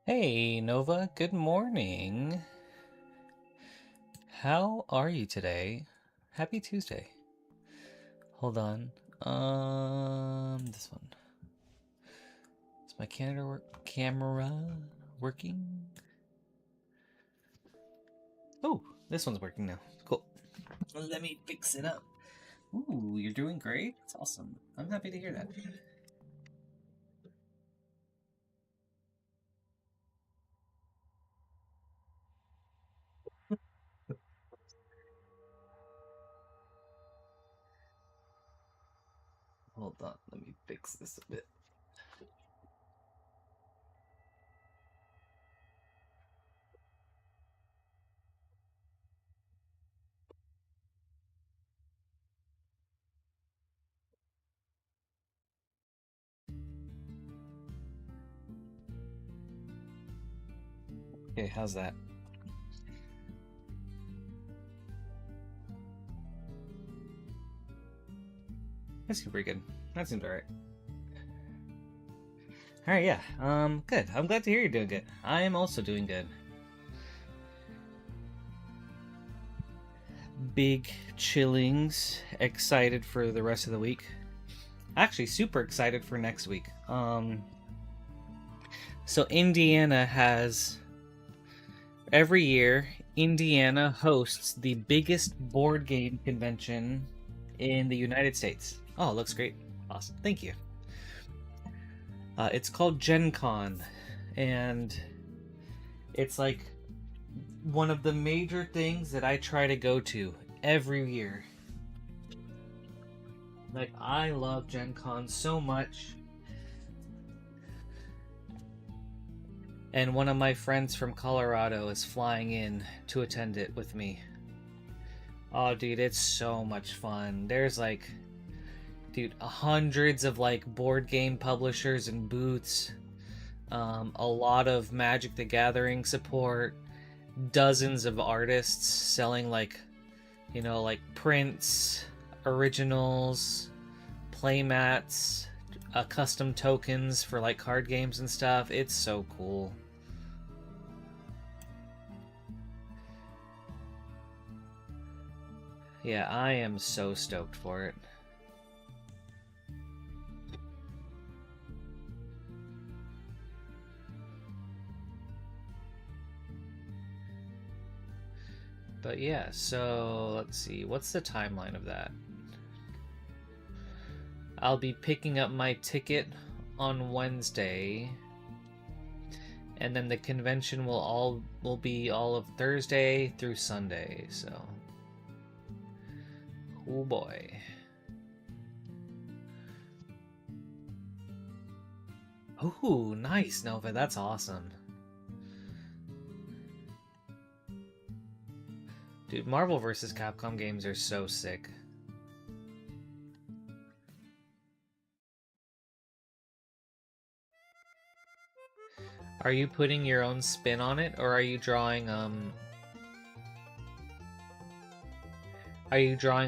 Hey, Nova, good morning. How are you today? Happy Tuesday. Hold on. This one. Is my camera working? Oh, this one's working now. Cool. Let me fix it up. Ooh, you're doing great. That's awesome. I'm happy to hear that. Hold on, let me fix this a bit. Okay, how's that? That's pretty good. That seems alright. Alright, yeah. Good. I'm glad to hear you're doing good. I am also doing good. Big chillings. Excited for the rest of the week. Actually, super excited for next week. So Indiana has every year. Indiana hosts the biggest board game convention in the United States. Oh, it looks great. Awesome. Thank you. It's called Gen Con, and it's like one of the major things that I try to go to every year. Like, I love Gen Con so much. And one of my friends from Colorado is flying in to attend it with me. Oh, dude, it's so much fun. There's like, dude, hundreds of like board game publishers and booths. A lot of Magic the Gathering support. Dozens of artists selling like, like prints, originals, playmats, custom tokens for like card games and stuff. It's so cool. Yeah, I am so stoked for it. But yeah, so let's see. What's the timeline of that? I'll be picking up my ticket on Wednesday, and then the convention will be all of Thursday through Sunday. So, oh boy. Ooh, nice, Nova. That's awesome. Dude, Marvel vs. Capcom games are so sick. Are you putting your own spin on it, or are you drawing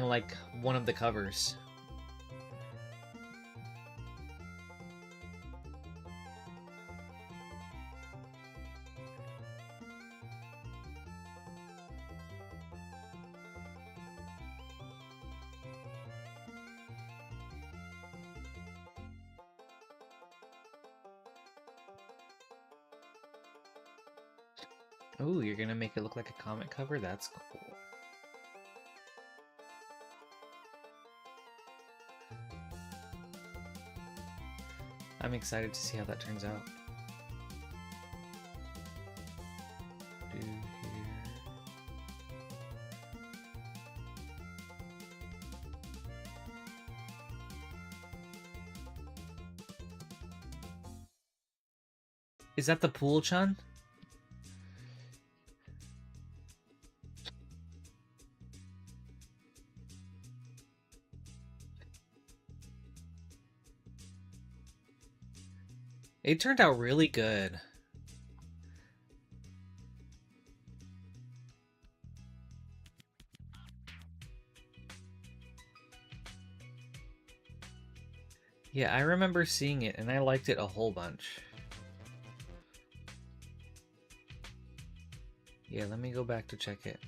like one of the covers? Ooh, you're gonna make it look like a comic cover? That's cool. I'm excited to see how that turns out. Do here. Is that the pool, Chun? It turned out really good. Yeah, I remember seeing it and I liked it a whole bunch. Yeah, let me go back to check it.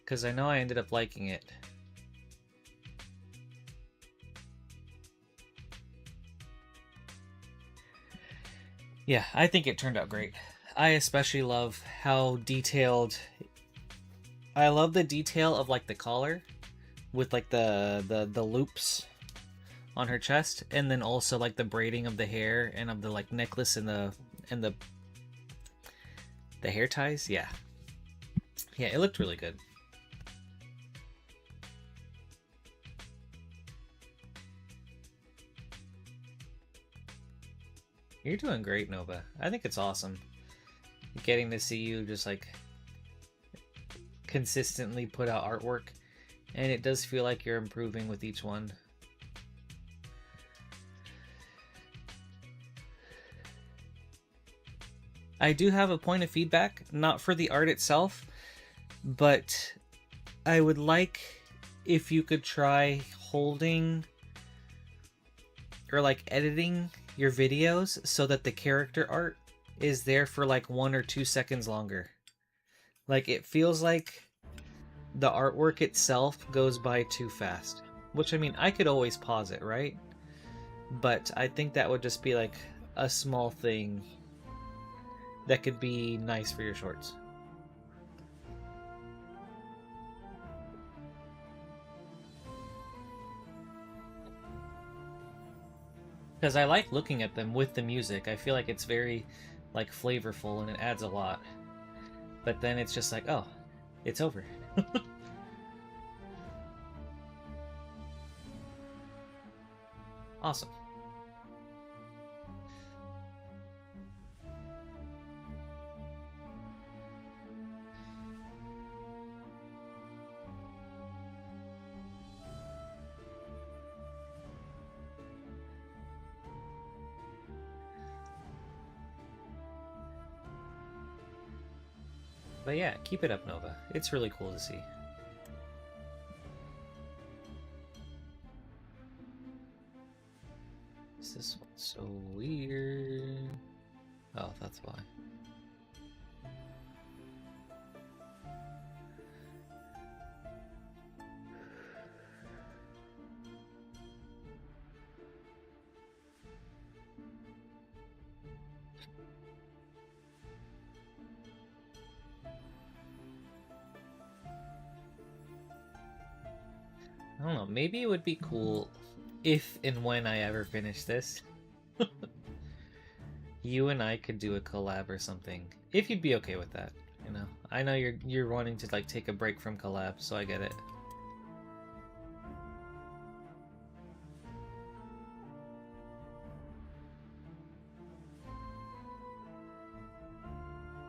Because I know I ended up liking it. Yeah, I think it turned out great. I especially love how detailed... I love the detail of like the collar with like the loops on her chest, and then also like the braiding of the hair and of the like necklace and the hair ties. Yeah, it looked really good. You're doing great, Nova. I think it's awesome getting to see you just like consistently put out artwork, and it does feel like you're improving with each one. I do have a point of feedback, not for the art itself, but I would like if you could try holding or like editing your videos so that the character art is there for like 1 or 2 seconds longer. Like, it feels like the artwork itself goes by too fast. Which, I mean, I could always pause it, right? But I think that would just be like a small thing that could be nice for your shorts. Because I like looking at them with the music. I feel like it's very like flavorful and it adds a lot. But then it's just like, oh, it's over. Awesome. But yeah, keep it up, Nova. It's really cool to see. This one's so weird. Oh, that's why. I don't know, maybe it would be cool if and when I ever finish this, you and I could do a collab or something. If you'd be okay with that, you know. I know you're wanting to like take a break from collabs, so I get it.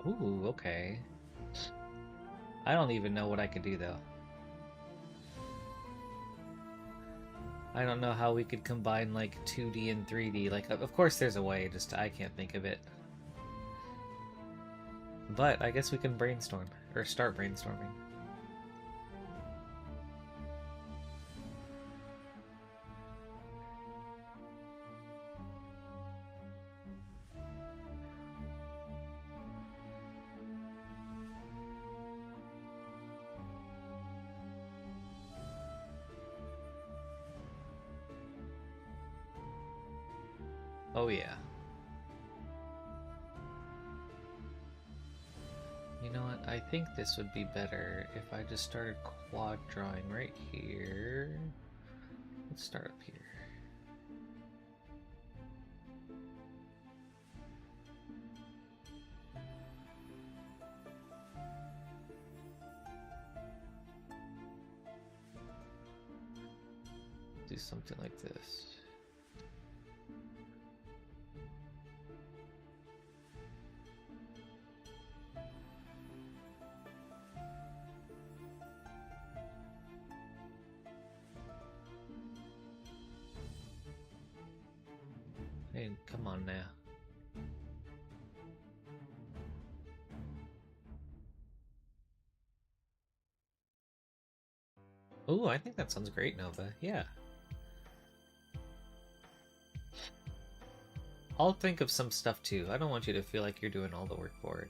Ooh, okay. I don't even know what I could do though. I don't know how we could combine like 2D and 3D. Like, of course there's a way, just I can't think of it. But I guess we can brainstorm, or start brainstorming. Oh yeah. You know what? I think this would be better if I just started quad drawing right here. Let's start up here. do something like this. Hey, come on now. Ooh, I think that sounds great, Nova. Yeah. I'll think of some stuff too. I don't want you to feel like you're doing all the work for it.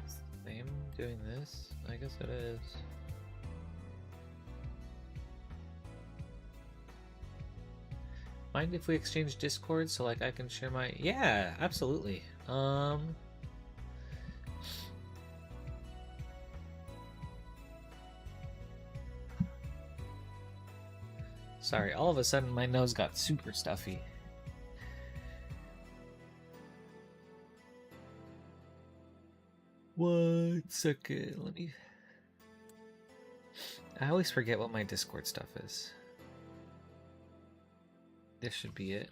It's the same doing this? I guess it is. Mind if we exchange Discord so like I can share my... Yeah, absolutely. Sorry, all of a sudden my nose got super stuffy. One second, let me... I always forget what my Discord stuff is. This should be it.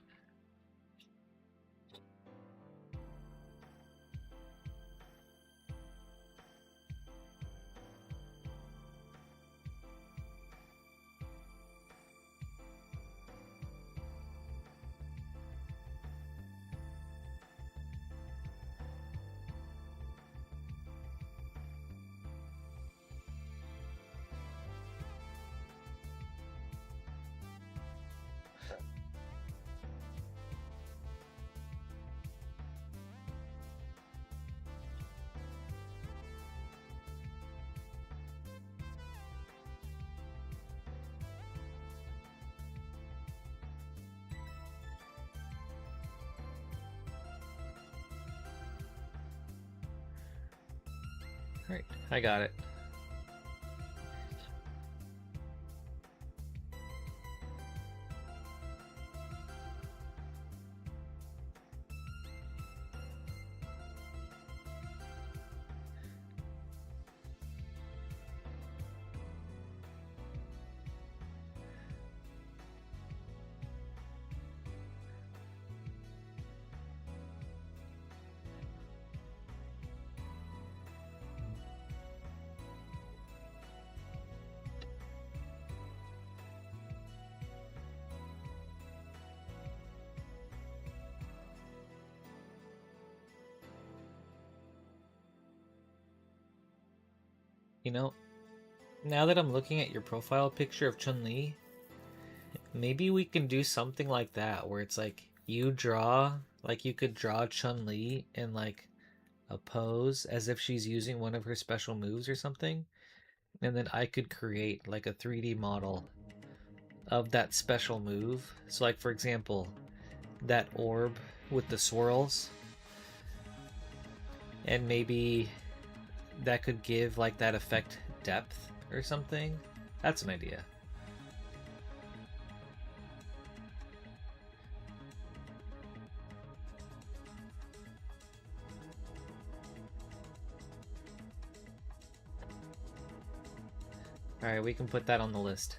Alright, I got it. You know, now that I'm looking at your profile picture of Chun-Li, maybe we can do something like that, where it's like, you draw, like you could draw Chun-Li in like a pose as if she's using one of her special moves or something, and then I could create like a 3D model of that special move. So like, for example, that orb with the swirls, and maybe that could give like that effect depth or something. That's an idea. Alright, we can put that on the list.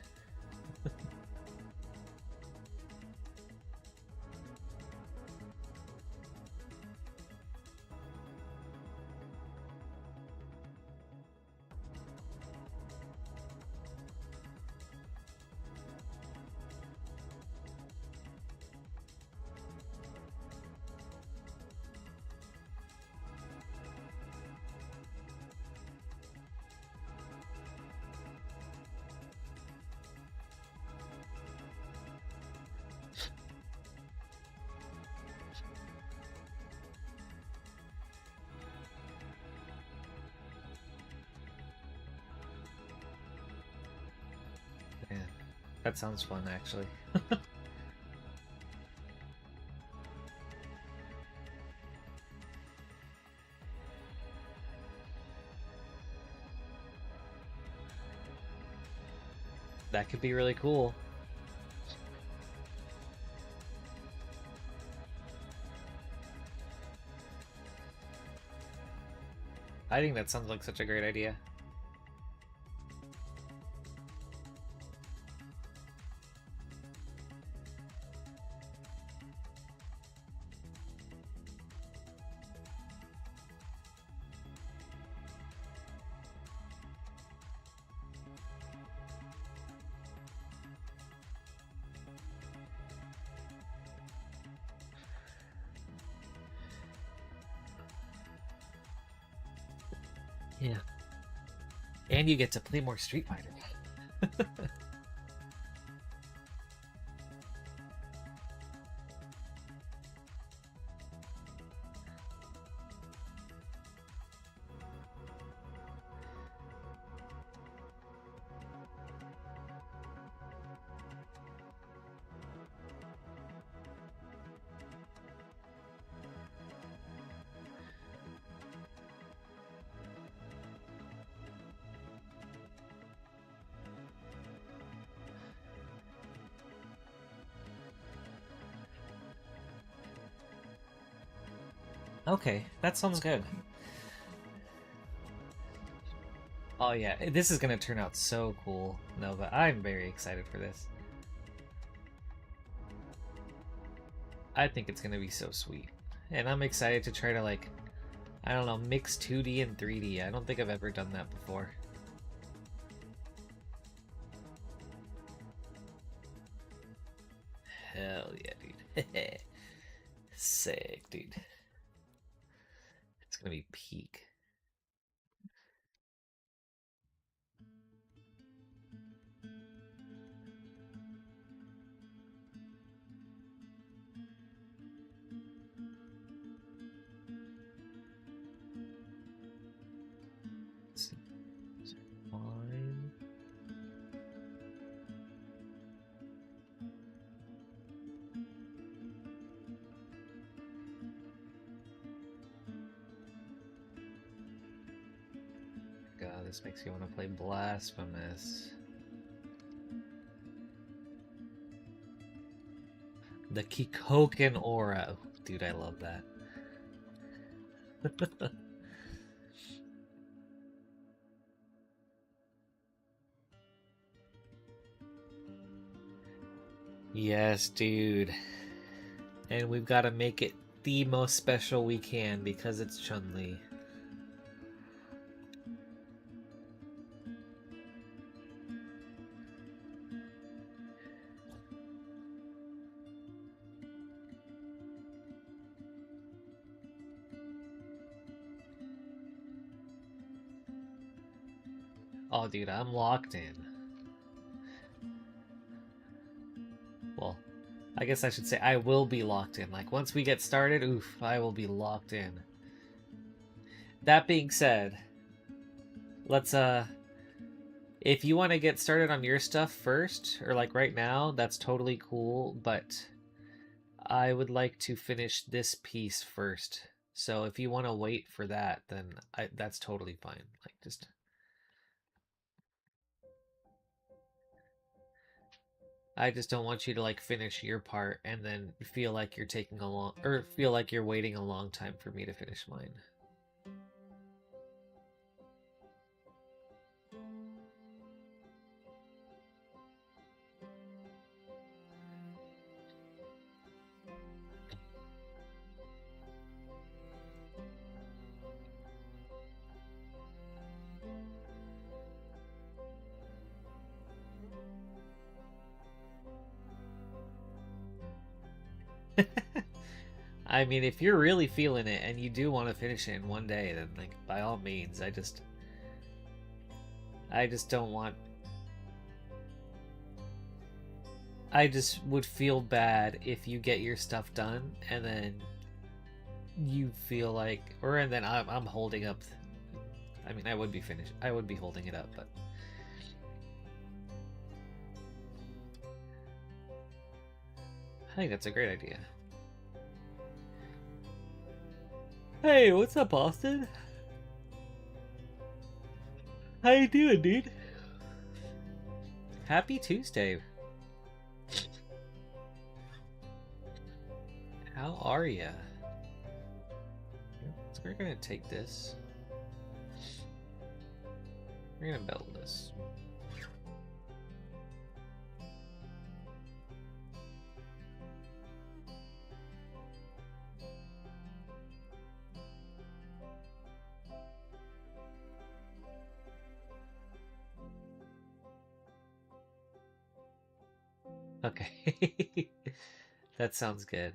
That sounds fun, actually. That could be really cool. I think that sounds like such a great idea. Yeah. And you get to play more Street Fighter. Okay, that sounds good. Oh yeah, this is gonna turn out so cool, Nova. I'm very excited for this. I think it's gonna be so sweet. And I'm excited to try to, like, I don't know, mix 2D and 3D. I don't think I've ever done that before. Hell yeah, dude. Sick, dude. It's gonna be peak. Fine. God, this makes you want to play Blasphemous. The Kikoken Aura. Dude, I love that. Yes, dude. And we've got to make it the most special we can because it's Chun-Li. Oh, dude, I'm locked in. Well, I guess I should say I will be locked in. Like, once we get started, oof, I will be locked in. That being said, let's, if you want to get started on your stuff first, or like right now, that's totally cool, but I would like to finish this piece first. So if you want to wait for that, then that's totally fine. Like, just... I just don't want you to, like, finish your part and then feel like you're taking a long, or feel like you're waiting a long time for me to finish mine. I mean, if you're really feeling it and you do want to finish it in one day, then, like, by all means. I just don't want... I just would feel bad if you get your stuff done and then you feel like, or and then I'm holding up. I mean, I would be finished. I would be holding it up, but think that's a great idea. Hey, what's up, Austin? How you doing, dude? Happy Tuesday. How are ya? So we're gonna take this. We're gonna build this. Okay. That sounds good.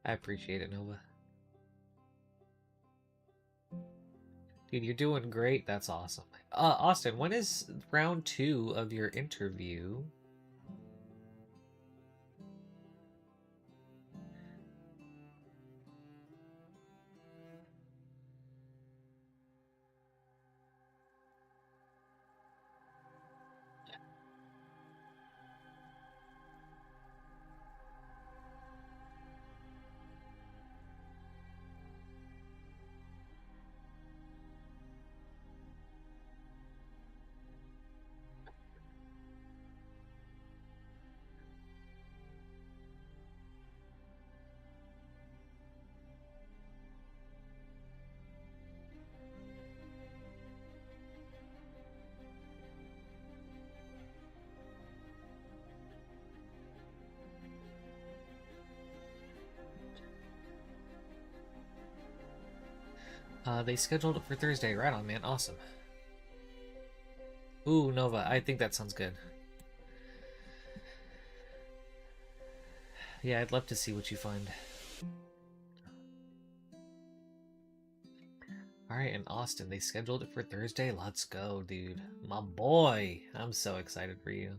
I appreciate it, Nova. Dude, you're doing great. That's awesome. Austin, when is round 2 of your interview? They scheduled it for Thursday. Right on, man. Awesome. Ooh, Nova. I think that sounds good. Yeah, I'd love to see what you find. Alright, and Austin, they scheduled it for Thursday. Let's go, dude. My boy. I'm so excited for you.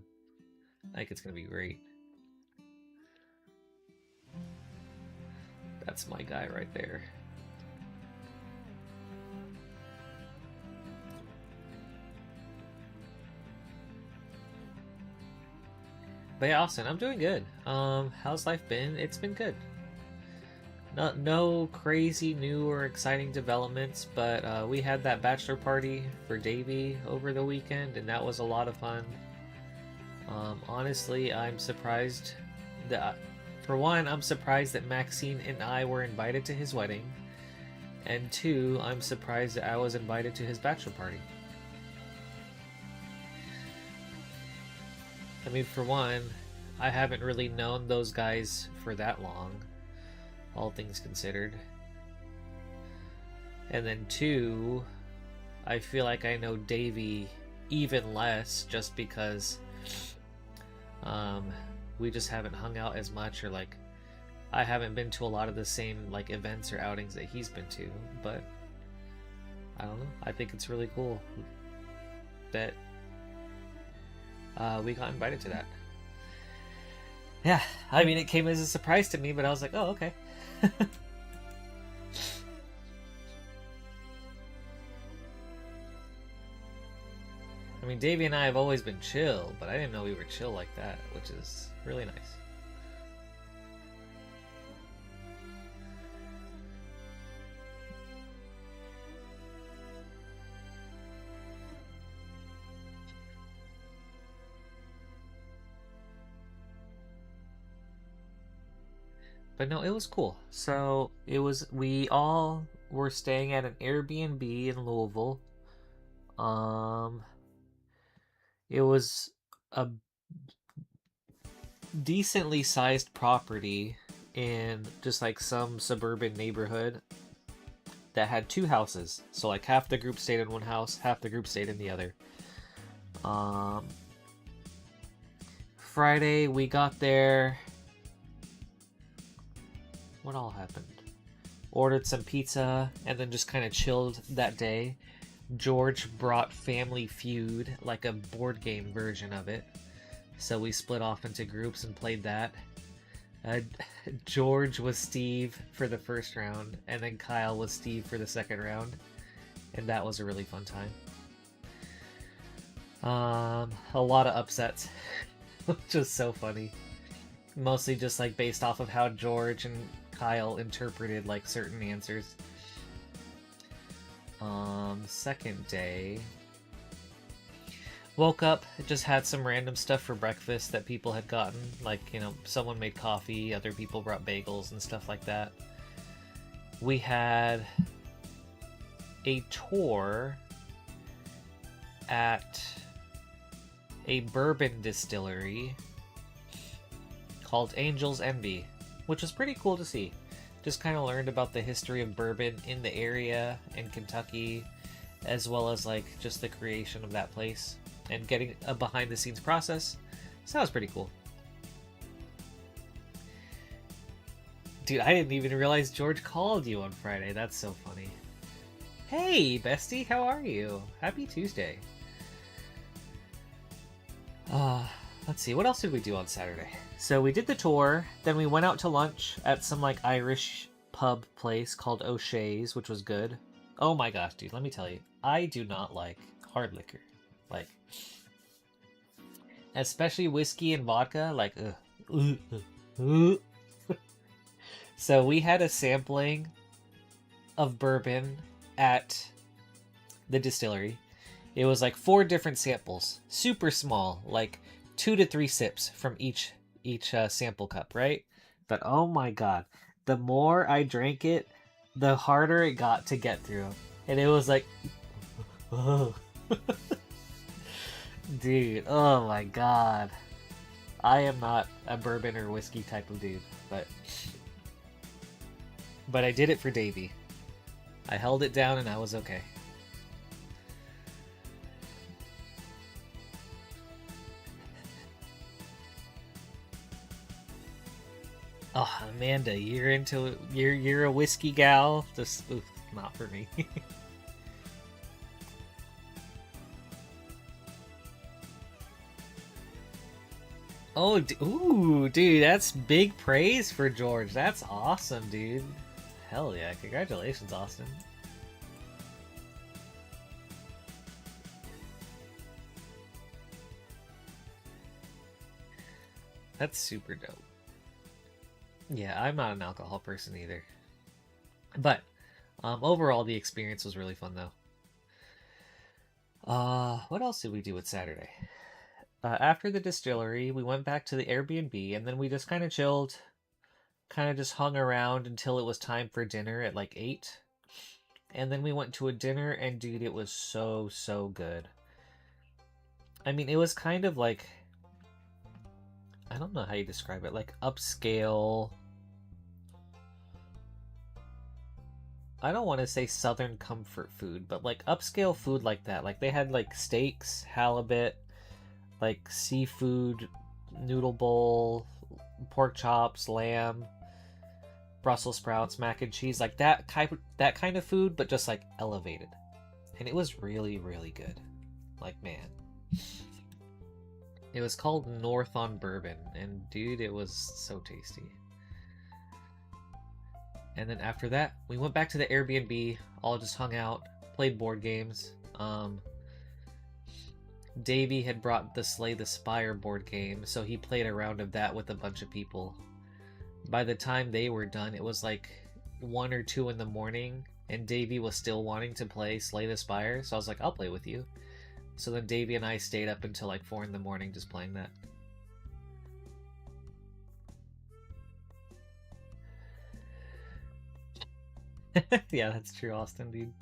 I think it's gonna be great. That's my guy right there. But yeah, Austin, I'm doing good. How's life been? It's been good. No crazy new or exciting developments, but we had that bachelor party for Davey over the weekend, and that was a lot of fun. Honestly, I'm surprised that, for one, I'm surprised that Maxine and I were invited to his wedding, and two, I'm surprised that I was invited to his bachelor party. I mean, for one, I haven't really known those guys for that long, all things considered. And then two, I feel like I know Davey even less just because we just haven't hung out as much, or like I haven't been to a lot of the same like events or outings that he's been to. But I don't know, I think it's really cool that we got invited to that. Yeah, I mean, it came as a surprise to me, but I was like, oh, okay. I mean, Davey and I have always been chill, but I didn't know we were chill like that, which is really nice. But no, it was cool. So we all were staying at an Airbnb in Louisville. Um, it was a decently sized property in just like some suburban neighborhood that had two houses. So like half the group stayed in one house, half the group stayed in the other. Friday we got there. What all happened? Ordered some pizza and then just kind of chilled that day. George brought Family Feud, like a board game version of it. So we split off into groups and played that. George was Steve for the first round, and then Kyle was Steve for the second round. And that was a really fun time. A lot of upsets. which was so funny. Mostly just like based off of how George and Kyle interpreted like certain answers. Second day. Woke up, just had some random stuff for breakfast that people had gotten. Like, you know, someone made coffee, other people brought bagels and stuff like that. We had a tour at a bourbon distillery called Angel's Envy, which was pretty cool to see. Just kind of learned about the history of bourbon in the area in Kentucky, as well as like just the creation of that place and getting a behind the scenes process. So that was pretty cool. Dude, I didn't even realize George called you on Friday. That's so funny. Hey, bestie, how are you? Happy Tuesday. Let's see, what else did we do on Saturday? So we did the tour, then we went out to lunch at some like Irish pub place called O'Shea's, which was good. Oh my gosh, dude, let me tell you, I do not like hard liquor. Like, especially whiskey and vodka, like, So we had a sampling of bourbon at the distillery. It was like 4 different samples, super small, like 2 to 3 sips from each sample cup, right? But oh my god, the more I drank it, the harder it got to get through. And it was like, oh. Dude, oh my god. I am not a bourbon or whiskey type of dude, but I did it for Davey. I held it down and I was okay. Oh, Amanda, you're a whiskey gal. Just not for me. Oh, ooh, dude, that's big praise for George. That's awesome, dude. Hell yeah, congratulations, Austin. That's super dope. Yeah, I'm not an alcohol person either. But overall, the experience was really fun, though. What else did we do with Saturday? After the distillery, we went back to the Airbnb, and then we just kind of chilled, kind of just hung around until it was time for dinner at like 8. And then we went to a dinner, and dude, it was so, so good. I mean, it was kind of like, I don't know how you describe it, like upscale. I don't want to say southern comfort food, but like upscale food like that. Like they had like steaks, halibut, like seafood, noodle bowl, pork chops, lamb, Brussels sprouts, mac and cheese, like that kind of food, but just like elevated. And it was really, really good. Like, man. It was called North on Bourbon, and dude, it was so tasty. And then after that, we went back to the Airbnb, all just hung out, played board games. Davey had brought the Slay the Spire board game, so he played a round of that with a bunch of people. By the time they were done, it was like 1 or 2 in the morning, and Davey was still wanting to play Slay the Spire, so I was like, I'll play with you. So then Davey and I stayed up until like 4 in the morning just playing that. Yeah, that's true, Austin, dude.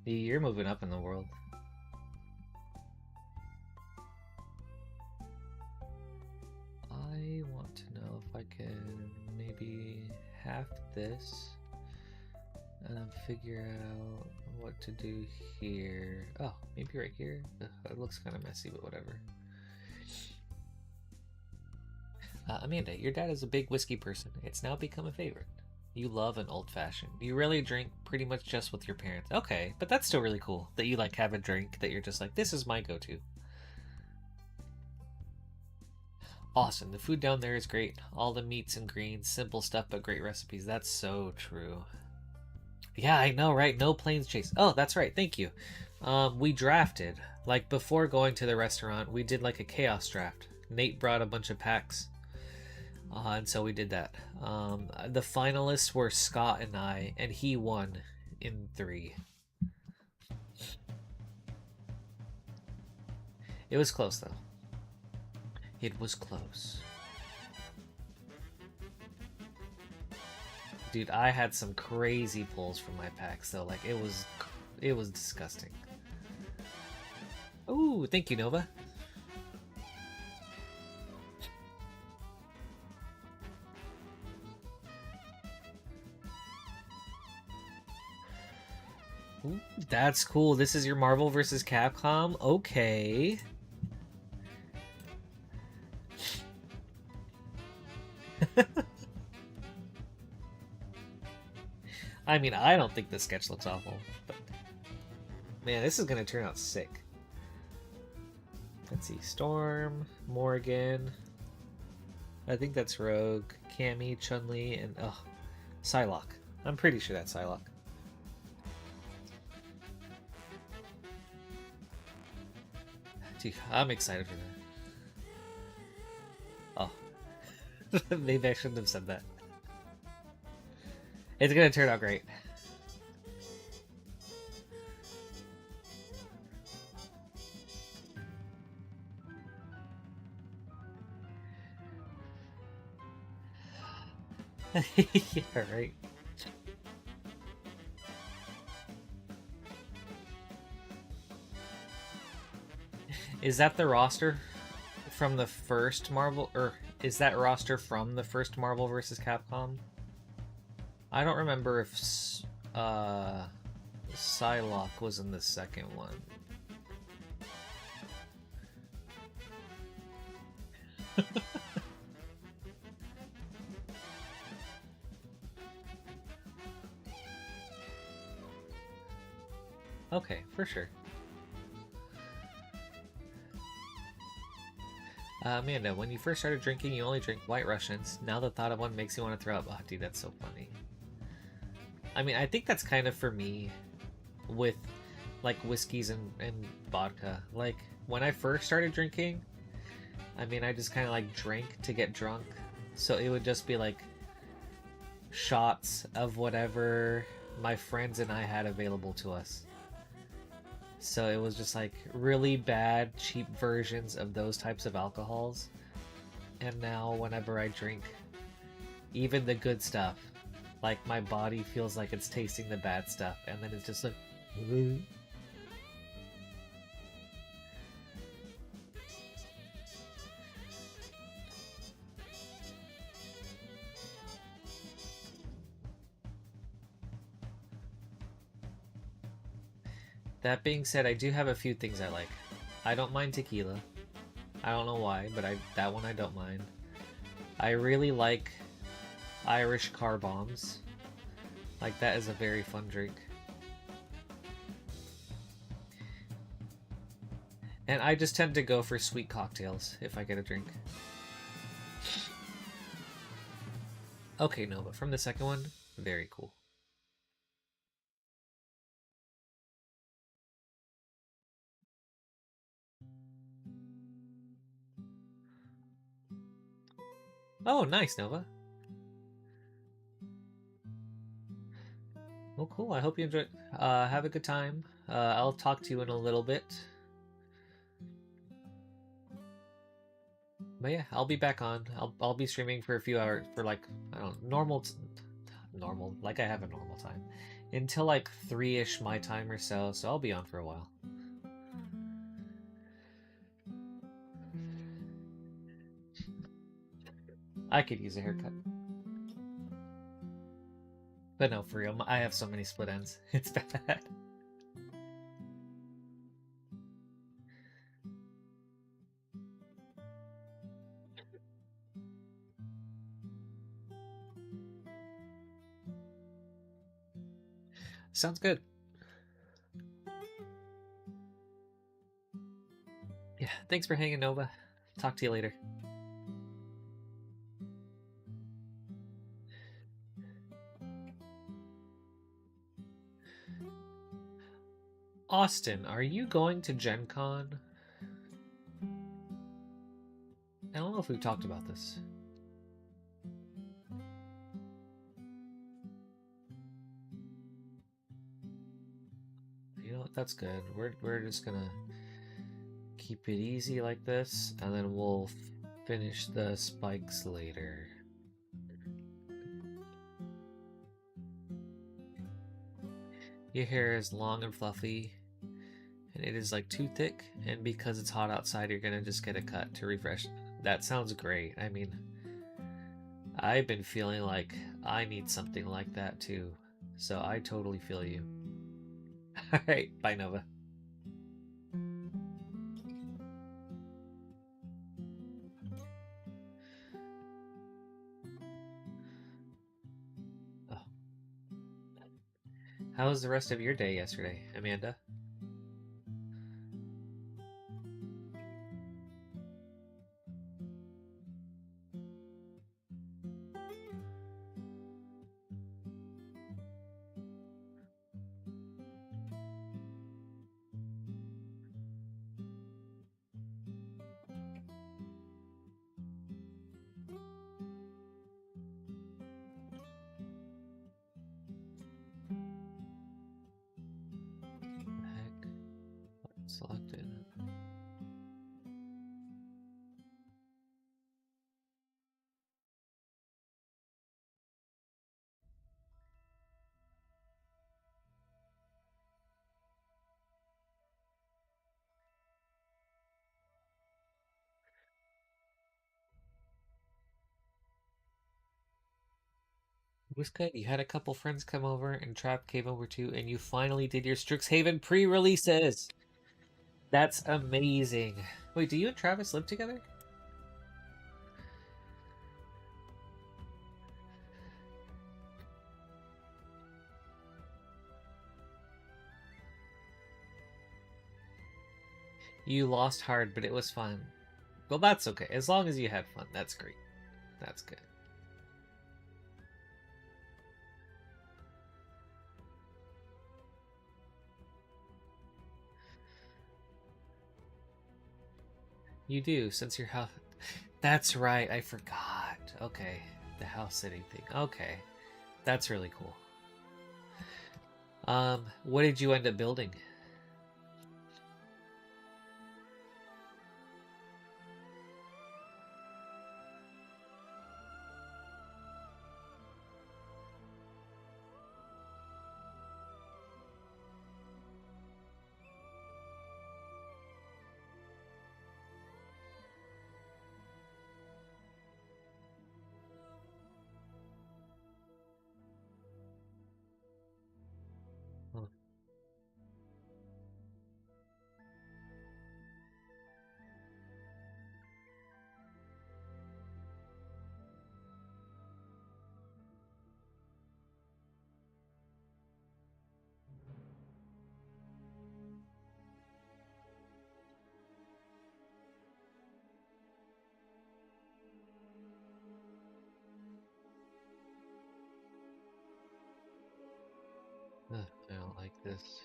You're moving up in the world. I want to know if I can maybe half this and then figure out what to do here. Oh, maybe right here? Ugh, it looks kind of messy, but whatever. Amanda, your dad is a big whiskey person. It's now become a favorite. You love an old-fashioned. You really drink pretty much just with your parents. Okay, but that's still really cool that you like have a drink that you're just like, this is my go-to. Awesome. The food down there is great. All the meats and greens, simple stuff but great recipes. That's so true. Yeah, I know, right? No planes chase. Oh, that's right. Thank you. We drafted. Like, before going to the restaurant, we did like a chaos draft. Nate brought a bunch of packs, and so we did that. The finalists were Scott and I, and he won in 3. It was close, though. It was close. Dude, I had some crazy pulls from my packs, though. Like, it was disgusting. Ooh, thank you, Nova. Ooh, that's cool. This is your Marvel vs. Capcom? Okay. I mean, I don't think the sketch looks awful, but man, this is gonna turn out sick. Let's see, Storm, Morgan. I think that's Rogue, Cammy, Chun-Li, and Psylocke. I'm pretty sure that's Psylocke. Dude, I'm excited for that. Oh, maybe I shouldn't have said that. It's gonna turn out great. Yeah, right. Is that the roster from the first Marvel, or is that roster from the first Marvel vs. Capcom? I don't remember if Psylocke was in the second one. Okay, for sure. Amanda, when you first started drinking, you only drink White Russians. Now the thought of one makes you want to throw up. Oh, dude, that's so funny. I mean, I think that's kind of for me with, like, whiskeys and vodka. Like, when I first started drinking, I mean, I just kind of, like, drank to get drunk. So it would just be, like, shots of whatever my friends and I had available to us. So it was just like really bad, cheap versions of those types of alcohols. And now whenever I drink even the good stuff, like my body feels like it's tasting the bad stuff. And then it's just like... That being said, I do have a few things I like. I don't mind tequila. I don't know why, but that one I don't mind. I really like Irish car bombs. Like, that is a very fun drink. And I just tend to go for sweet cocktails if I get a drink. Okay, no, but from the second one, very cool. Oh, nice, Nova. Well, cool. I hope you enjoy. Have a good time. I'll talk to you in a little bit. But yeah, I'll be back on. I'll be streaming for a few hours for like, I don't know, normal, like I have a normal time, until like 3-ish my time or so. So I'll be on for a while. I could use a haircut. But no, for real, I have so many split ends. It's bad. Sounds good. Yeah, thanks for hanging, Nova. Talk to you later. Austin, are you going to Gen Con? don't know if we've talked about this. You know what? That's good. We're just gonna keep it easy like this, and then we'll finish the spikes later. Your hair is long and fluffy, and it is like too thick, and because it's hot outside, you're gonna just get a cut to refresh. That sounds great. I mean, I've been feeling like I need something like that too, so I totally feel you. Alright, bye Nova. Oh. How was the rest of your day yesterday, Amanda? What the heck? What's selected? It was good. You had a couple friends come over, and Trap came over too, and you finally did your Strixhaven pre-releases. That's amazing. Wait, do you and Travis live together? You lost hard, but it was fun. Well, that's okay. As long as you had fun, that's great. That's good. You do, since your house... That's right, I forgot. Okay, the house sitting thing. Okay, that's really cool. What did you end up building? Oh. I don't like this.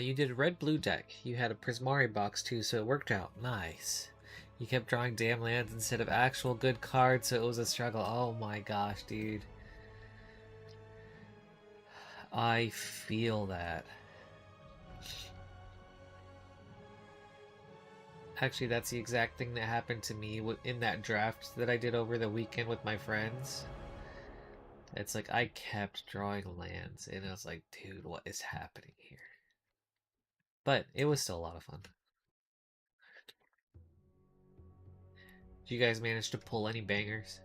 You did a red-blue deck. You had a Prismari box too, so it worked out. Nice. You kept drawing damn lands instead of actual good cards, so it was a struggle. Oh my gosh, dude. I feel that. Actually, that's the exact thing that happened to me in that draft that I did over the weekend with my friends. It's like I kept drawing lands, and I was like, dude, what is happening here? But it was still a lot of fun. Did you guys manage to pull any bangers?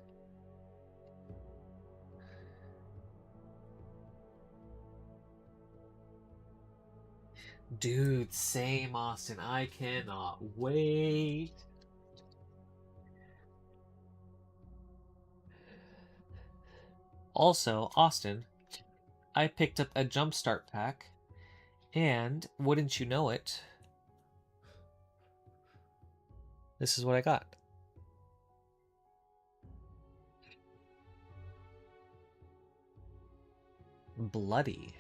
Dude, same, Austin. I cannot wait. Also, Austin, I picked up a Jumpstart pack, and wouldn't you know it, this is what I got. Bloody.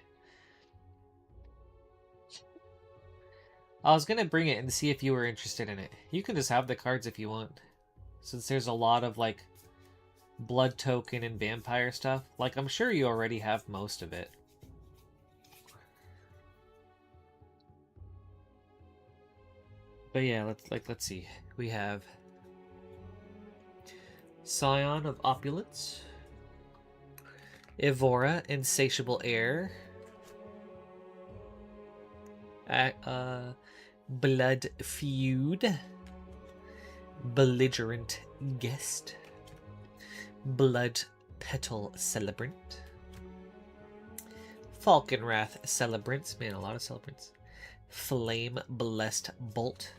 I was gonna bring it and see if you were interested in it. You can just have the cards if you want. Since there's a lot of, like, blood token and vampire stuff. Like, I'm sure you already have most of it. But yeah, let's see. We have Scion of Opulence, Evora, Insatiable Air, Blood Feud, Belligerent Guest, Blood Petal Celebrant, Falconwrath Celebrants, man, a lot of celebrants, Flame Blessed Bolt,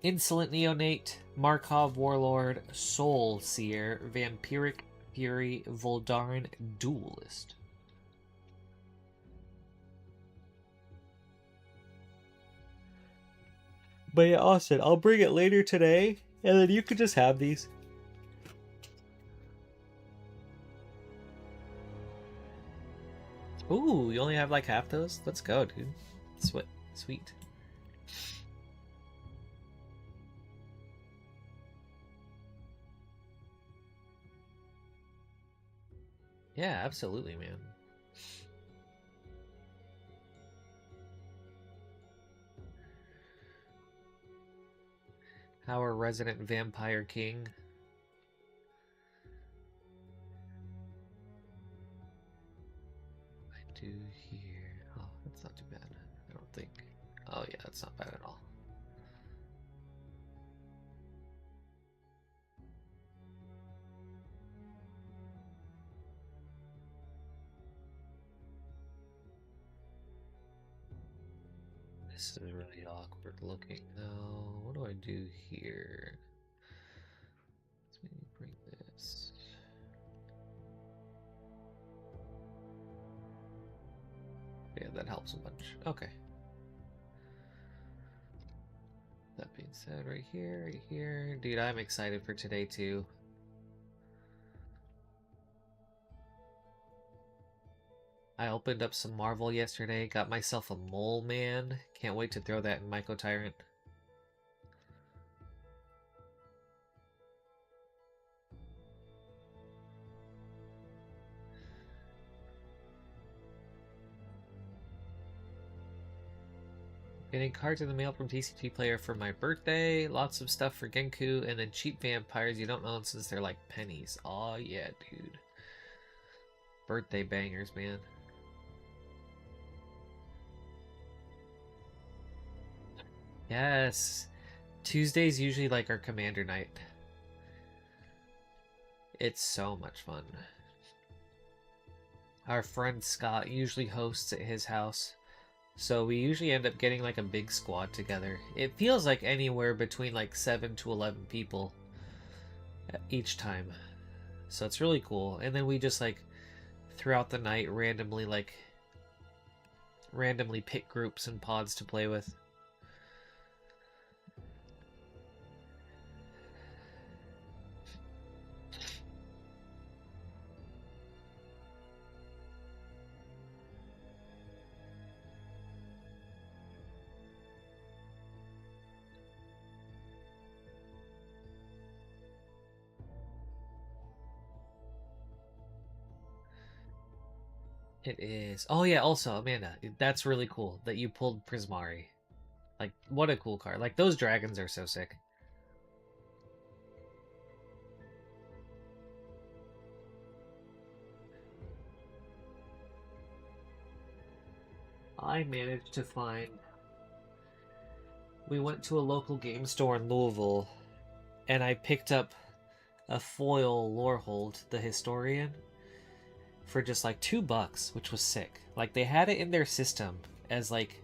Insolent Neonate, Markov Warlord, Soul Seer, Vampiric Fury, Voldaren Duelist. But yeah, Austin, I'll bring it later today, and then you could just have these. Ooh, you only have like half those? Let's go, dude. Sweet. Yeah, absolutely, man. Our resident vampire king. I do here. Oh, that's not too bad. I don't think. Oh yeah, that's not bad at all. This is really awkward looking though. What do I do here? Let's maybe bring this. Yeah, that helps a bunch. Okay. That being said, right here. Dude, I'm excited for today too. I opened up some Marvel yesterday, got myself a Mole Man. Can't wait to throw that in Myco Tyrant. Getting cards in the mail from TCG Player for my birthday. Lots of stuff for Genku, and then cheap vampires you don't own since they're like pennies. Aw, yeah, dude. Birthday bangers, man. Yes. Tuesday's usually like our commander night. It's so much fun. Our friend Scott usually hosts at his house. So we usually end up getting like a big squad together. It feels like anywhere between like 7 to 11 people each time. So it's really cool. And then we just like throughout the night randomly pick groups and pods to play with. It is. Oh yeah, also, Amanda, that's really cool that you pulled Prismari. Like, what a cool card. Like, those dragons are so sick. I managed to find... We went to a local game store in Louisville, and I picked up a foil Lorehold, the Historian, for just like $2, which was sick. Like, they had it in their system as like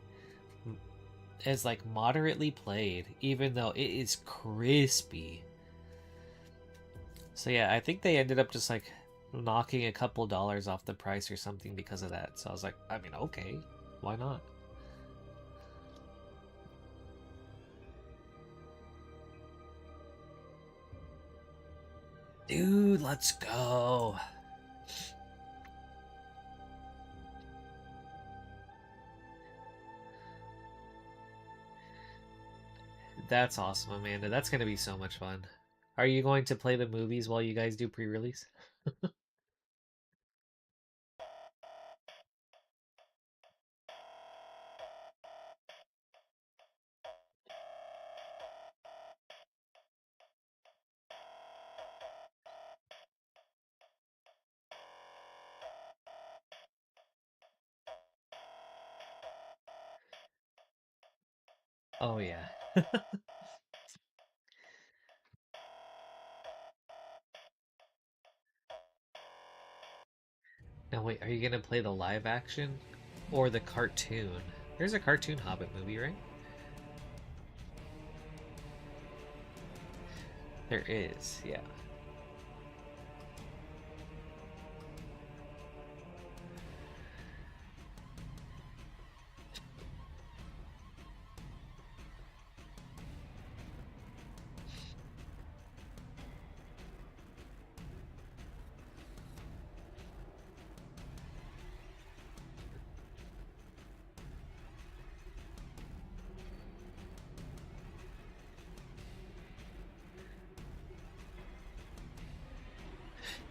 moderately played, even though it is crispy. So yeah, I think they ended up just like knocking a couple dollars off the price or something because of that. So I was like, I mean, okay, why not? Dude, let's go. That's awesome, Amanda. That's going to be so much fun. Are you going to play the movies while you guys do pre-release? Oh yeah. Now wait, are you gonna play the live action or the cartoon? There's a cartoon Hobbit movie, right? There is, yeah.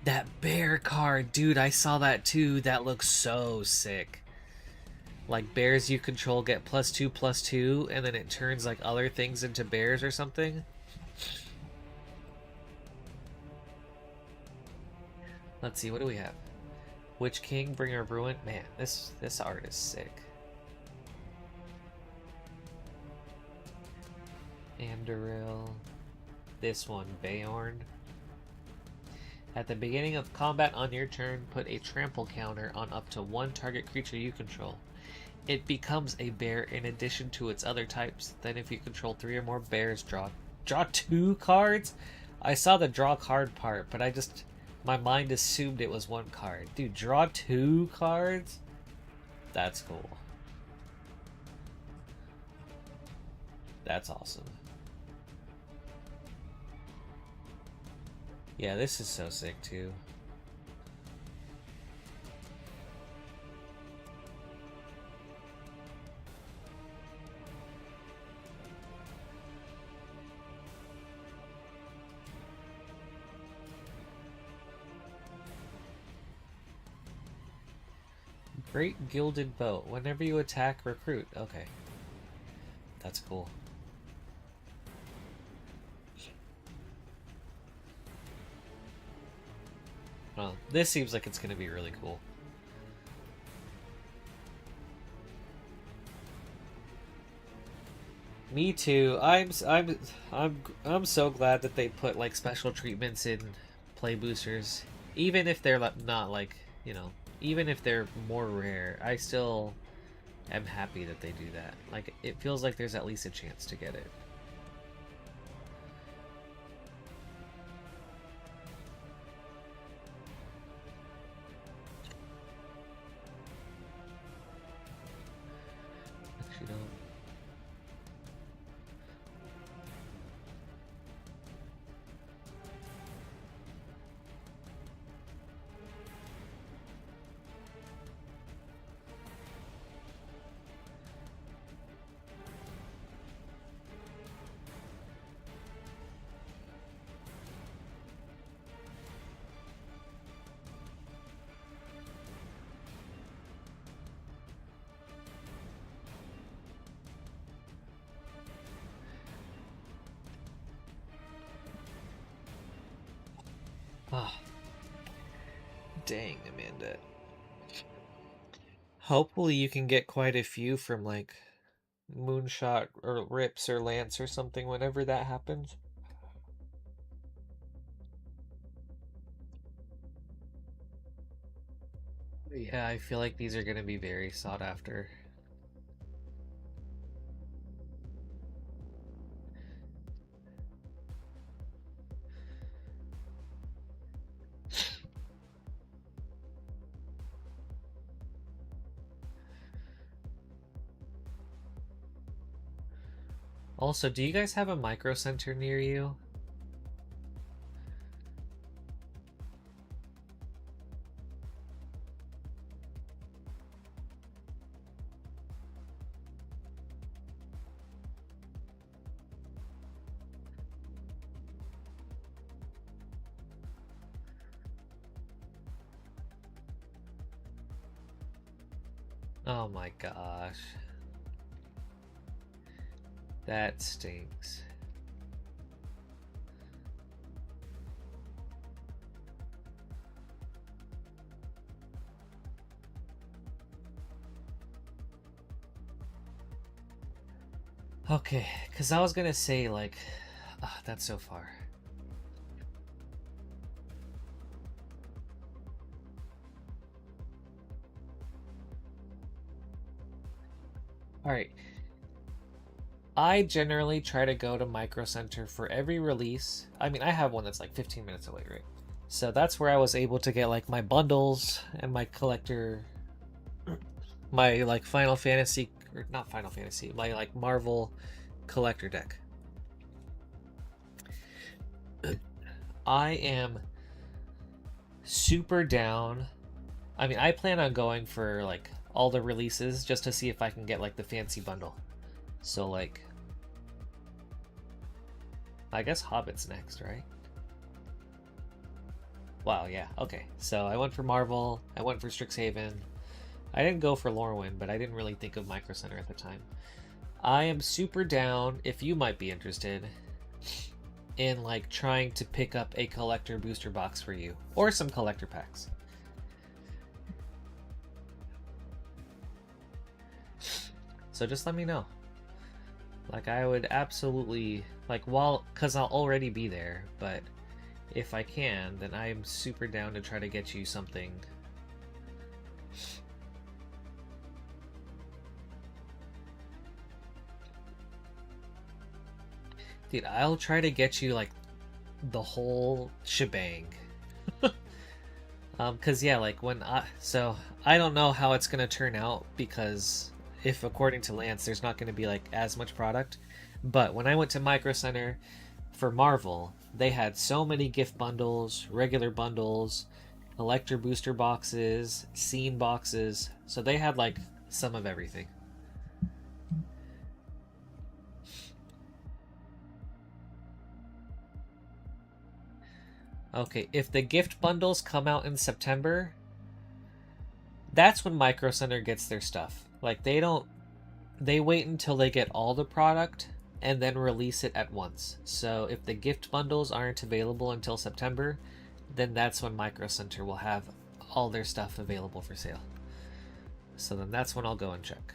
That bear card, dude, I saw that too. That looks so sick. Like bears you control get +2/+2, and then it turns like other things into bears or something. Let's see, what do we have? Witch King, Bringer of Ruin. Man, this art is sick. Andoril. This one, Beorn. At the beginning of combat on your turn, put a trample counter on up to one target creature you control. It becomes a bear in addition to its other types. Then if you control 3 or more bears, draw 2 cards? I saw the draw card part, but my mind assumed it was 1 card. Dude, draw 2 cards? That's cool. That's awesome. Yeah, this is so sick too. Great Gilded Boat. Whenever you attack, recruit. Okay. That's cool. Well, this seems like it's going to be really cool. Me too. I'm so glad that they put like special treatments in play boosters, even if they're not like, you know, even if they're more rare. I still am happy that they do that. Like it feels like there's at least a chance to get it. Actually, no. Ah, dang, Amanda. Hopefully you can get quite a few from like Moonshot or Rips or Lance or something whenever that happens. Yeah, I feel like these are going to be very sought after. Also, do you guys have a micro center near you? Oh my gosh. That stinks. Okay, because I was gonna say, like, that's so far. Alright. I generally try to go to Micro Center for every release. I mean, I have one that's like 15 minutes away, right? So that's where I was able to get like my bundles and my collector, my like Final Fantasy, or not Final Fantasy, my like Marvel collector deck. I am super down. I mean, I plan on going for like all the releases just to see if I can get like the fancy bundle. So like, I guess Hobbit's next, right? Wow, yeah, okay. So I went for Marvel, I went for Strixhaven. I didn't go for Lorwyn, but I didn't really think of Micro Center at the time. I am super down, if you might be interested, in like trying to pick up a collector booster box for you, or some collector packs. So just let me know. Like, I would absolutely, like, because I'll already be there, but if I can, then I am super down to try to get you something. Dude, I'll try to get you, like, the whole shebang. Cause yeah, like so I don't know how it's gonna turn out, because if according to Lance, there's not gonna be like as much product. But when I went to Micro Center for Marvel, they had so many gift bundles, regular bundles, collector booster boxes, scene boxes. So they had like some of everything. Okay, if the gift bundles come out in September, that's when Micro Center gets their stuff. Like, they wait until they get all the product and then release it at once. So if the gift bundles aren't available until September, then that's when Micro Center will have all their stuff available for sale. So then that's when I'll go and check.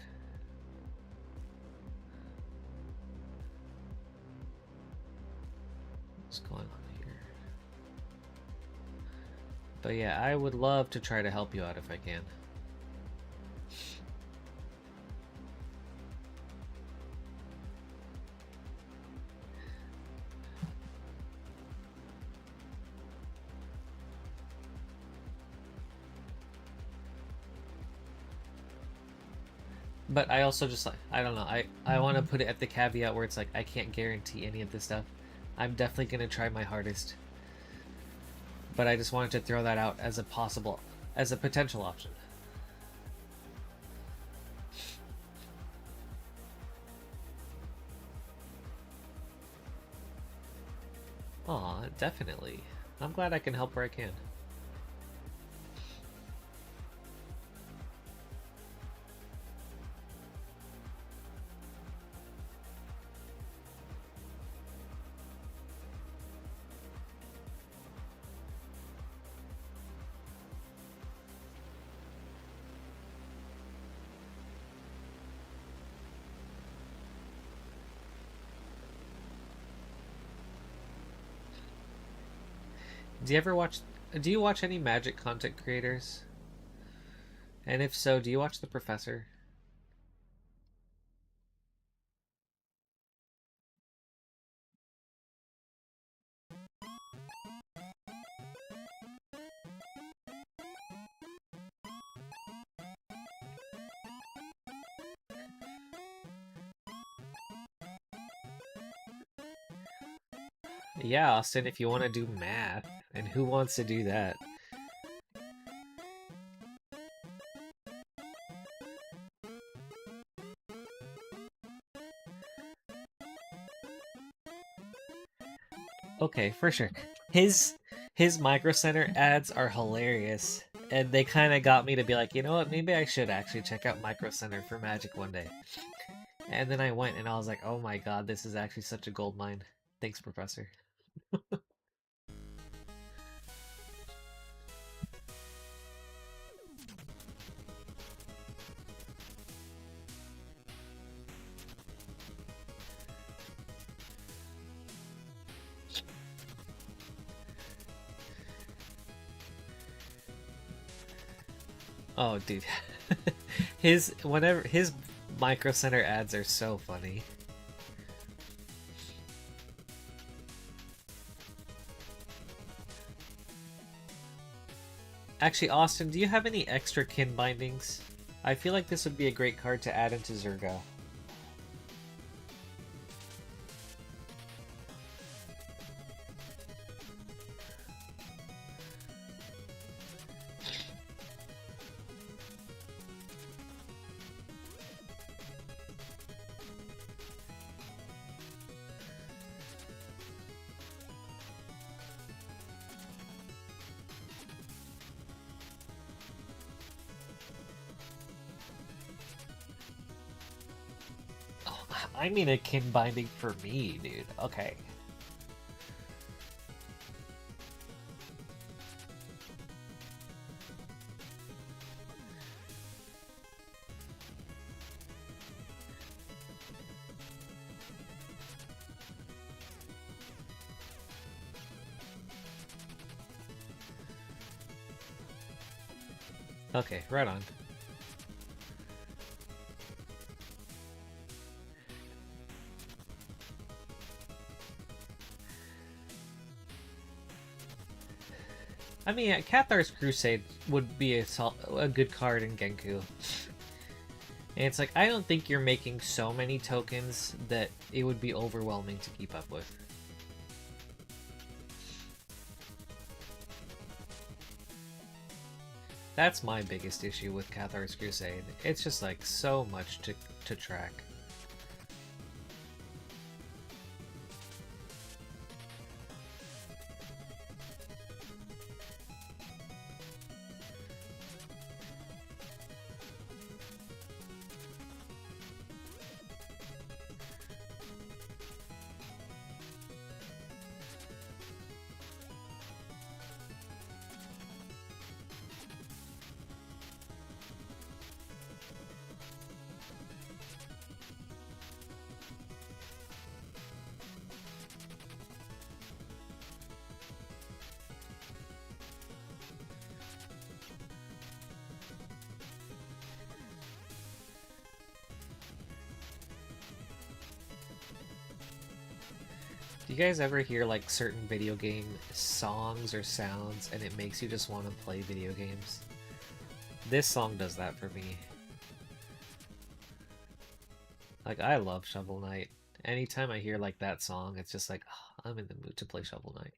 What's going on here? But yeah, I would love to try to help you out if I can. But I also just like, I don't know, I want to put it at the caveat where it's like, I can't guarantee any of this stuff. I'm definitely going to try my hardest. But I just wanted to throw that out as a potential option. Aw, definitely. I'm glad I can help where I can. Do you watch any Magic content creators? And if so, do you watch The Professor? Yeah, Austin, if you want to do math. And who wants to do that? Okay, for sure. His Micro Center ads are hilarious. And they kind of got me to be like, you know what, maybe I should actually check out Micro Center for Magic one day. And then I went and I was like, oh my god, this is actually such a gold mine. Thanks, Professor. Oh, dude. his Micro Center ads are so funny. Actually, Austin, do you have any extra kin bindings? I feel like this would be a great card to add into Zergo. I mean a kin binding for me, dude. Okay. Okay, right on. I mean, Cathar's Crusade would be a good card in Genku. And it's like, I don't think you're making so many tokens that it would be overwhelming to keep up with. That's my biggest issue with Cathar's Crusade. It's just like so much to track. Do you guys ever hear like certain video game songs or sounds and it makes you just want to play video games? This song does that for me. Like, I love Shovel Knight. Anytime I hear like that song, it's just like, oh, I'm in the mood to play Shovel Knight.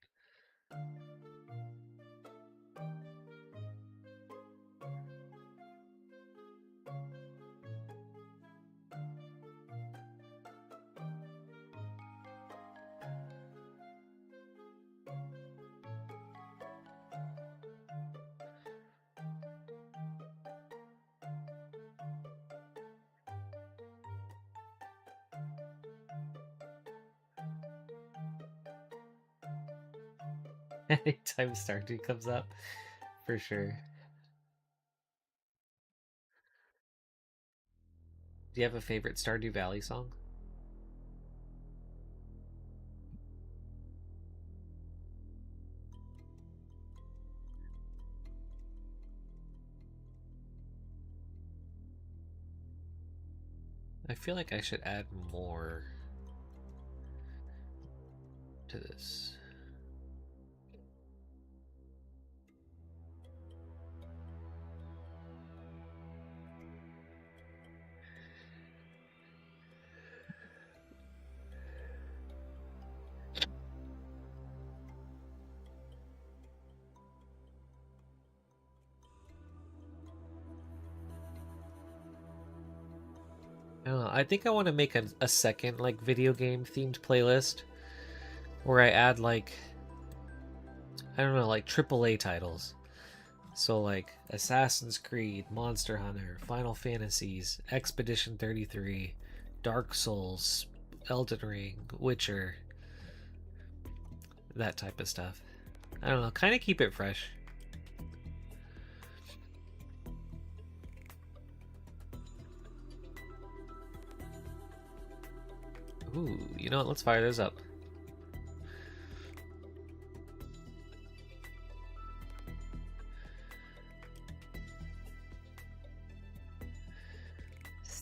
Anytime Stardew comes up, for sure. Do you have a favorite Stardew Valley song? I feel like I should add more to this. I don't know, I think I want to make a second like video game themed playlist where I add like, I don't know, like AAA titles. So like Assassin's Creed, Monster Hunter, Final Fantasies, Expedition 33, Dark Souls, Elden Ring, Witcher, that type of stuff. I don't know, kind of keep it fresh. Ooh, you know what? Let's fire those up.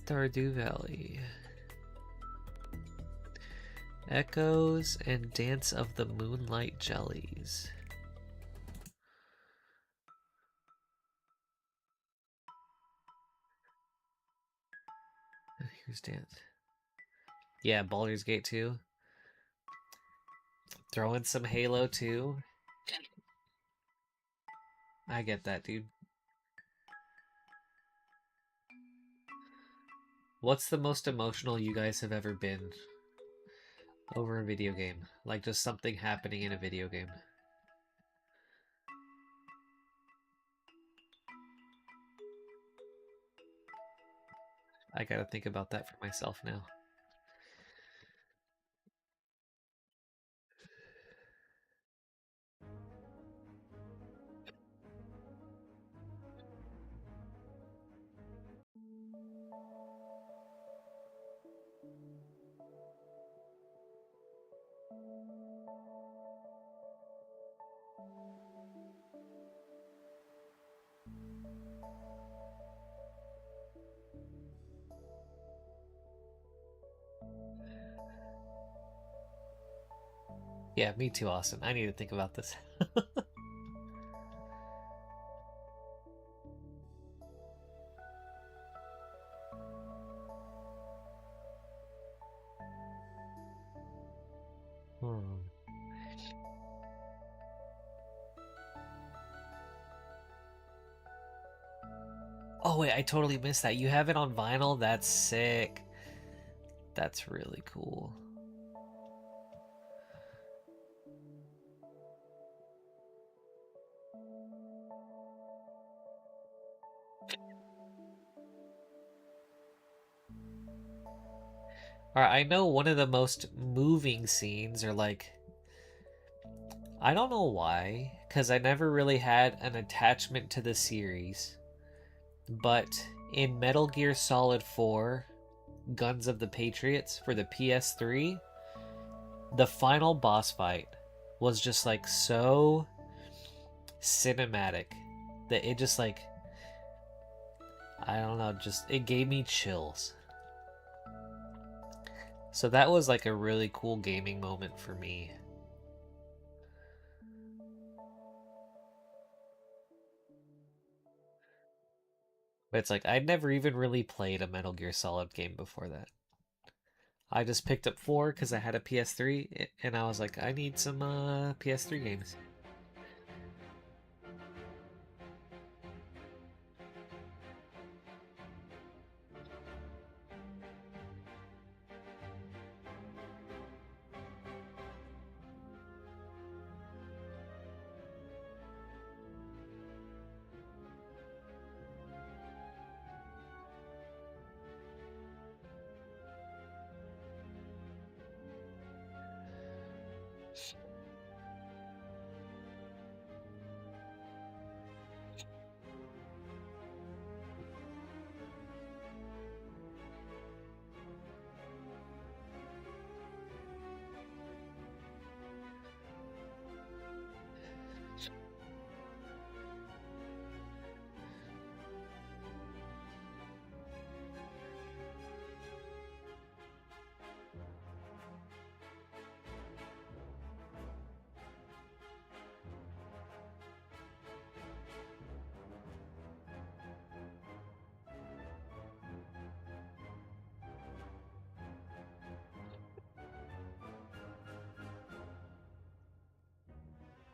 Stardew Valley. Echoes and Dance of the Moonlight Jellies. Here's Dance. Yeah, Baldur's Gate 2. Throw in some Halo 2. I get that, dude. What's the most emotional you guys have ever been over a video game? Like just something happening in a video game. I gotta think about that for myself now. Yeah, me too, Austin. I need to think about this. Oh wait, I totally missed that. You have it on vinyl? That's sick. That's really cool. Alright, I know one of the most moving scenes are like, I don't know why, because I never really had an attachment to the series, but in Metal Gear Solid 4, Guns of the Patriots for the PS3, the final boss fight was just like so cinematic that it just like, I don't know, just it gave me chills. So that was like a really cool gaming moment for me. But it's like I'd never even really played a Metal Gear Solid game before that. I just picked up 4 because I had a PS3 and I was like, I need some PS3 games.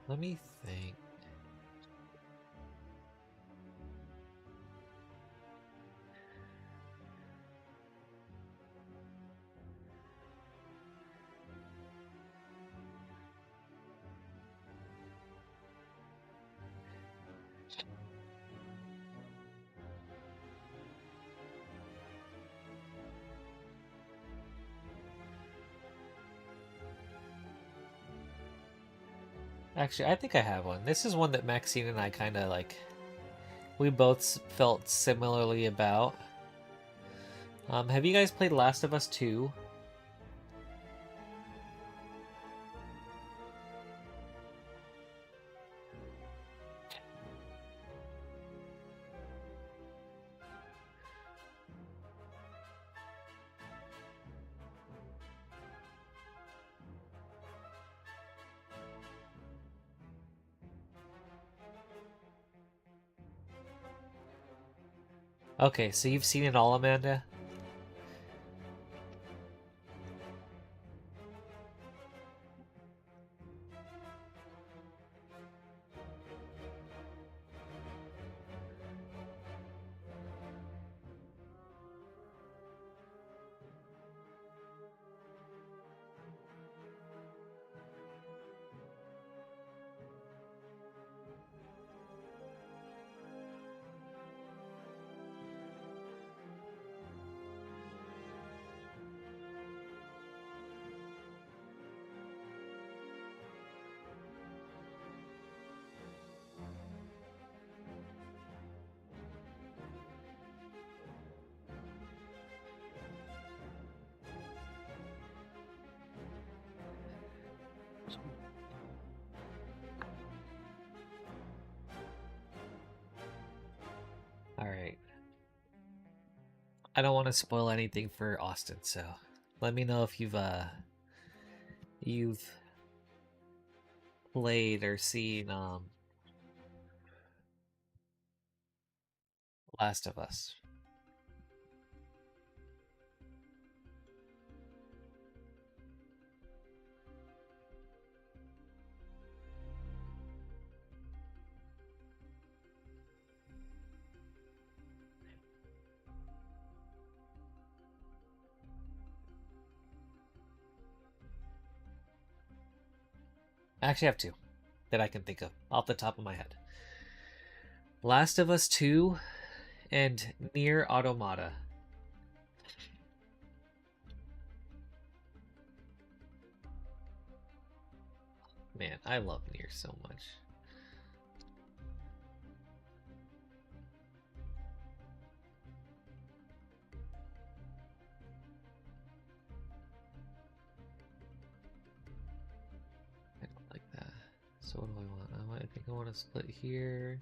Let me think. Actually, I think I have one. This is one that Maxine and I kind of like. We both felt similarly about. Have you guys played Last of Us 2? Okay, so you've seen it all, Amanda? Alright. I don't want to spoil anything for Austin, so let me know if you've played or seen Last of Us. I actually have two that I can think of off the top of my head. Last of Us 2 and Nier Automata. Man, I love Nier so much. I don't like that. So what do I want? I think I want to split here.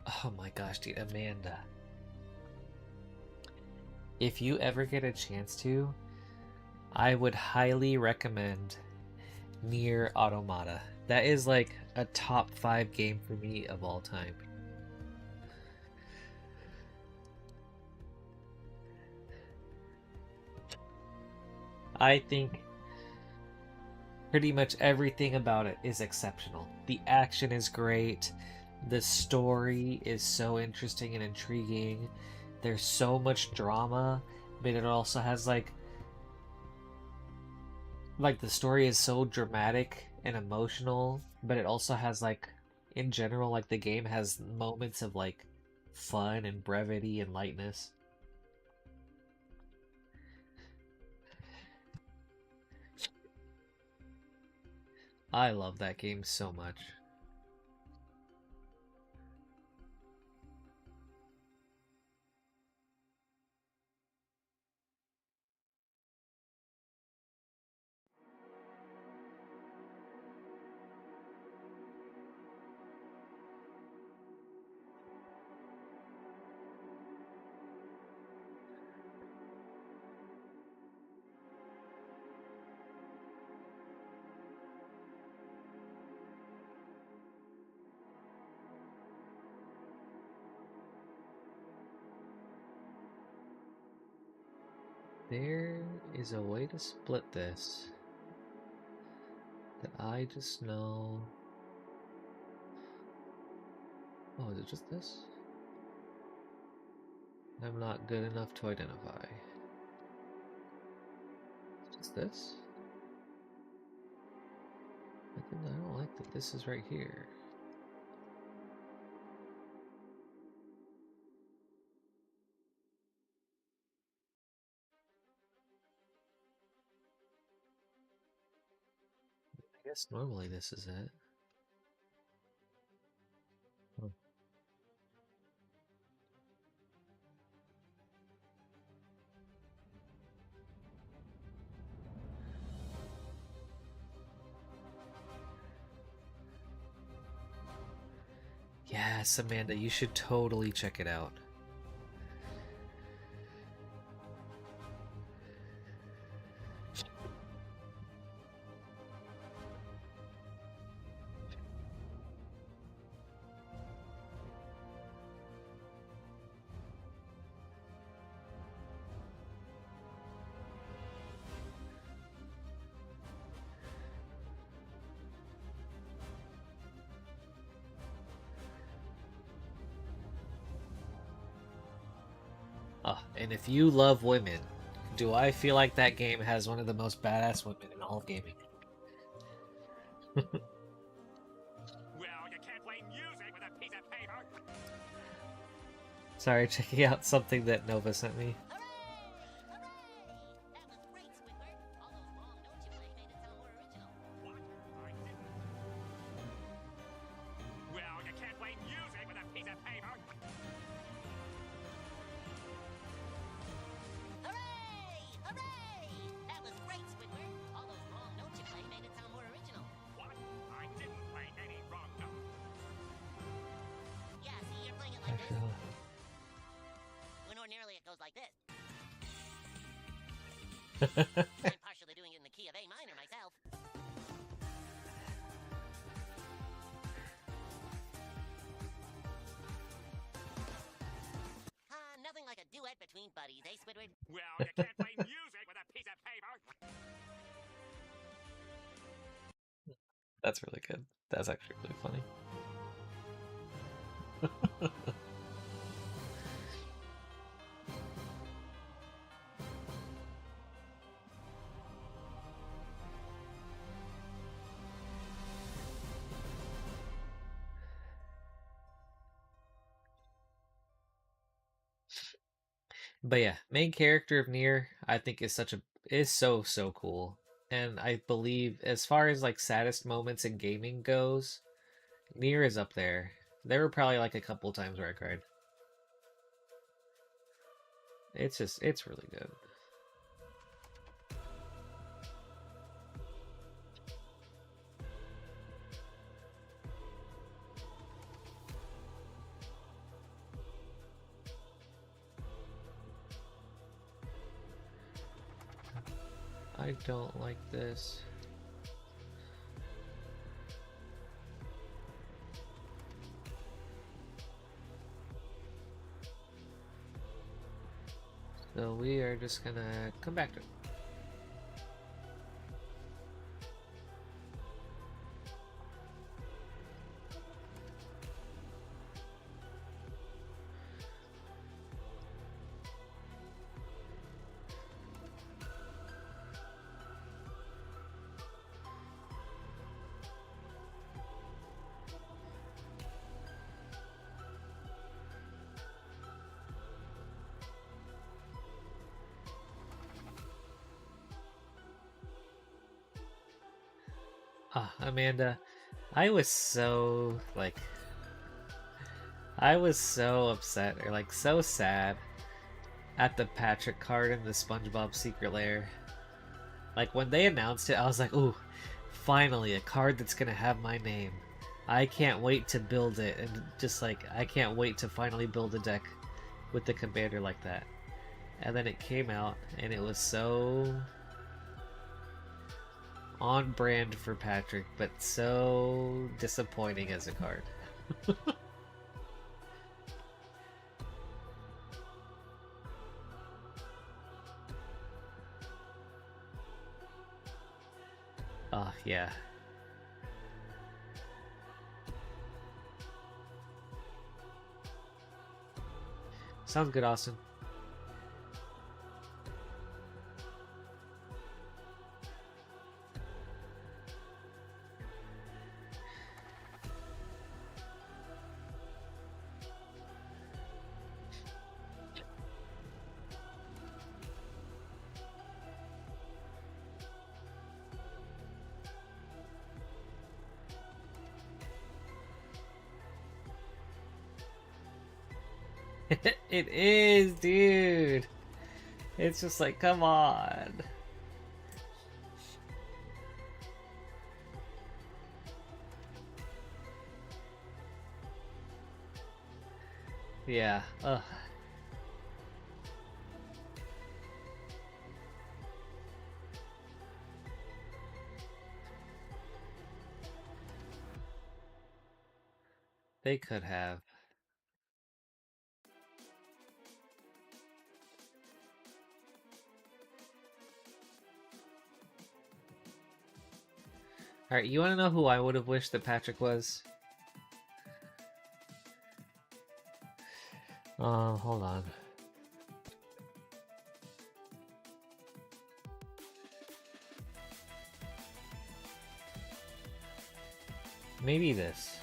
Oh my gosh, dude, Amanda. If you ever get a chance to, I would highly recommend Nier Automata. That is like a top 5 game for me of all time. I think pretty much everything about it is exceptional. The action is great. The story is so interesting and intriguing. There's so much drama, but it also has like the story is so dramatic and emotional, but it also has like in general like the game has moments of like fun and brevity and lightness. I love that game so much. There is a way to split this that I just know. Oh, is it just this? I'm not good enough to identify. Just this? I don't like that this is right here. guess normally this is it. Hmm. Yes, Amanda, you should totally check it out. And if you love women, do I feel like that game has one of the most badass women in all of gaming? Well, you can't play music with a piece of paper. Sorry, checking out something that Nova sent me. Well, you can't play music with a piece of paper. Hooray! Hooray! That was great, Squidward. All those wrong notes you played made it sound more original. What? I didn't play any wrong notes. Yeah, see, you're playing it like this. When ordinarily it goes like this. I'm partially doing it in the key of A minor myself. Nothing like a duet between buddies, eh, Squidward? Well, you can't play music with a piece of paper. That's really good. That's actually really funny. But yeah, main character of Nier, I think is so cool. And I believe as far as like saddest moments in gaming goes, Nier is up there. There were probably like a couple times where I cried. It's really good. I don't like this. So we are just gonna come back to it. Amanda, I was so upset or like so sad at the Patrick card in the SpongeBob Secret Lair. Like when they announced it, I was like, "Ooh, finally a card that's gonna have my name." I can't wait to build it, and just like I can't wait to finally build a deck with the commander like that. And then it came out, and it was so on brand for Patrick, but so disappointing as a card. Yeah. Sounds good, Austin. It is, dude. It's just like, come on. Yeah. Ugh. They could have. Alright, you want to know who I would have wished that Patrick was? Hold on. Maybe this.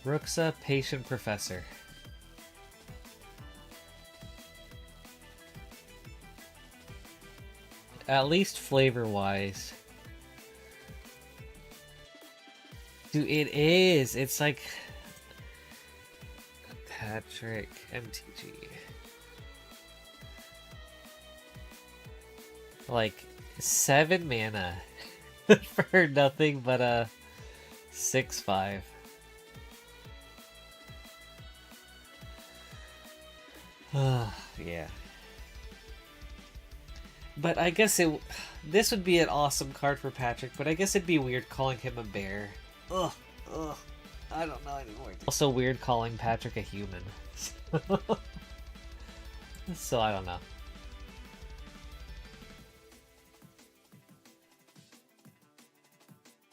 Ruxa, Patient Professor. At least flavor-wise. Dude, it is! It's like... Patrick, MtG. Like, 7 mana for nothing but a 6/5. Yeah. But I guess this would be an awesome card for Patrick, but I guess it'd be weird calling him a bear. Ugh. I don't know anymore. Also weird calling Patrick a human. So I don't know.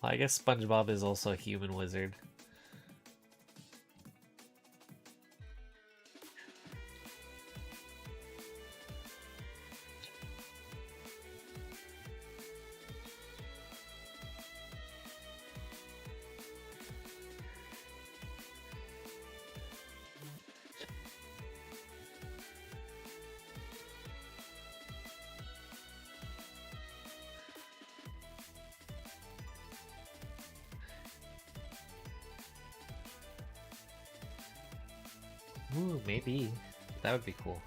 I guess SpongeBob is also a human wizard. Ooh, maybe. That would be cool.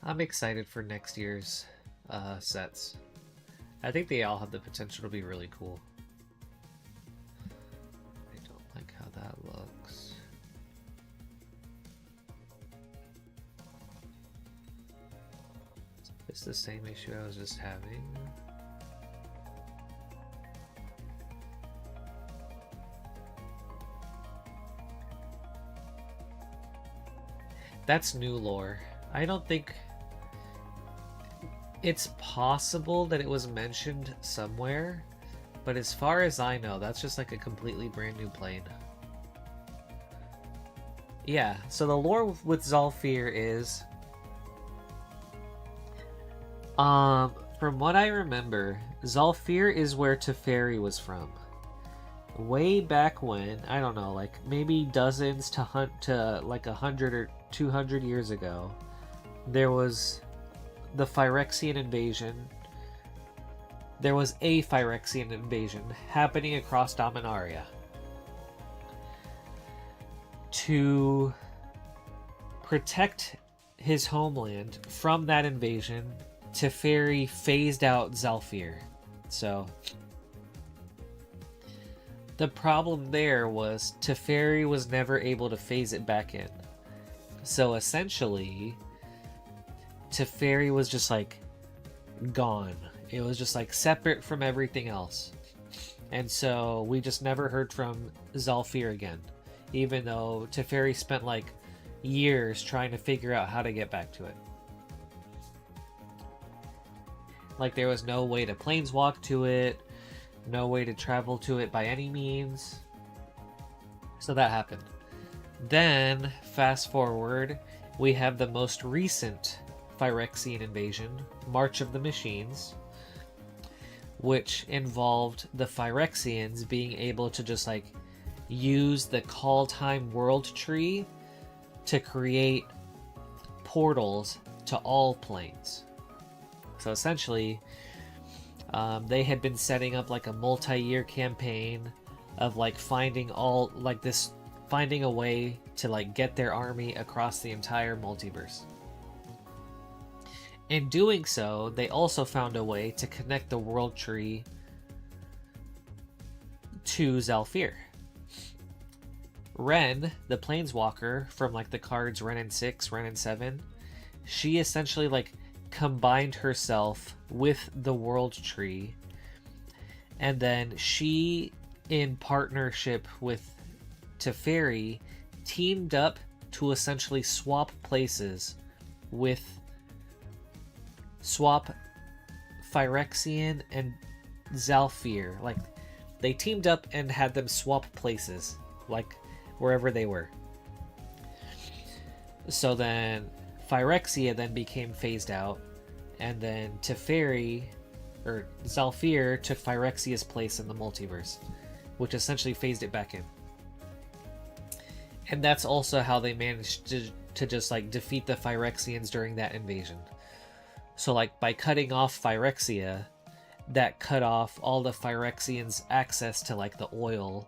I'm excited for next year's sets. I think they all have the potential to be really cool. I don't like how that looks. Is this the same issue I was just having? That's new lore. I don't think... It's possible that it was mentioned somewhere, but as far as I know, that's just like a completely brand new plane. Yeah, so the lore with Zalfir is... from what I remember, Zalfir is where Teferi was from. Way back when, I don't know, like maybe dozens to like 100 or 200 years ago, there was the Phyrexian invasion. There was a Phyrexian invasion happening across Dominaria. To protect his homeland from that invasion, Teferi phased out Zalfir. So the problem there was Teferi was never able to phase it back in. So essentially, Teferi was just like gone. It was just like separate from everything else. And so we just never heard from Zalfir again. Even though Teferi spent like years trying to figure out how to get back to it. Like there was no way to planeswalk to it, no way to travel to it by any means. So that happened. Then, fast forward, we have the most recent Phyrexian invasion, March of the Machines, which involved the Phyrexians being able to just like use the call time world tree to create portals to all planes. So essentially, they had been setting up like a multi-year campaign of like finding a way to like get their army across the entire multiverse. In doing so, they also found a way to connect the world tree to Zalfir. Ren, the planeswalker from like the cards Ren and 6, Ren and 7, she essentially like combined herself with the world tree, and then she, in partnership with Teferi, teamed up to essentially swap Phyrexian and Zalfir. Like, they teamed up and had them swap places, like wherever they were. So then Phyrexia then became phased out, and then Teferi, or Zalfir, took Phyrexia's place in the multiverse, which essentially phased it back in. And that's also how they managed to just like defeat the Phyrexians during that invasion. So like by cutting off Phyrexia, that cut off all the Phyrexians' access to like the oil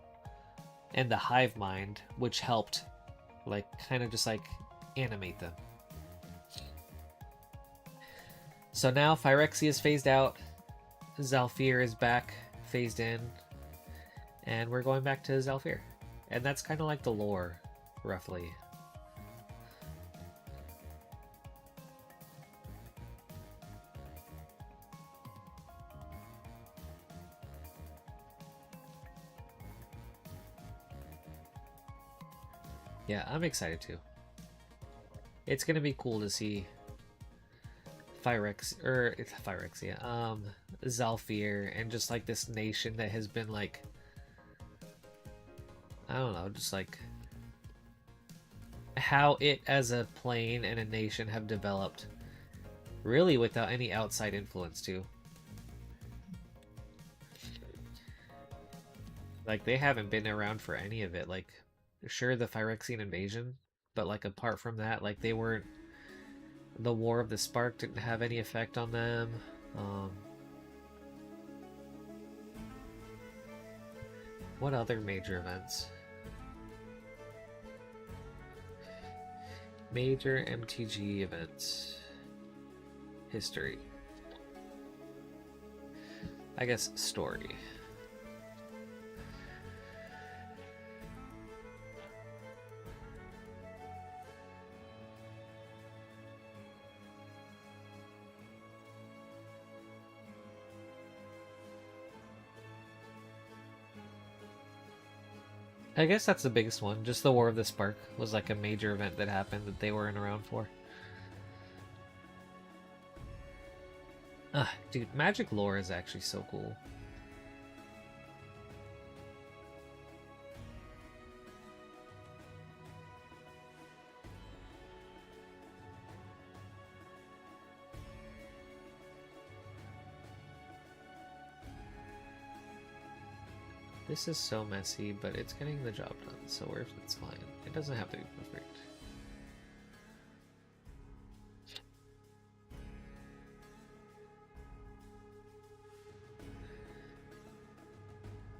and the hive mind, which helped like kind of just like animate them. So now Phyrexia is phased out, Zalfir is back, phased in, and we're going back to Zalfir. And that's kind of like the lore, roughly. Yeah, I'm excited too. It's gonna be cool to see Phyrexia, Zalfir, and just like this nation that has been like, I don't know, just like how it as a plane and a nation have developed really without any outside influence too. Like, they haven't been around for any of it. Like, sure, the Phyrexian invasion, but like apart from that, like they weren't, the War of the Spark didn't have any effect on them. What other major events? Major MTG events. History. I guess story. I guess that's the biggest one. Just the War of the Spark was like a major event that happened that they weren't around for. Dude, Magic lore is actually so cool. This is so messy, but it's getting the job done, so it's fine. It doesn't have to be perfect.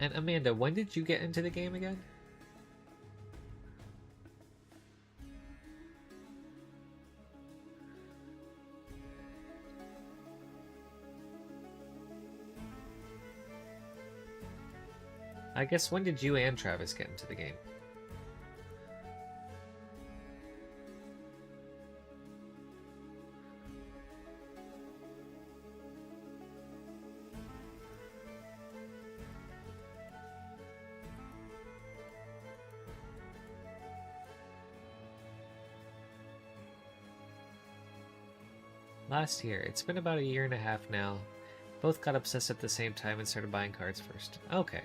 And Amanda, when did you get into the game again? I guess when did you and Travis get into the game? Last year. It's been about a year and a half now. Both got obsessed at the same time and started buying cards first. Okay.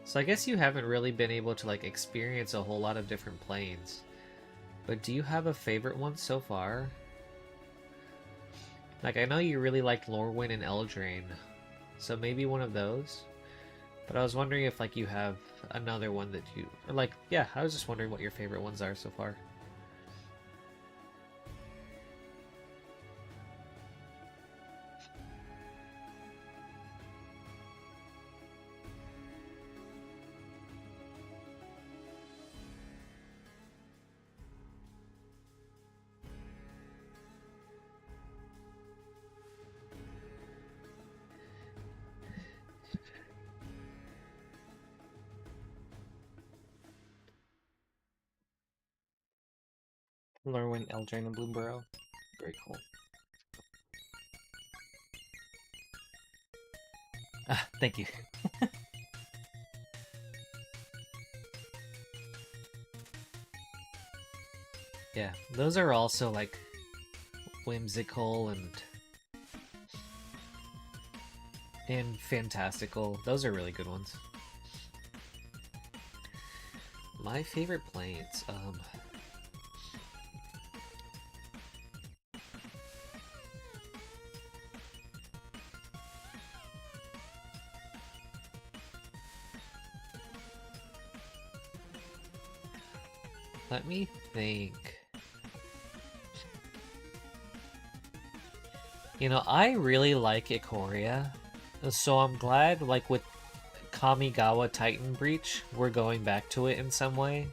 So I guess you haven't really been able to like experience a whole lot of different planes. But do you have a favorite one so far? Like, I know you really liked Lorwyn and Eldraine, so maybe one of those? But I was wondering if, like, you have another one that you... Or, like, yeah, I was just wondering what your favorite ones are so far. Lorwyn, Eldraine, and Bloomburrow. Very cool. Ah, thank you. Yeah, those are also, like, whimsical and fantastical. Those are really good ones. My favorite planes, let me think. You know, I really like Ikoria, so I'm glad, like, with Kamigawa Titan Breach, we're going back to it in some way,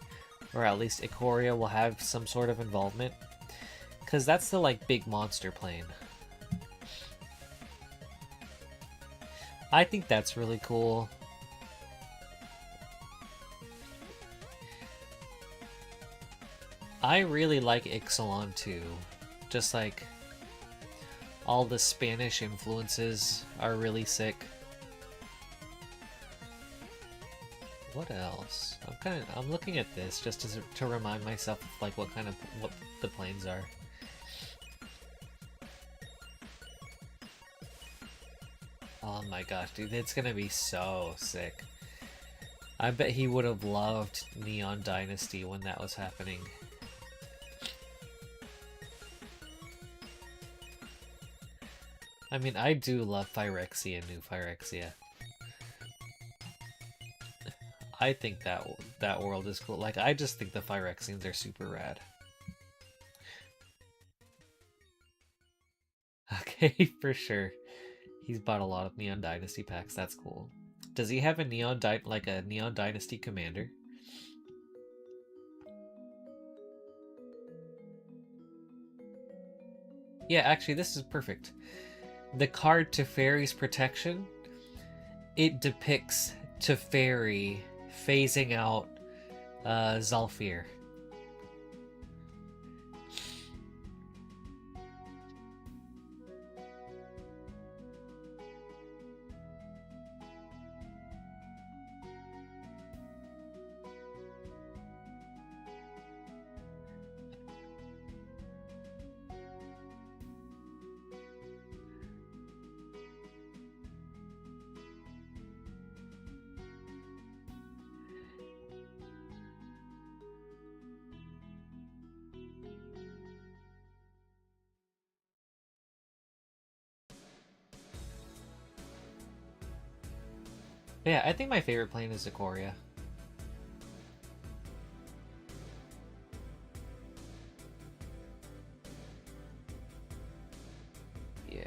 or at least Ikoria will have some sort of involvement, because that's the, like, big monster plane. I think that's really cool. I really like Ixalan too. Just like all the Spanish influences are really sick. What else? I'm looking at this just to remind myself of, like, what the planes are. Oh my gosh, dude, it's gonna be so sick. I bet he would have loved Neon Dynasty when that was happening. I mean, I do love Phyrexia, New Phyrexia. I think that world is cool. Like, I just think the Phyrexians are super rad. Okay, for sure. He's bought a lot of Neon Dynasty packs. That's cool. Does he have a Neon Dynasty commander? Yeah, actually, this is perfect. The card Teferi's Protection, it depicts Teferi phasing out Zalfir. Yeah, I think my favorite plane is Ikoria. Yeah.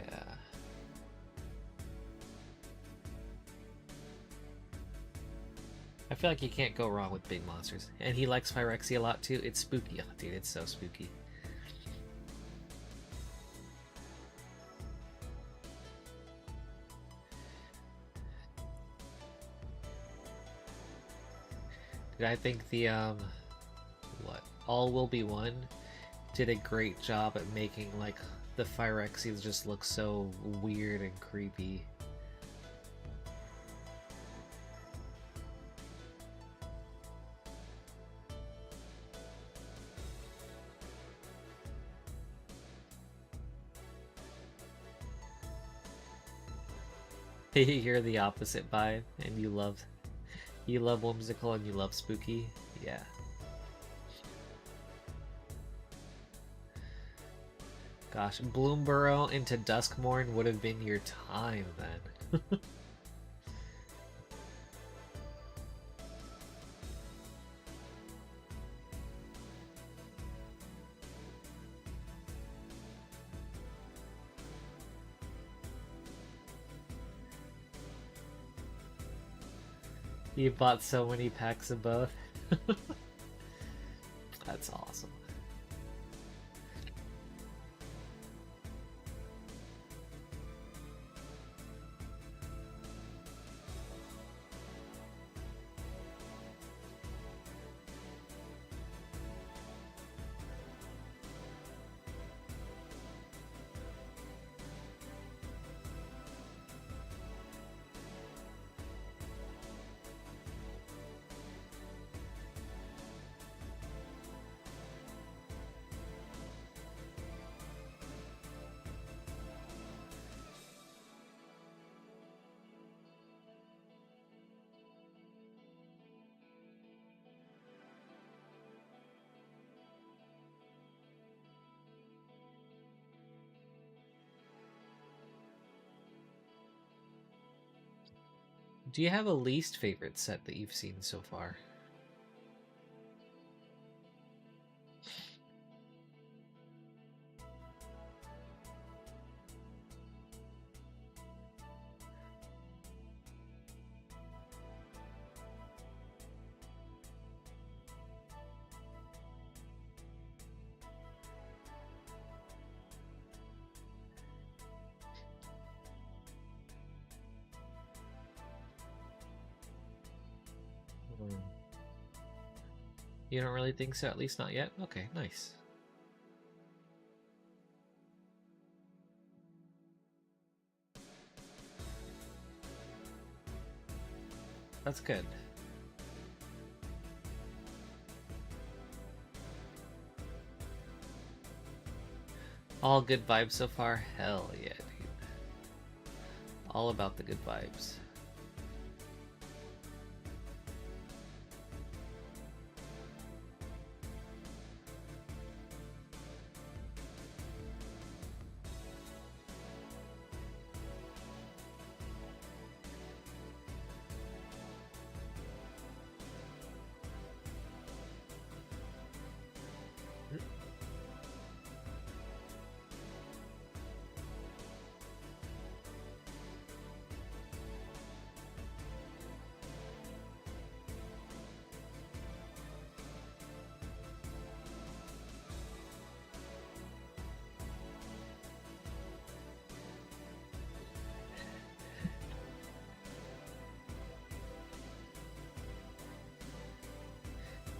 I feel like you can't go wrong with big monsters. And he likes Phyrexia a lot too. It's spooky. Oh, dude, it's so spooky. Dude, I think the, All Will Be One did a great job at making, like, the Phyrexians just look so weird and creepy. You're the opposite vibe, and you love whimsical and you love spooky. Yeah. Gosh, Bloomborough into Duskmorn would have been your time then. You bought so many packs of both. That's awesome. Do you have a least favorite set that you've seen so far? You don't really think so? At least not yet? Okay, nice. That's good. All good vibes so far? Hell yeah, dude. All about the good vibes.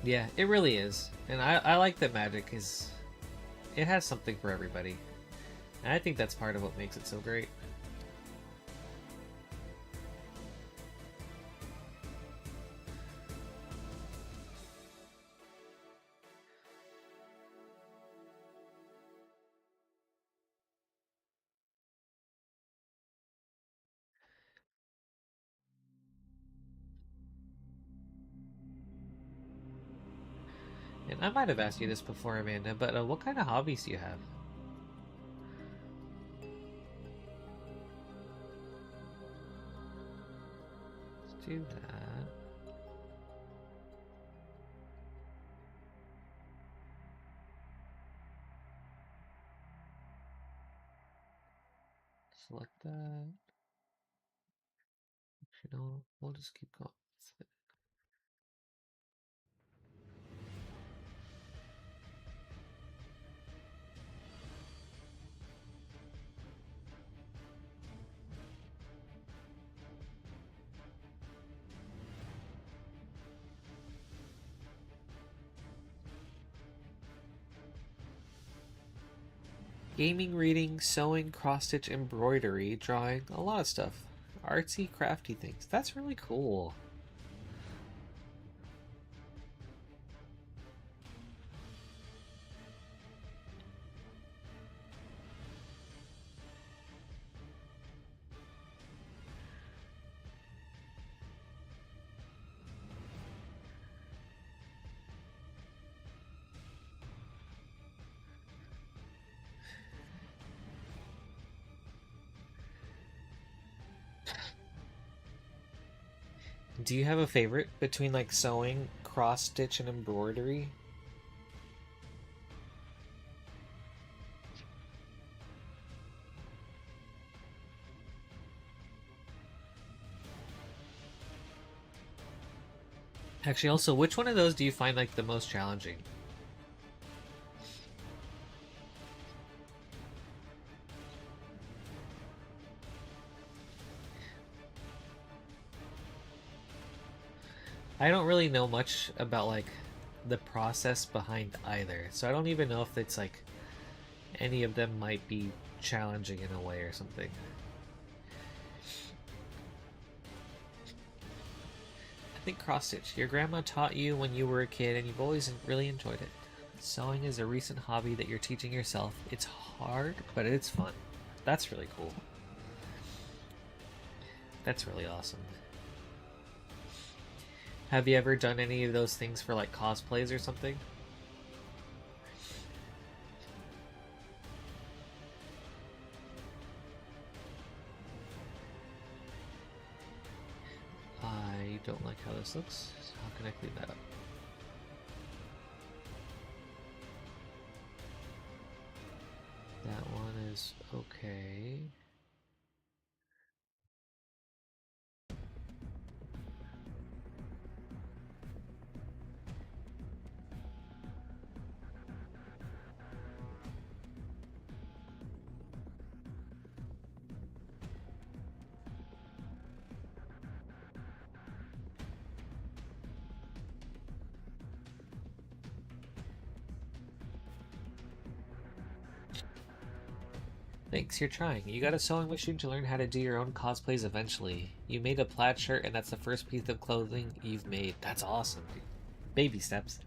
Yeah, it really is. And I like that Magic is... It has something for everybody. And I think that's part of what makes it so great. And I might have asked you this before, Amanda, but what kind of hobbies do you have? Let's do that. Select that. You know, we'll just keep going. Gaming, reading, sewing, cross-stitch, embroidery, drawing, a lot of stuff. Artsy, crafty things. That's really cool. Do you have a favorite between like sewing, cross stitch, and embroidery? Actually, also, which one of those do you find like the most challenging? I don't really know much about like the process behind either, so I don't even know if it's like any of them might be challenging in a way or something. I think cross stitch. Your grandma taught you when you were a kid and you've always really enjoyed it. Sewing is a recent hobby that you're teaching yourself. It's hard, but it's fun. That's really cool. That's really awesome. Have you ever done any of those things for like cosplays or something? I don't like how this looks. How can I clean that up? That one is okay. Thanks, you're trying. You got a sewing machine to learn how to do your own cosplays eventually. You made a plaid shirt, and that's the first piece of clothing you've made. That's awesome, dude. Baby steps.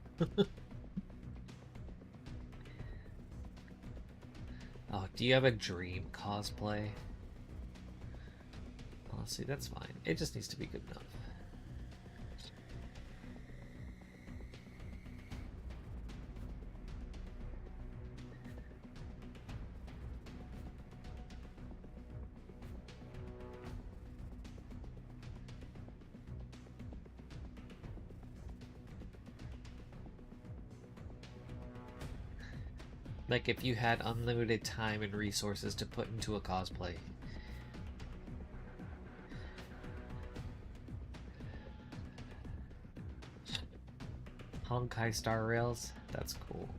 Oh, do you have a dream cosplay? Honestly, that's fine. It just needs to be good enough. Like if you had unlimited time and resources to put into a cosplay. Honkai Star Rails? That's cool.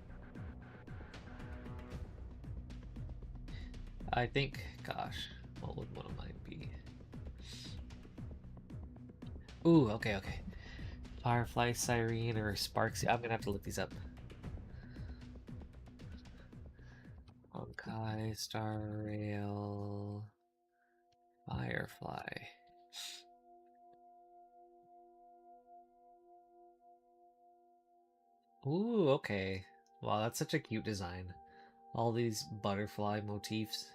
I think, gosh, what would one of mine be? Ooh, okay. Firefly, Siren, or Sparks. I'm gonna have to look these up. Honkai Star Rail, Firefly. Ooh, okay. Wow, that's such a cute design. All these butterfly motifs.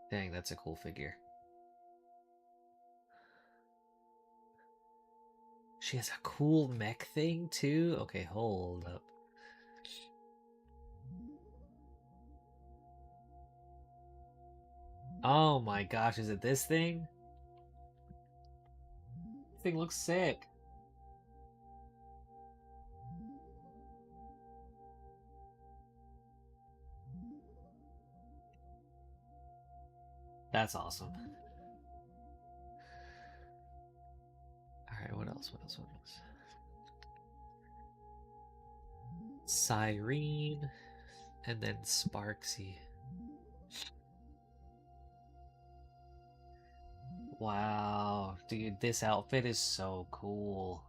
Dang, that's a cool figure. She has a cool mech thing too? Okay, hold up. Oh my gosh, is it this thing? This thing looks sick. That's awesome. Alright, what else? Siren, and then Sparksy. Wow, dude, this outfit is so cool.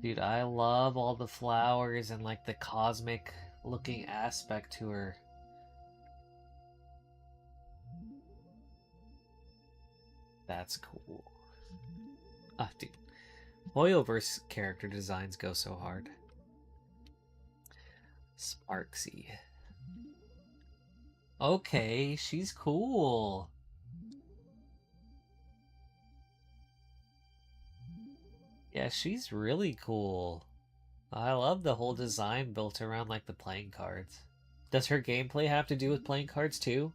Dude, I love all the flowers and like the cosmic looking aspect to her. That's cool. Ah, dude. Hoyoverse character designs go so hard. Sparksy. Okay, she's cool. Yeah, she's really cool. I love the whole design built around like the playing cards. Does her gameplay have to do with playing cards too?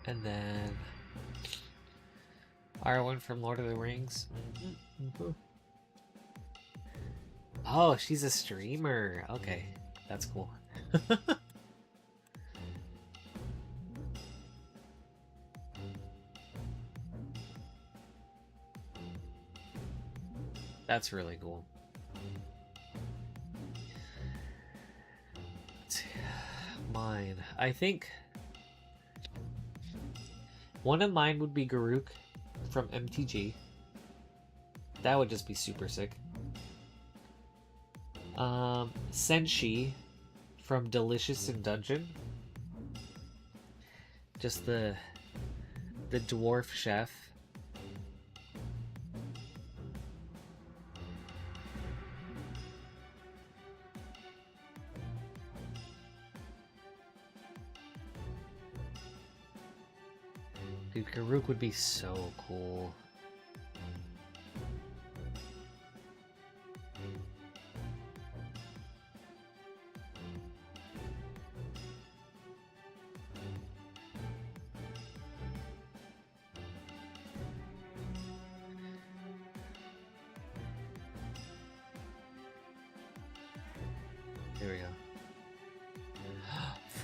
And then Arwen from Lord of the Rings. Oh, she's a streamer. Okay, that's cool. That's really cool. Mine. I think one of mine would be Garuk from MTG. That would just be super sick. Senshi from Delicious in Dungeon. Just the dwarf chef. Dude, Karuk would be so cool. There we go.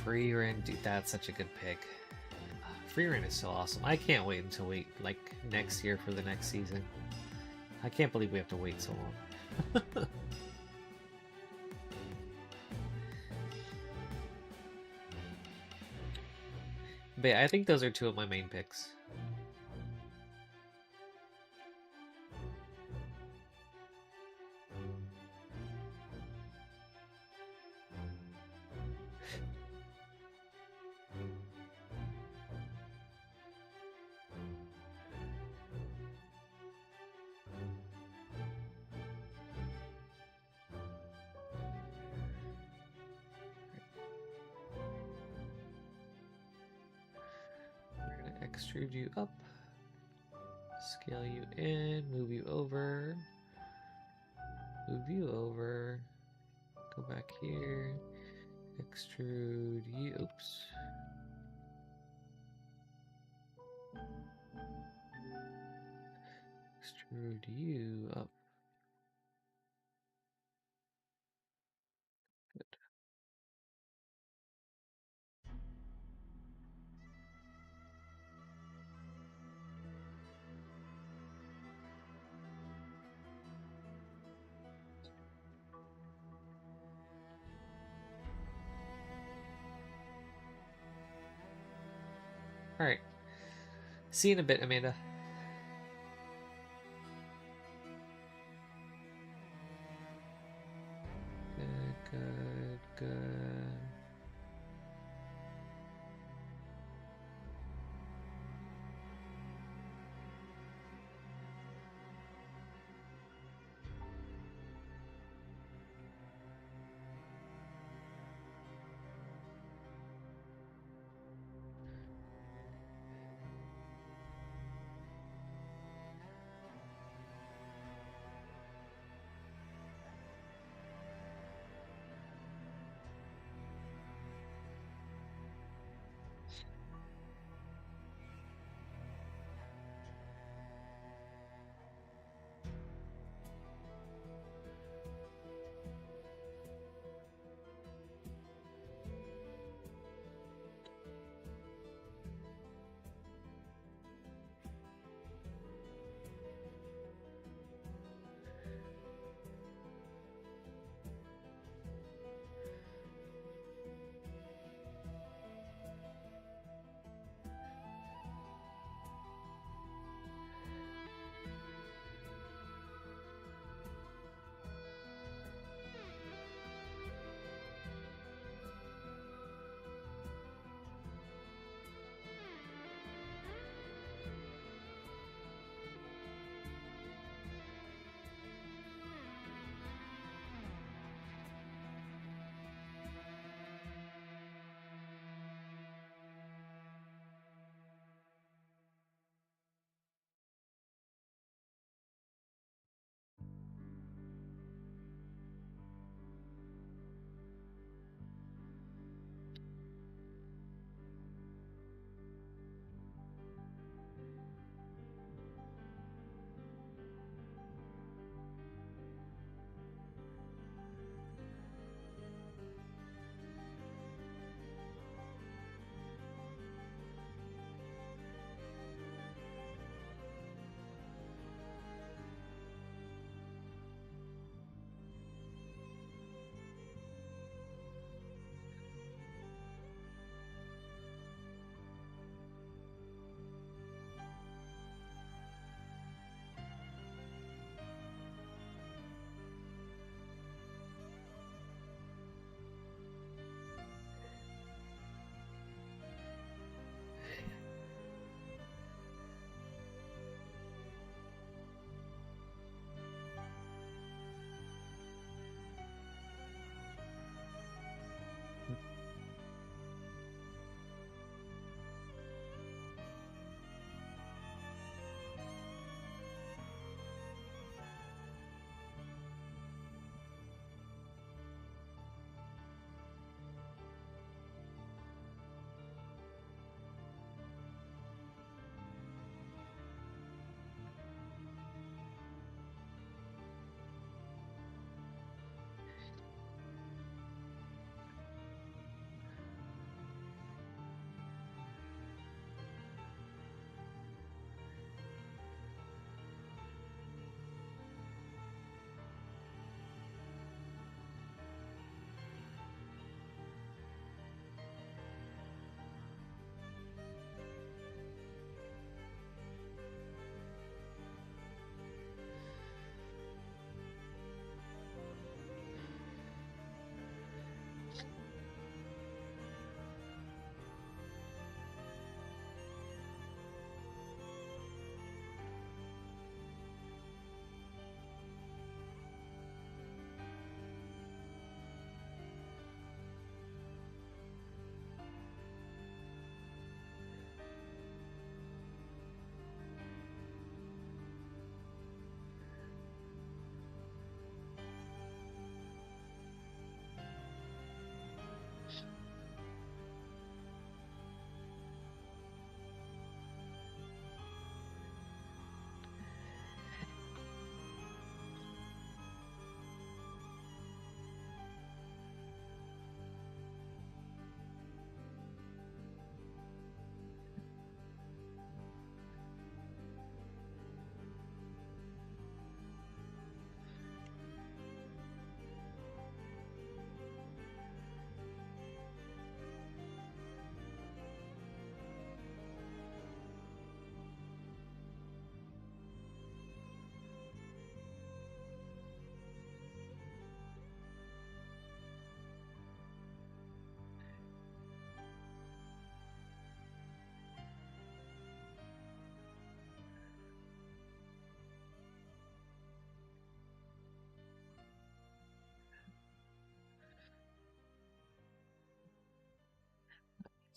Freerin, dude, that's such a good pick. Freerin is so awesome. I can't wait until like next year for the next season. I can't believe we have to wait so long. But yeah, I think those are two of my main picks. We're gonna extrude you up, scale you in, move you over, go back here, extrude you, oops. Extrude you up. Good. Alright. See you in a bit, Amanda. Good.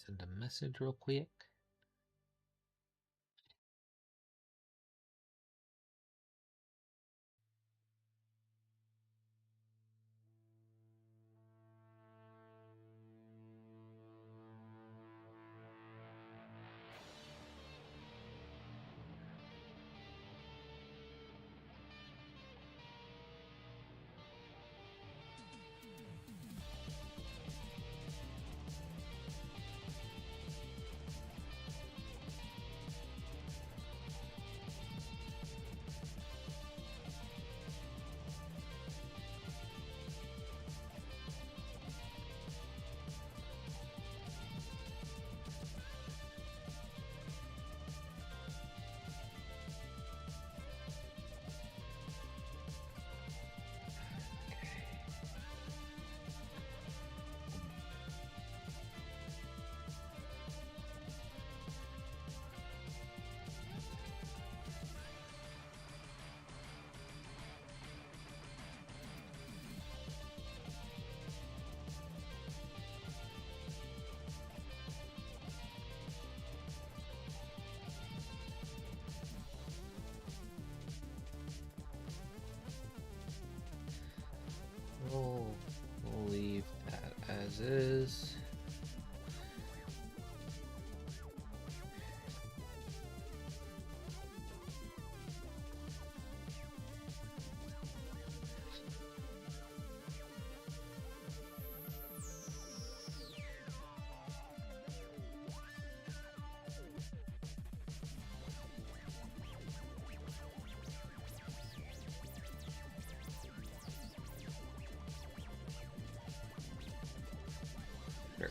Send a message real quick. We'll leave that as is. Sure.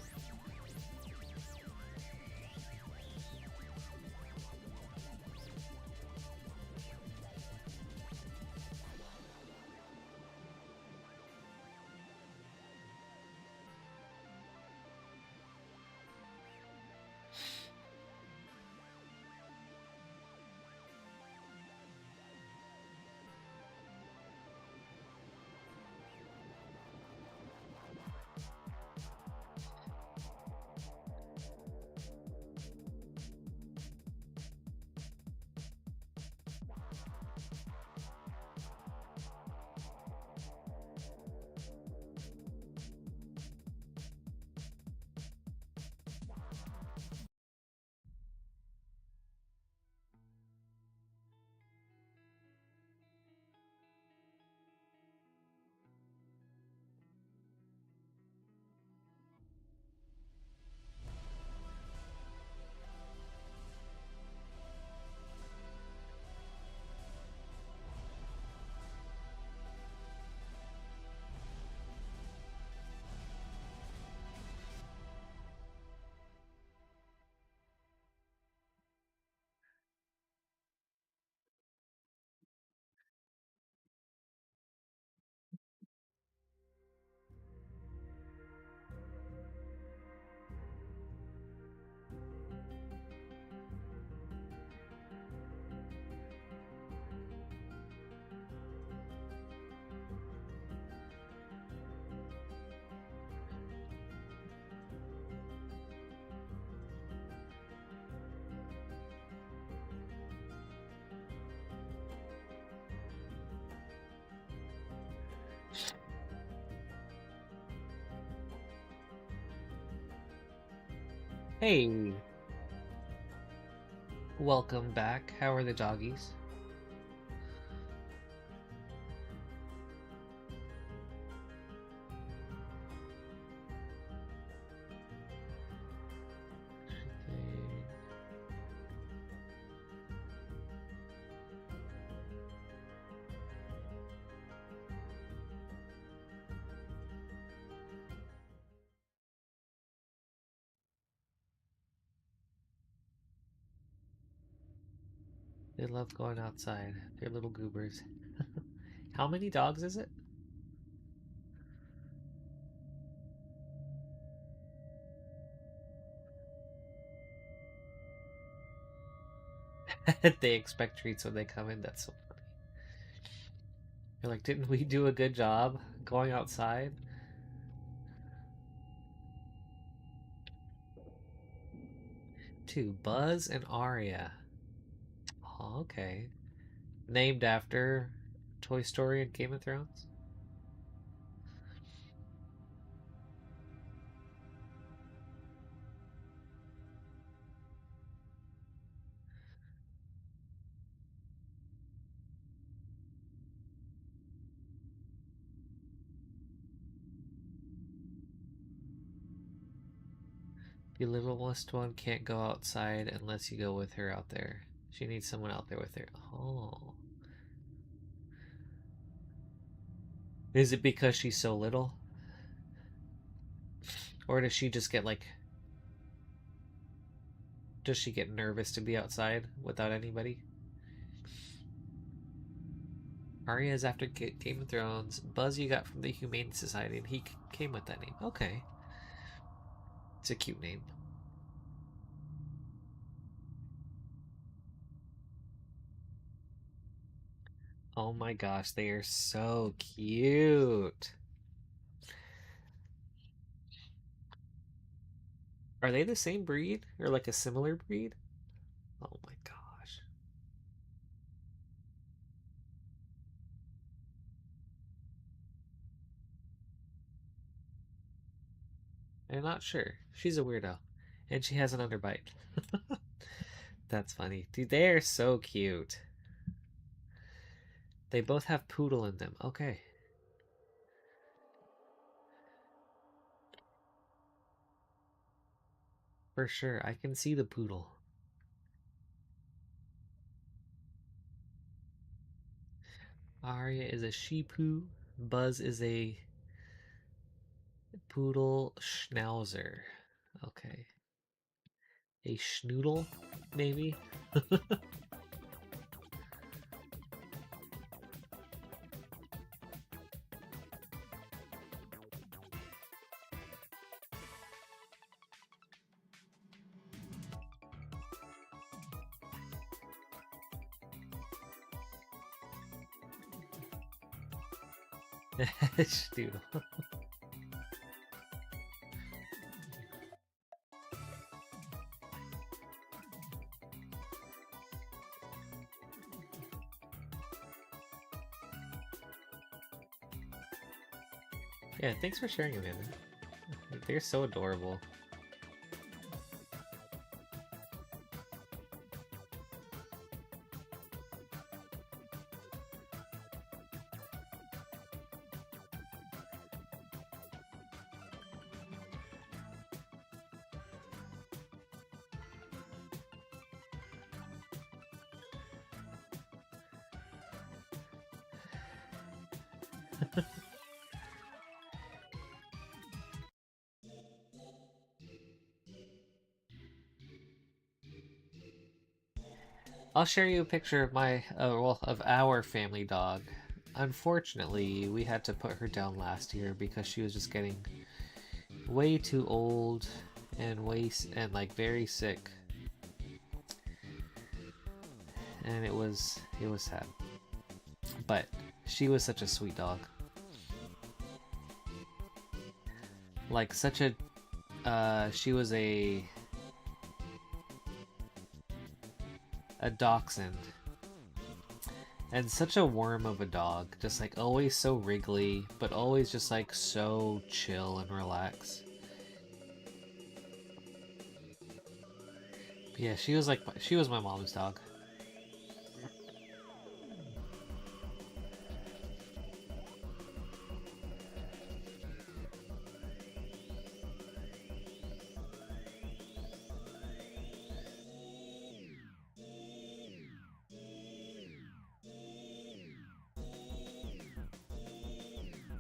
Hey, welcome back. How are the doggies? Okay. They love going outside. They're little goobers. How many dogs is it? They expect treats when they come in. That's so funny. You're like, didn't we do a good job going outside? two, Buzz and Arya. Oh, okay. Named after Toy Story and Game of Thrones? The littlest one can't go outside unless you go with her out there. She needs someone out there with her. Oh. Is it because she's so little? Or does she just get like. Does she get nervous to be outside without anybody? Arya is after Game of Thrones. Buzz you got from the Humane Society, and he came with that name. Okay. It's a cute name. Oh my gosh, they are so cute. Are they the same breed? Or like a similar breed? Oh my gosh. I'm not sure. She's a weirdo. And she has an underbite. That's funny. Dude, they are so cute. They both have poodle in them. Okay. For sure. I can see the poodle. Arya is a Shih-Poo. Buzz is a poodle schnauzer. Okay. A schnoodle, maybe? Schnoodle. Yeah, thanks for sharing, Amanda. They're so adorable. I'll share you a picture of of our family dog. Unfortunately, we had to put her down last year because she was just getting way too old and like very sick, and it was sad. But she was such a sweet dog, like such a she was a dachshund and such a worm of a dog, just like always so wriggly, but always just like so chill and relaxed. Yeah, she was my mom's dog.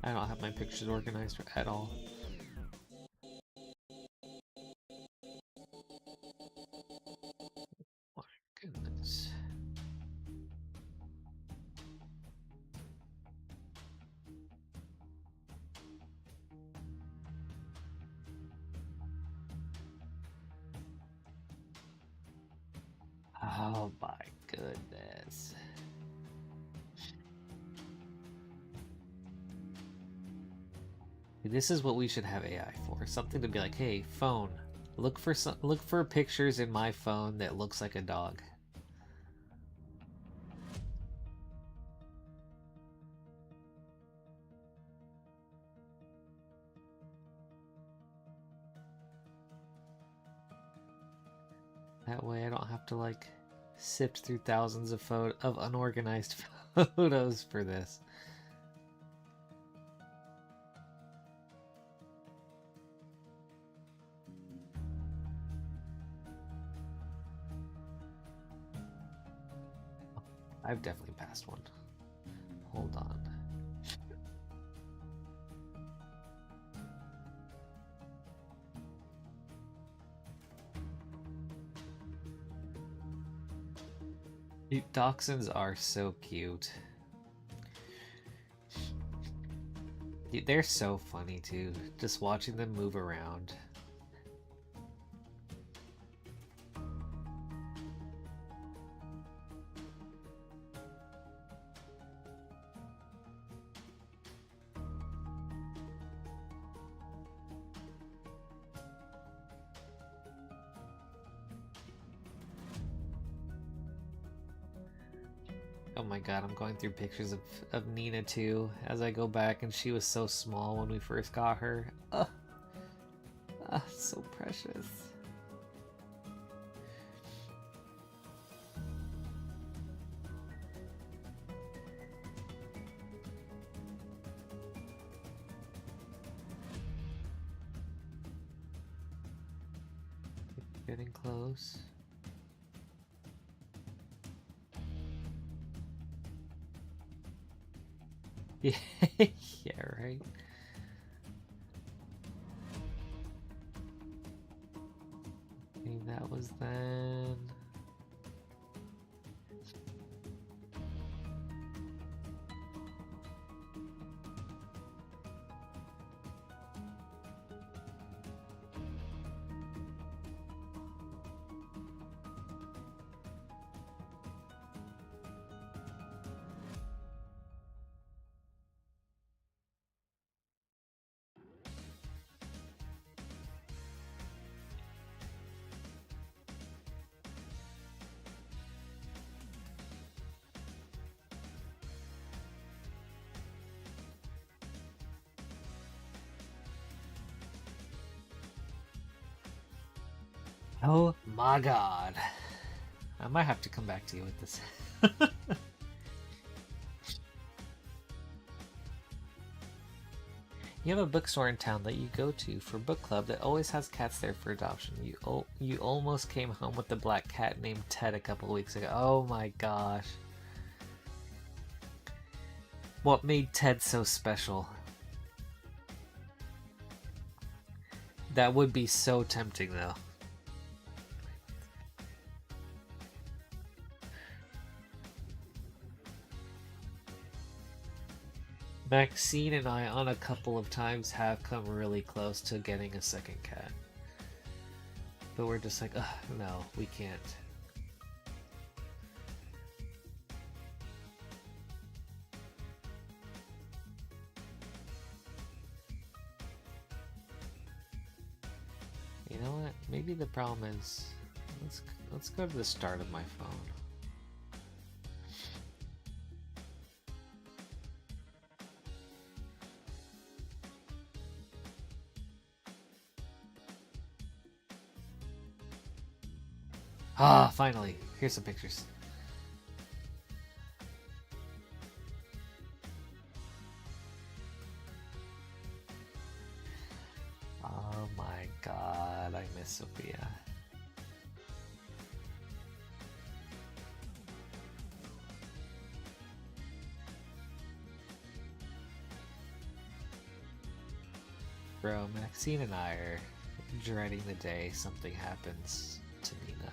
I don't have my pictures organized at all. My goodness. Oh my goodness. This is what we should have AI for. Something to be like, hey, phone, Look for pictures in my phone that looks like a dog. That way I don't have to like sift through thousands of unorganized photos for this. I've definitely passed one. Hold on. Dachshunds are so cute. They're so funny too, just watching them move around. Oh my god, I'm going through pictures of Nina too, as I go back, and she was so small when we first got her. So precious. Getting close. Yeah, yeah, right. Okay, that was then. Oh my god. I might have to come back to you with this. You have a bookstore in town that you go to for book club that always has cats there for adoption. You almost came home with a black cat named Ted a couple weeks ago. Oh my gosh. What made Ted so special? That would be so tempting though. Maxine and I, on a couple of times, have come really close to getting a second cat. But we're just like, ugh, no, we can't. You know what? Maybe the problem is, let's go to the start of my phone. Ah, finally. Here's some pictures. Oh my god, I miss Sophia. Bro, Maxine and I are dreading the day something happens to Nina.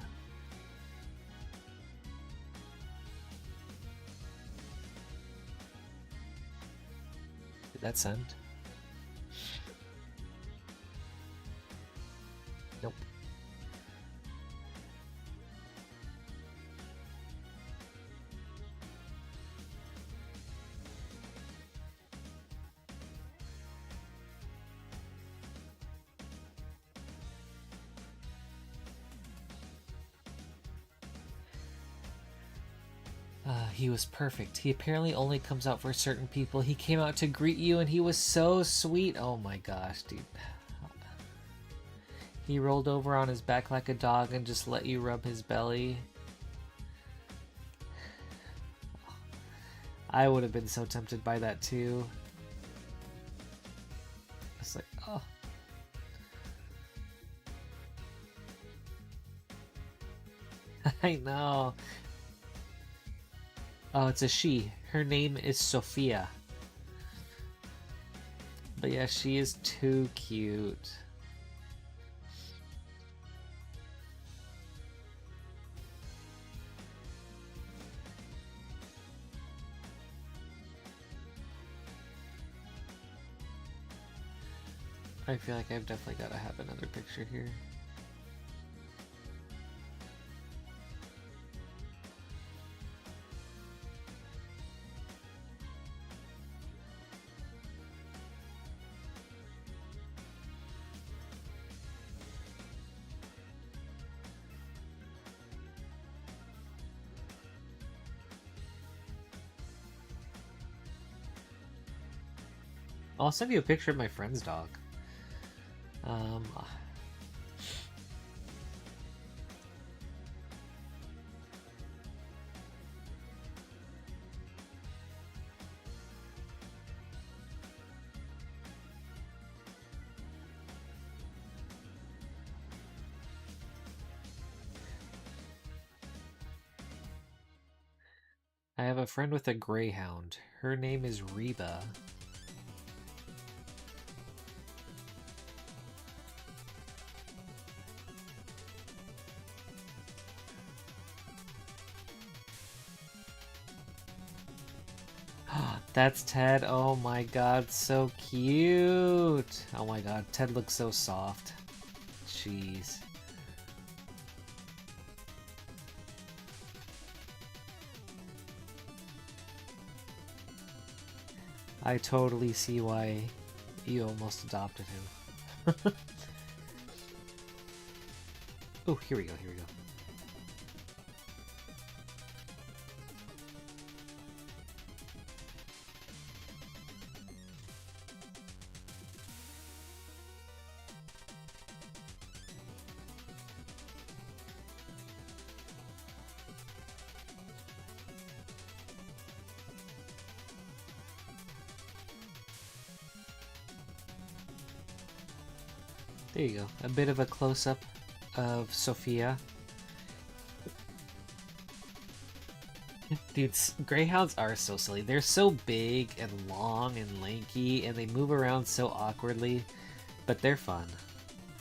Did that send? Nope. He was perfect. He apparently only comes out for certain people. He came out to greet you and he was so sweet. Oh my gosh, dude. He rolled over on his back like a dog and just let you rub his belly. I would have been so tempted by that too. It's like, oh. I know. Oh, it's a she. Her name is Sophia. But yeah, she is too cute. I feel like I've definitely got to have another picture here. I'll send you a picture of my friend's dog. I have a friend with a greyhound. Her name is Reba. That's Ted. Oh my god, so cute. Oh my god, Ted looks so soft. Jeez. I totally see why you almost adopted him. Oh, here we go, here we go. There you go. A bit of a close-up of Sophia. Dudes, greyhounds are so silly. They're so big and long and lanky, and they move around so awkwardly, but they're fun.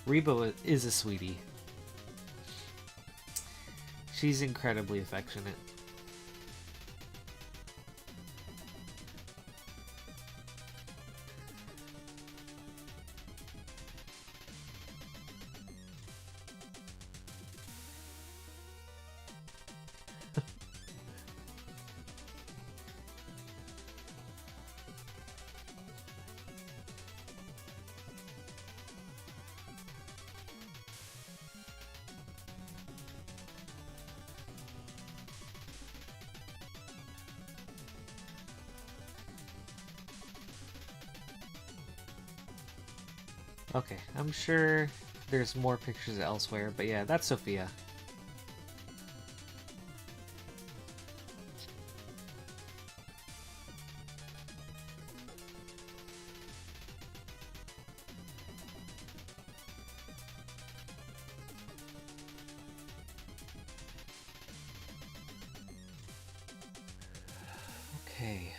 Reba is a sweetie. She's incredibly affectionate. Okay, I'm sure there's more pictures elsewhere, but yeah, that's Sophia. Okay,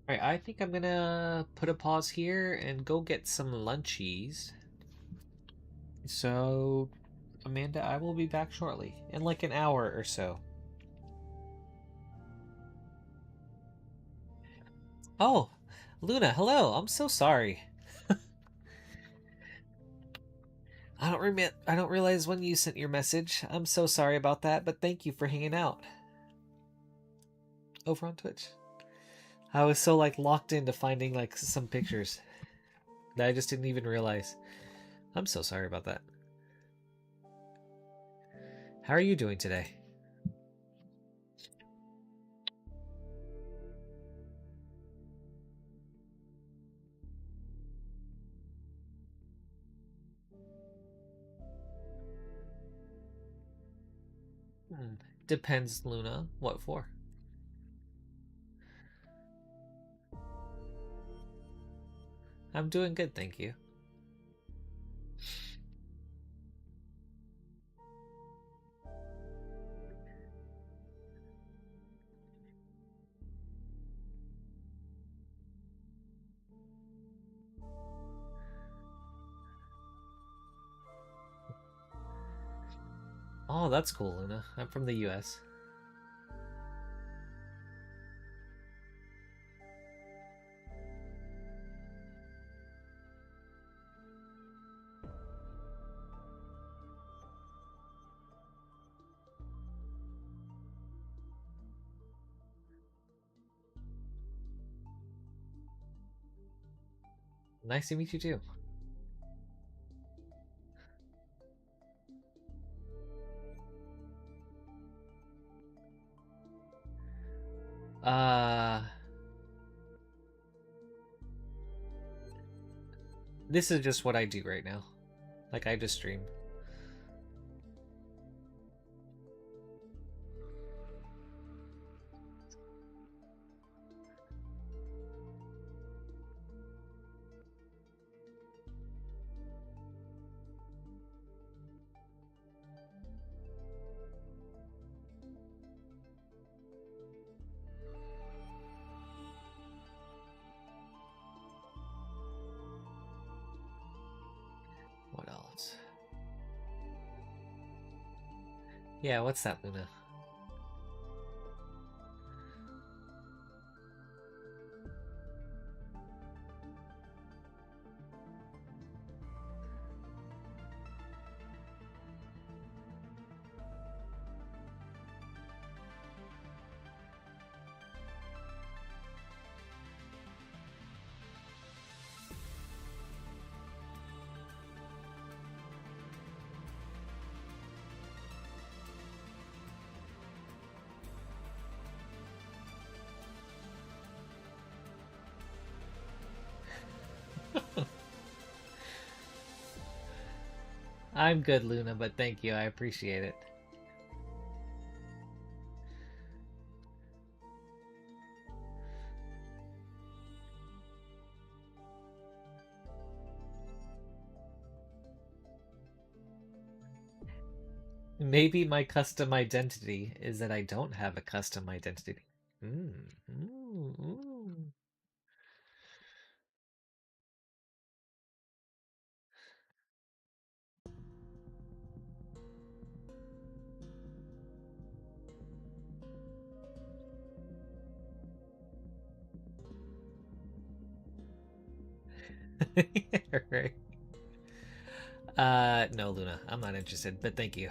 Alright, I think I'm gonna put a pause here and go get some lunchies. So, Amanda, I will be back shortly, in like an hour or so. Oh, Luna, hello. I'm so sorry. I don't realize when you sent your message. I'm so sorry about that, but thank you for hanging out. Over on Twitch. I was so like locked into finding like some pictures that I just didn't even realize. I'm so sorry about that. How are you doing today? Depends, Luna. What for? I'm doing good, thank you. Oh, that's cool, Luna. I'm from the US. Nice to meet you too. This is just what I do right now. Like, I just stream. What else? Yeah, what's that, Luna? I'm good, Luna, but thank you. I appreciate it. Maybe my custom identity is that I don't have a custom identity. Ooh. Right. No, Luna, I'm not interested, but thank you.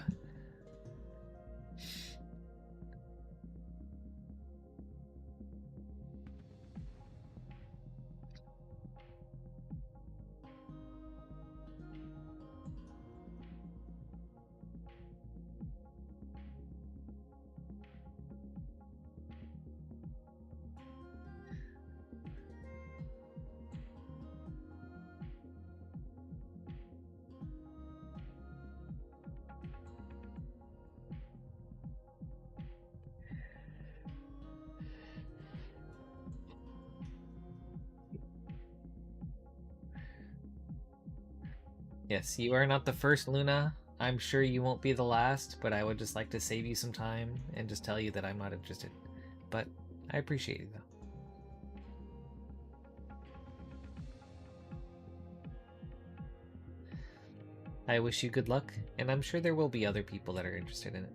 Yes, you are not the first, Luna. I'm sure you won't be the last, but I would just like to save you some time and just tell you that I'm not interested. But I appreciate you, though. I wish you good luck, and I'm sure there will be other people that are interested in it.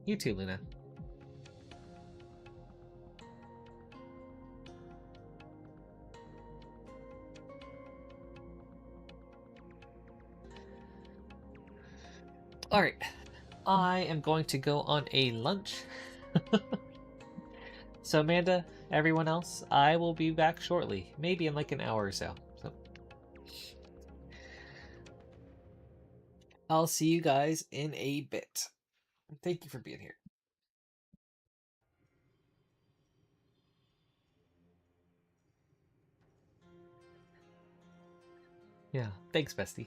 You too, Luna. Alright. I am going to go on a lunch. So Amanda, everyone else, I will be back shortly. Maybe in like an hour or so. I'll see you guys in a bit. Thank you for being here. Yeah, thanks, bestie.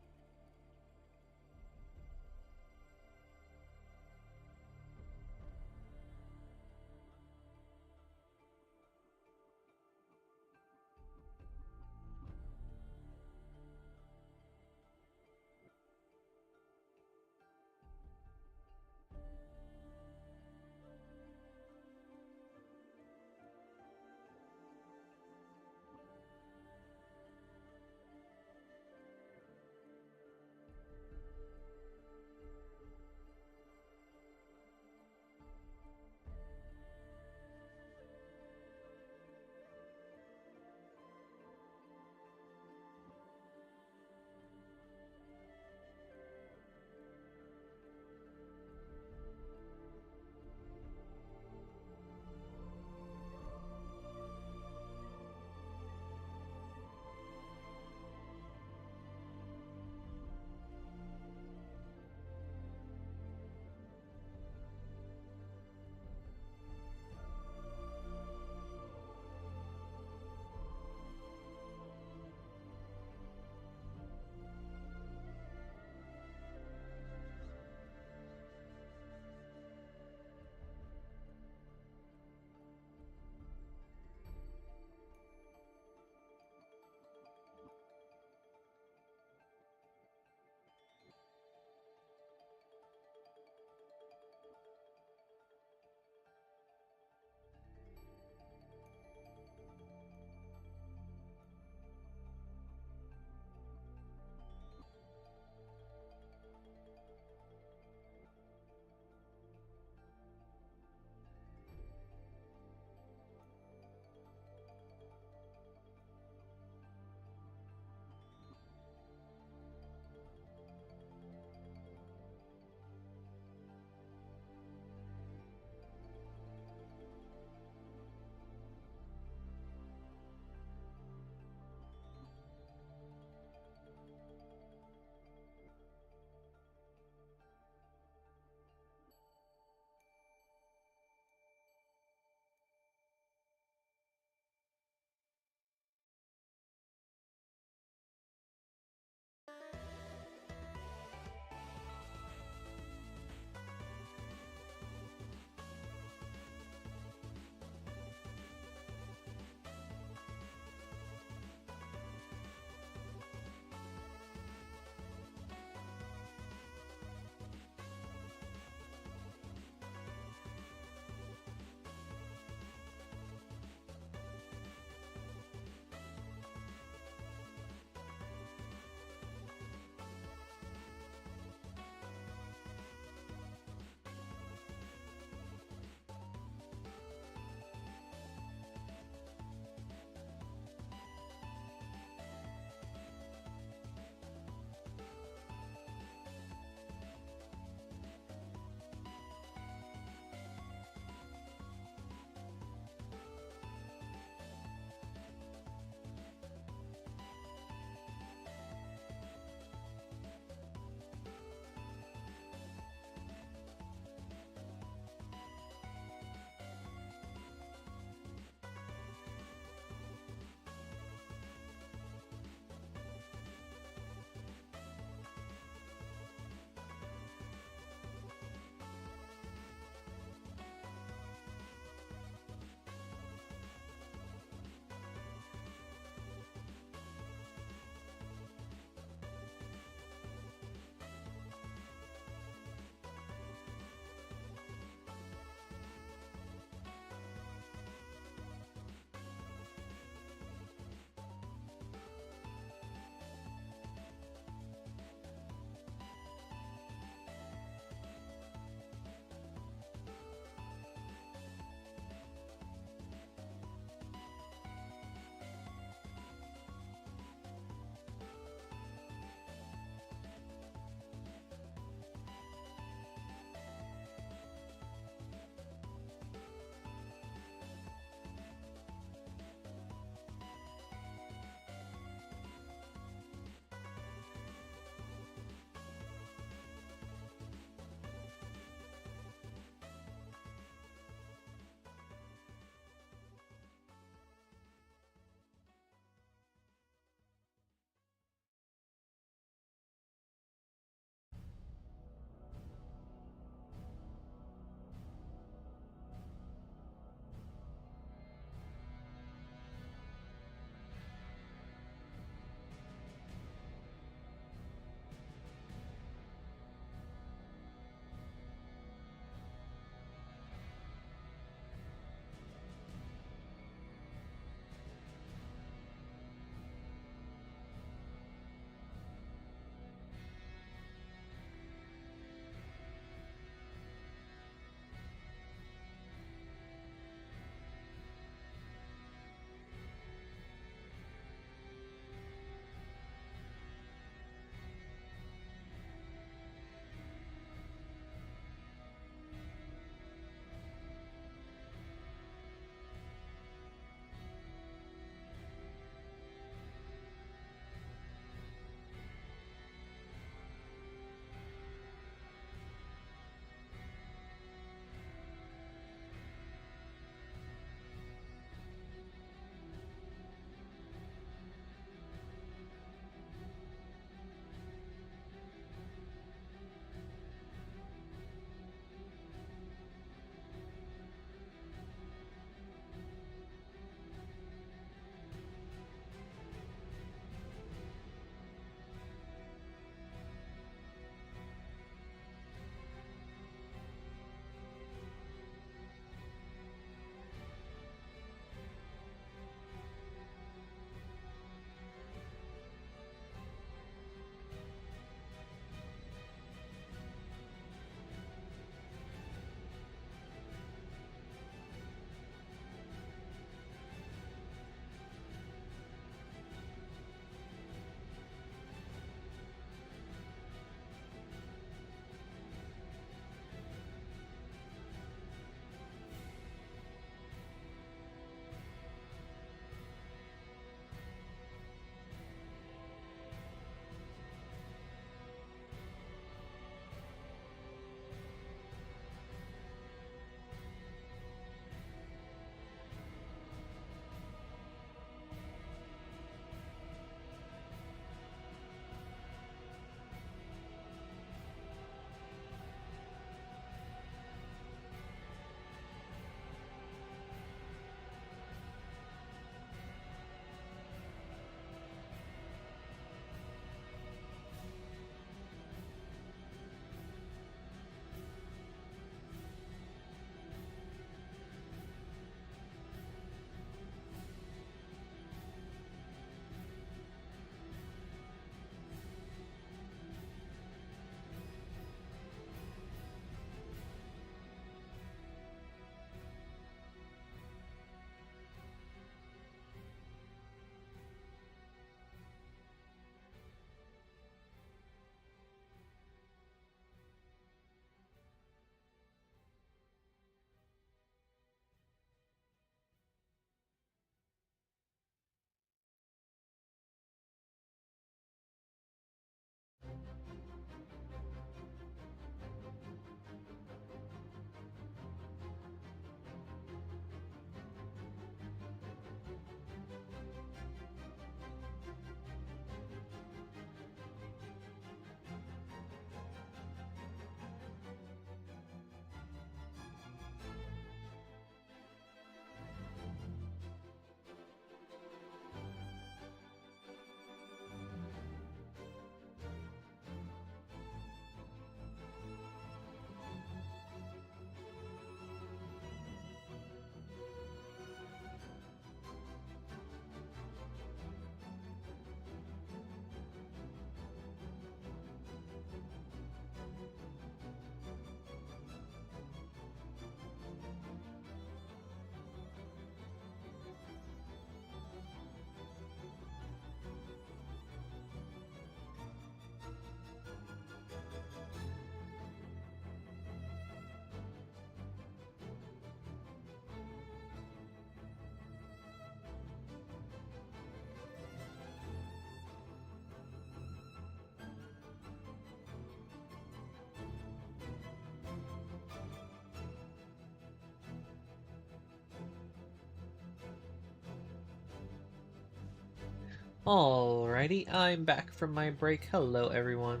Alrighty, I'm back from my break. Hello, everyone.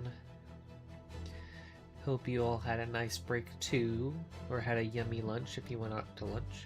Hope you all had a nice break too, or had a yummy lunch if you went out to lunch.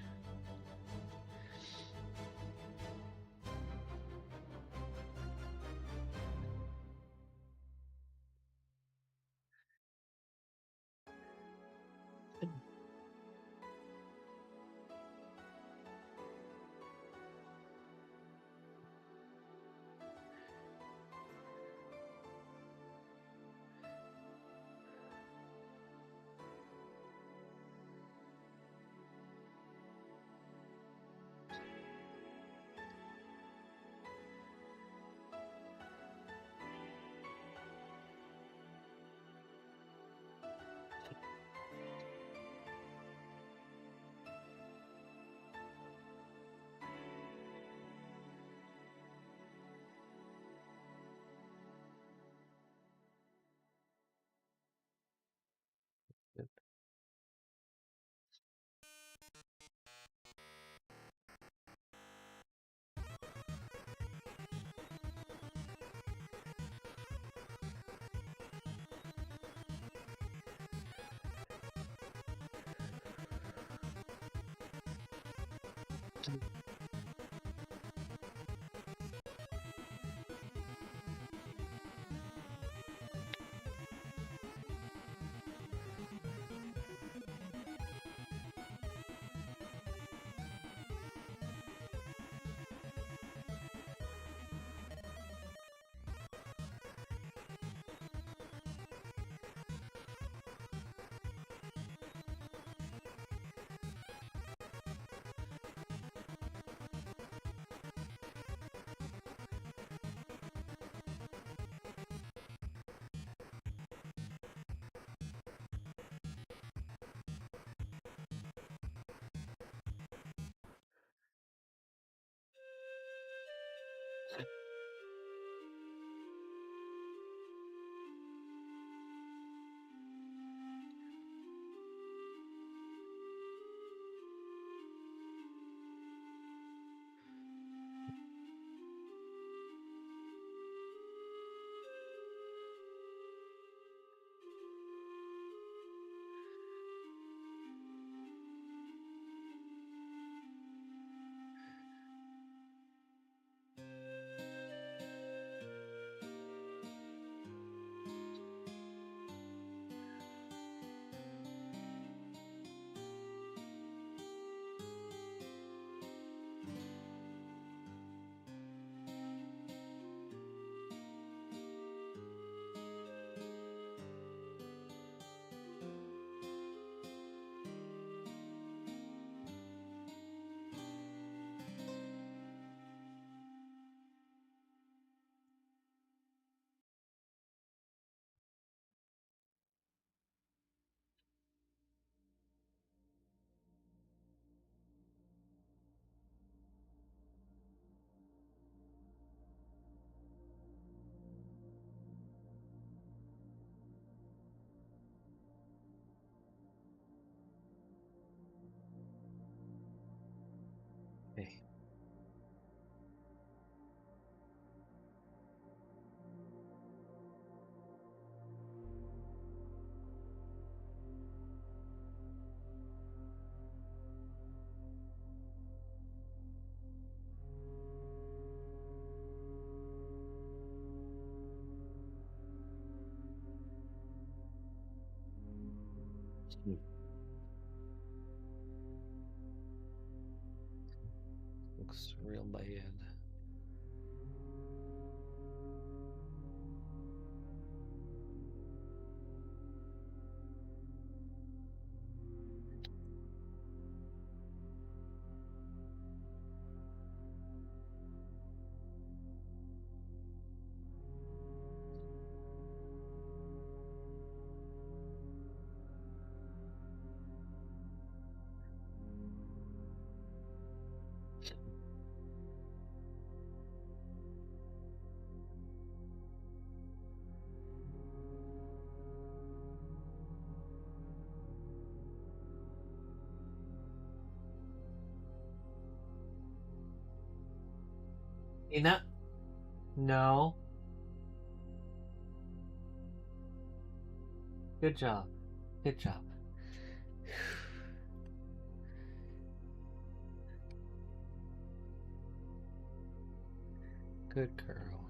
Hey. Looks real bad. Ina. No. Good job. Good job. Good girl.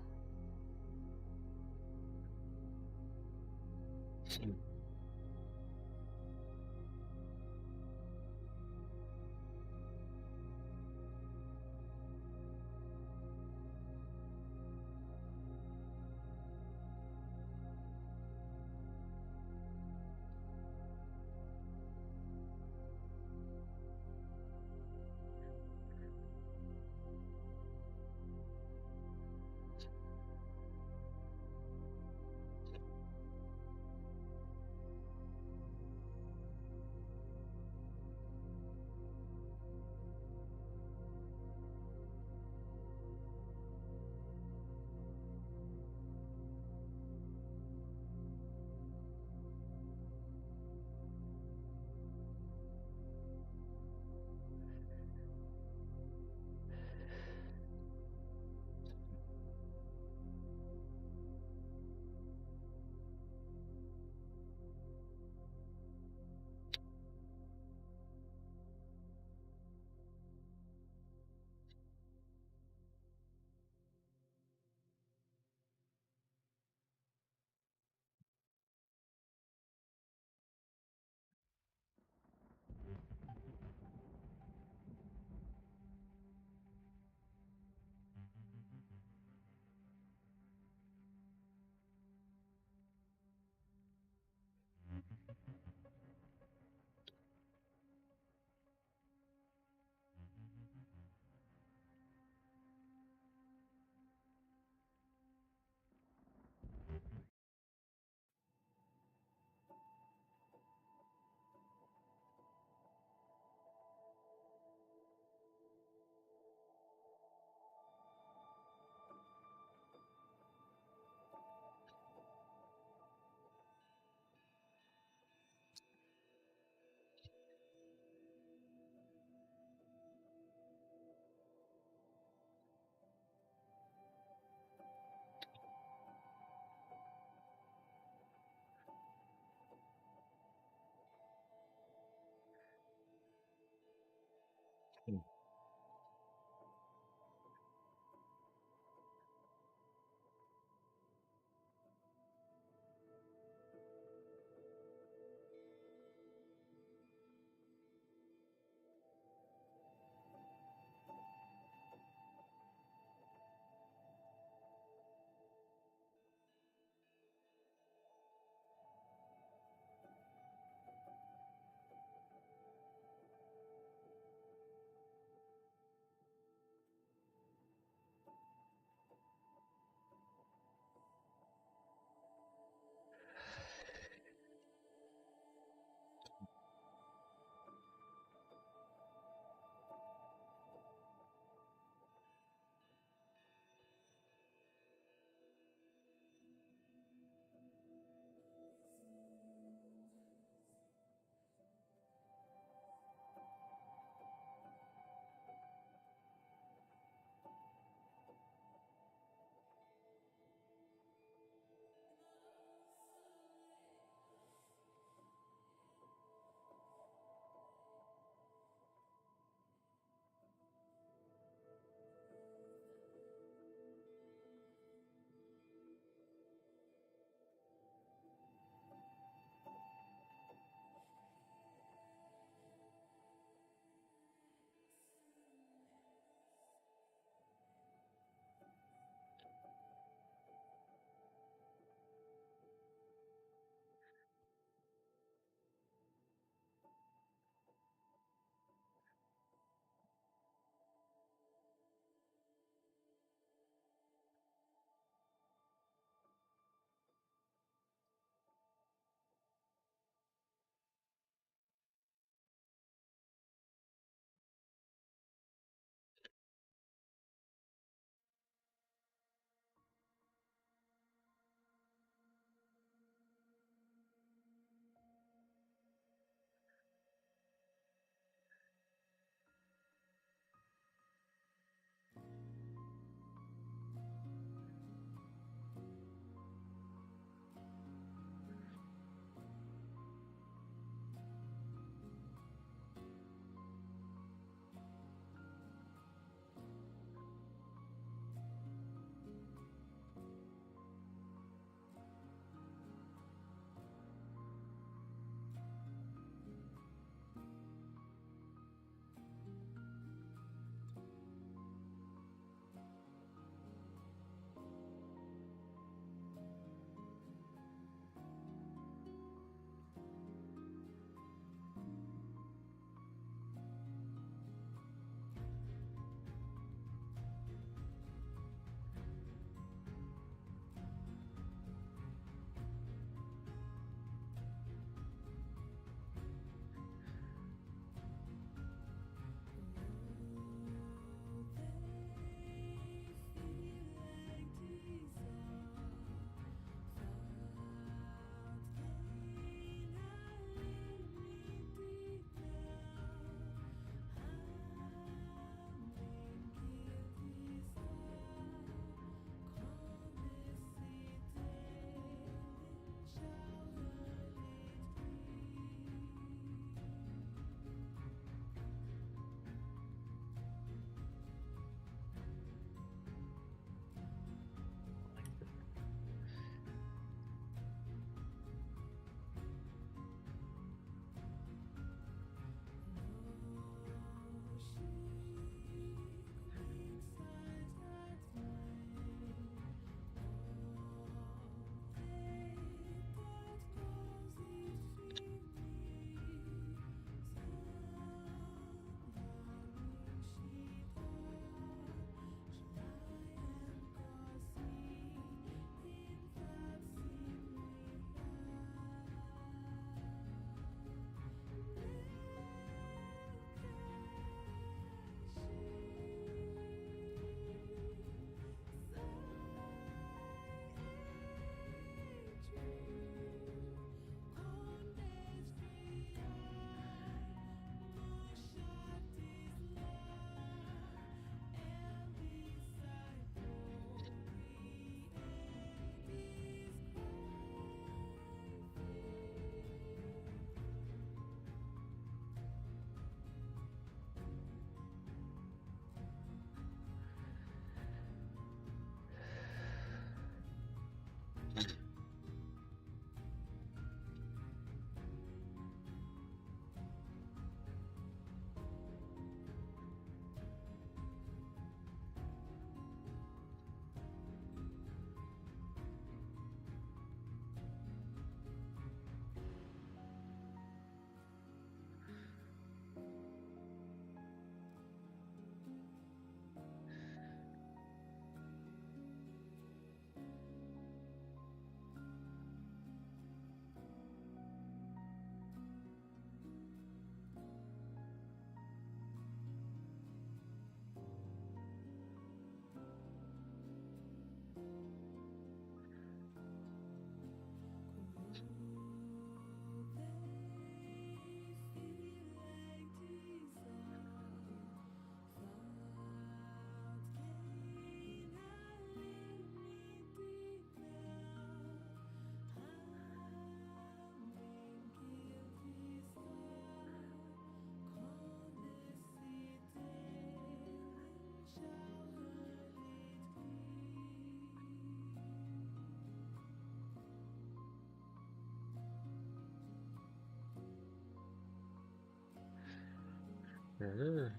Sure.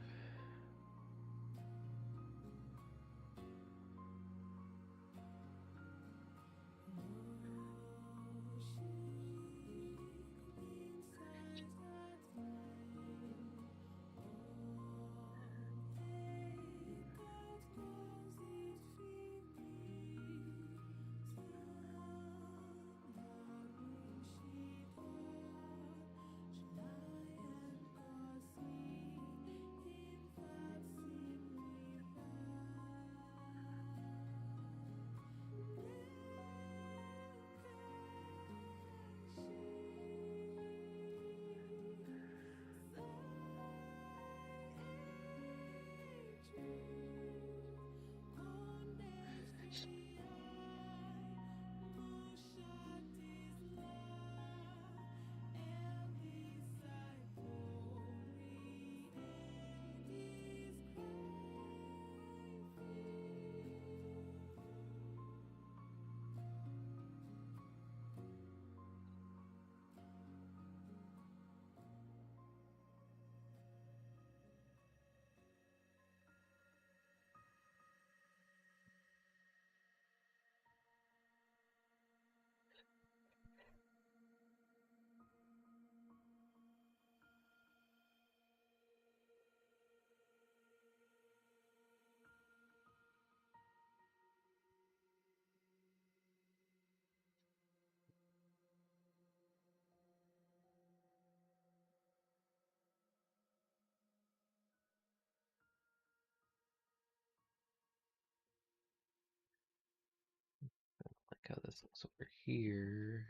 Like how this looks over here.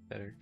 Better.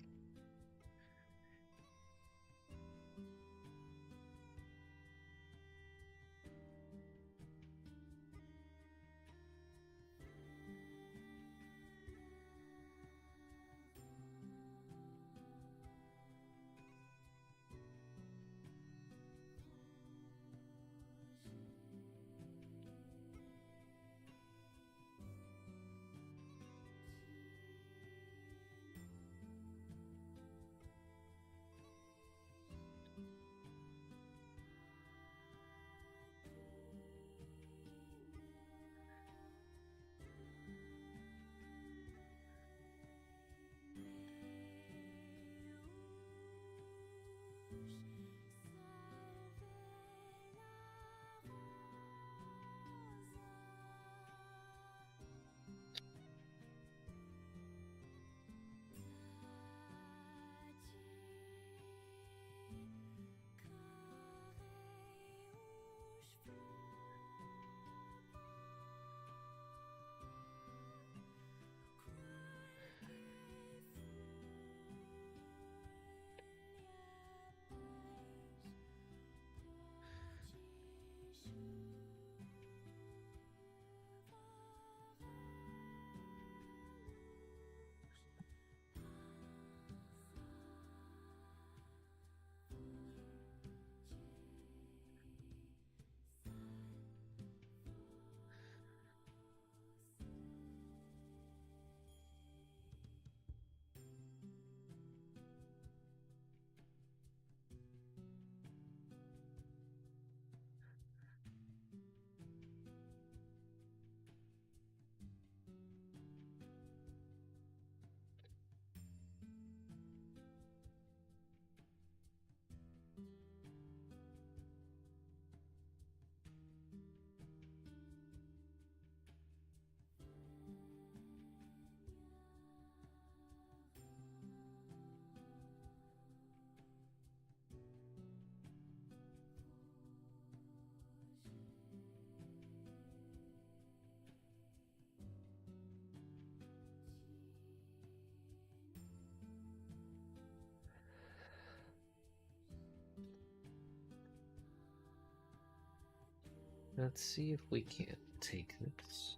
Let's see if we can't take this.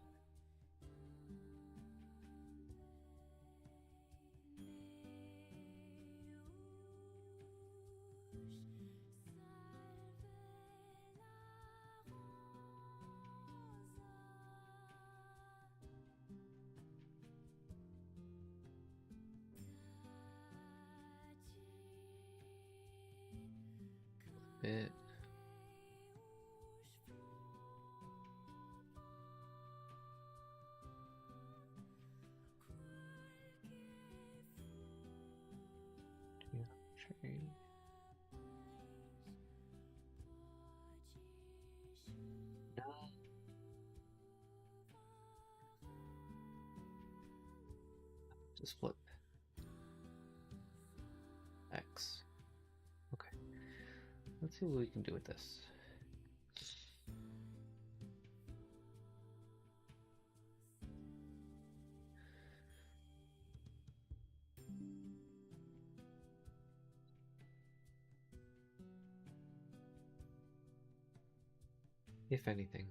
Bit. Tree. No. Just flip. X. Okay. Let's see what we can do with this. If anything.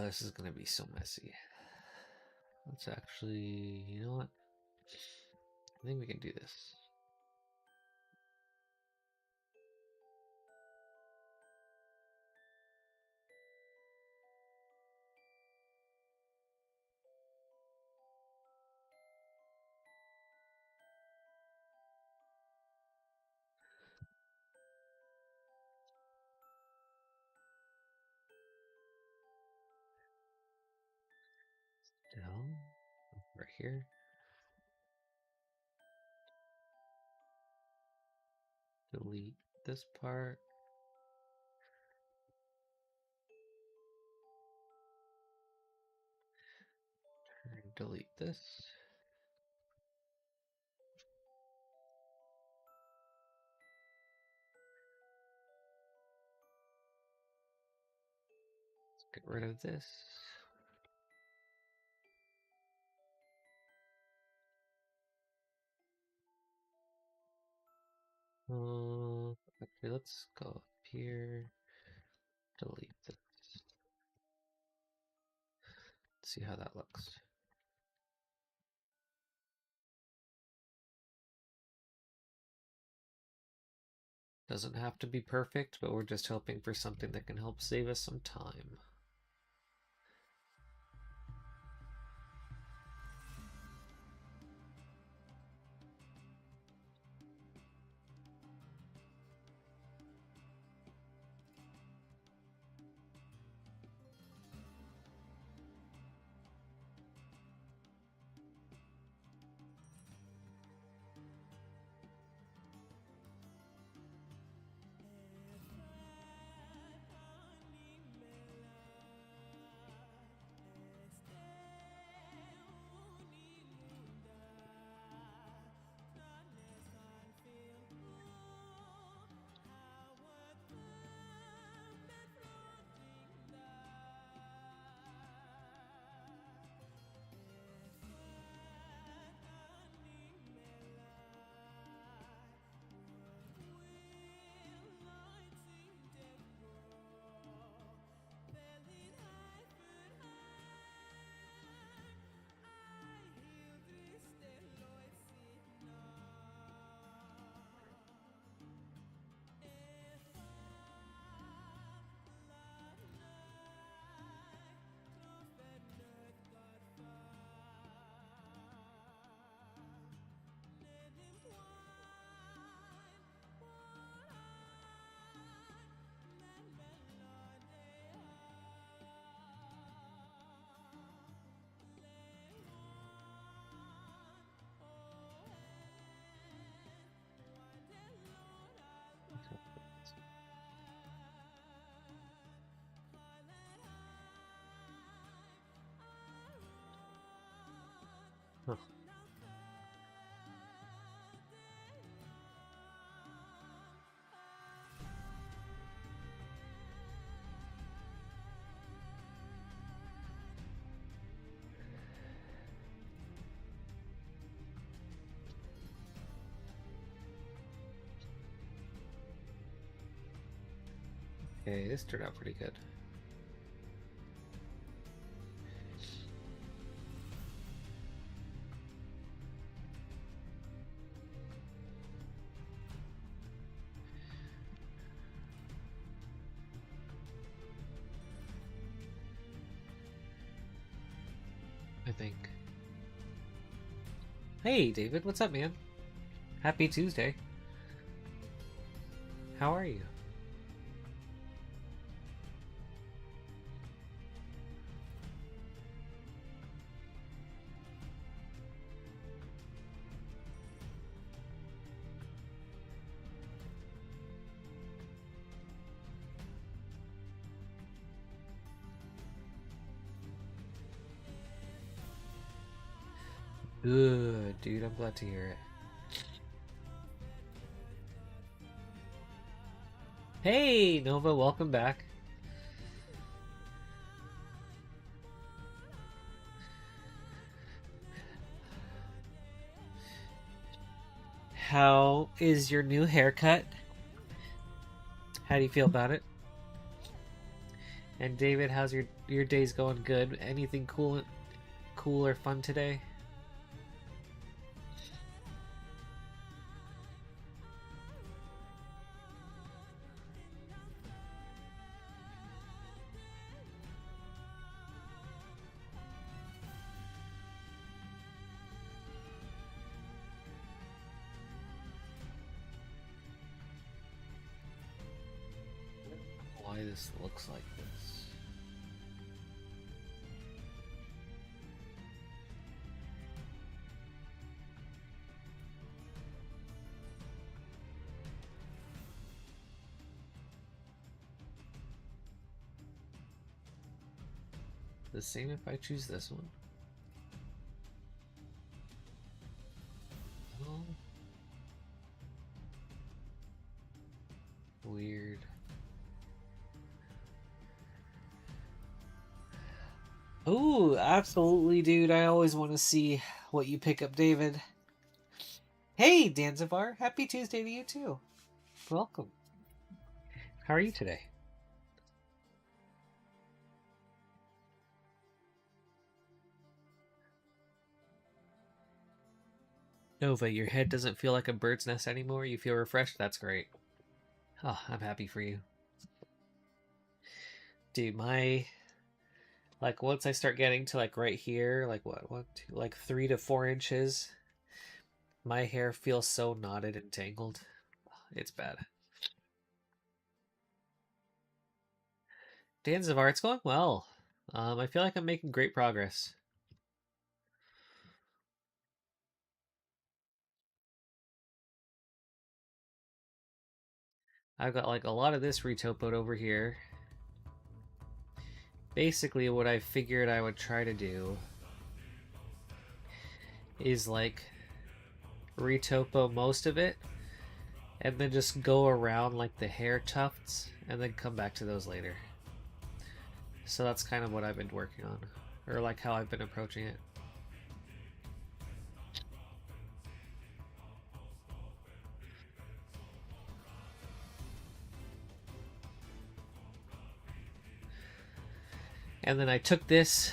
This is gonna be so messy. Let's actually, you know what? I think we can do this. Still, right here. Delete this part. Delete this. Let's get rid of this. Okay, let's go up here. Delete this. See how that looks. Doesn't have to be perfect, but we're just hoping for something that can help save us some time. Huh. Okay, this turned out pretty good. I think. Hey, David, what's up, man? Happy Tuesday. How are you? Good, dude. I'm glad to hear it. Hey, Nova, welcome back. How is your new haircut? How do you feel about it? And David, how's your day's going? Good? Anything cool or fun today? Why this looks like this? The same if I choose this one. Oh. Weird. Ooh, absolutely, dude. I always want to see what you pick up, David. Hey, Danzivar. Happy Tuesday to you, too. Welcome. How are you today? Nova, your head doesn't feel like a bird's nest anymore. You feel refreshed? That's great. Oh, I'm happy for you. Dude, like once I start getting to like right here, like what, like 3 to 4 inches, my hair feels so knotted and tangled. It's bad. Danzivar, it's going well. I feel like I'm making great progress. I've got like a lot of this retopoed over here. Basically, what I figured I would try to do is like retopo most of it and then just go around like the hair tufts and then come back to those later. So that's kind of what I've been working on, or like how I've been approaching it. And then I took this,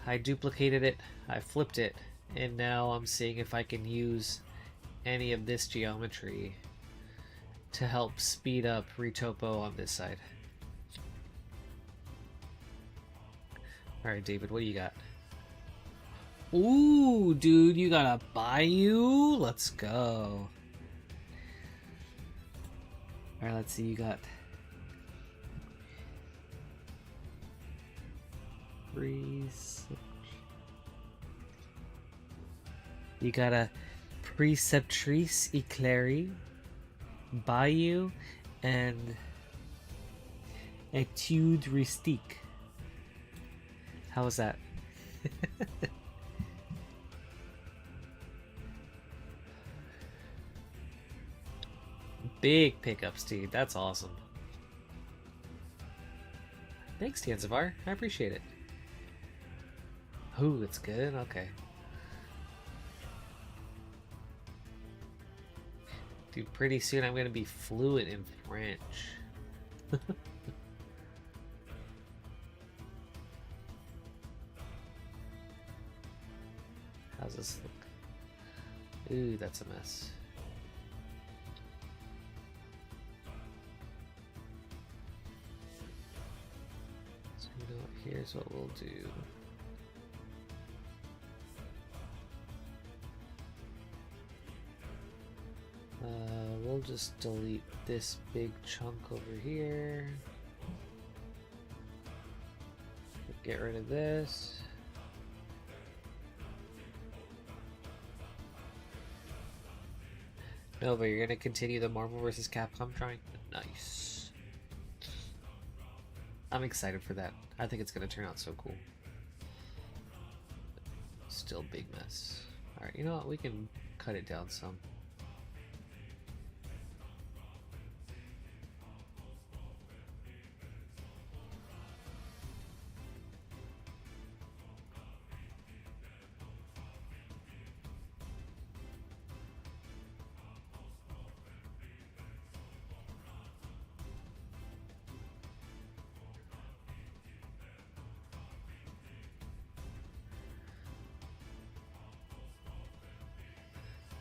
I duplicated it, I flipped it, and now I'm seeing if I can use any of this geometry to help speed up retopo on this side. Alright, David, what do you got? Ooh, dude, you got a Bayou? Let's go. Alright, let's see, you got... You got a Preceptrice Eclairée, Bayou, and Etude Rustique. How was that? Big pickups, dude. That's awesome. Thanks, Tanzavar. I appreciate it. Ooh, it's good? Okay. Dude, pretty soon I'm gonna be fluent in French. How's this look? Ooh, that's a mess. So you know what? Here's what we'll do. We'll just delete this big chunk over here. Get rid of this. No, but you're gonna continue the Marvel vs. Capcom drawing? Nice. I'm excited for that. I think it's gonna turn out so cool. Still big mess. Alright, you know what? We can cut it down some.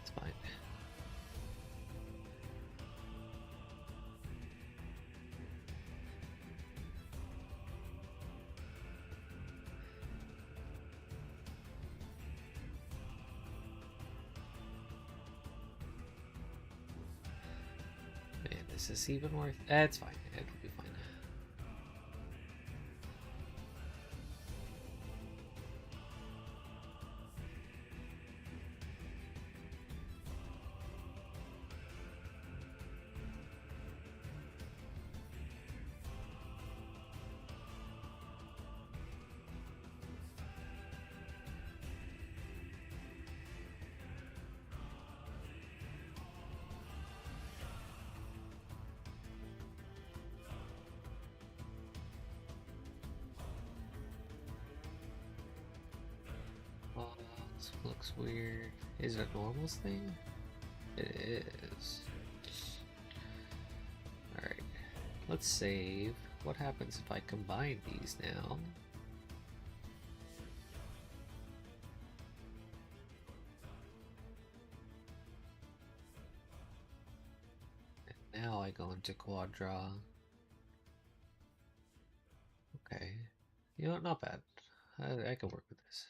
It's fine. Man, is this even worth? It's fine. It'll be fine. Oh, this looks weird. Is it a normals thing? It is. Alright. Let's save. What happens if I combine these now? And now I go into quad draw. Okay. You know what? Not bad. I can work with this.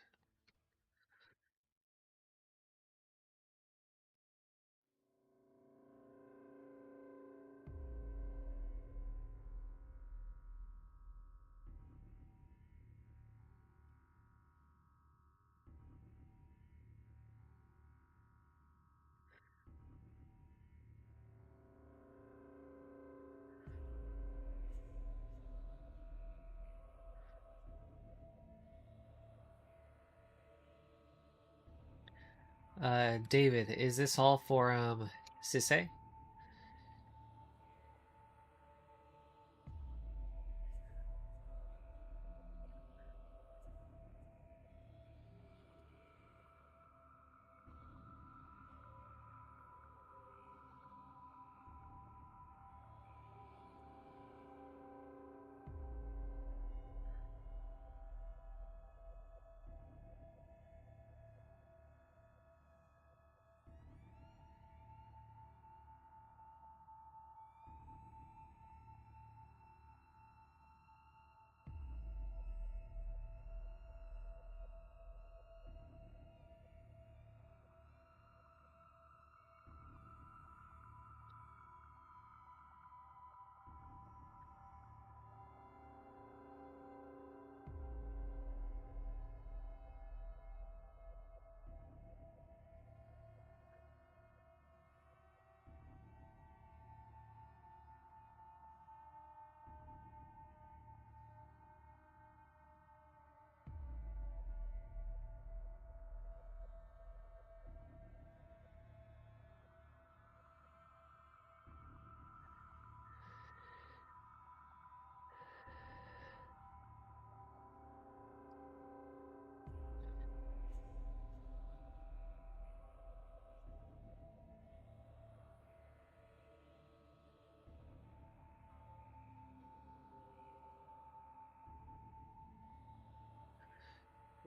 David, is this all for Sisse?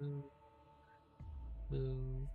Move. Move.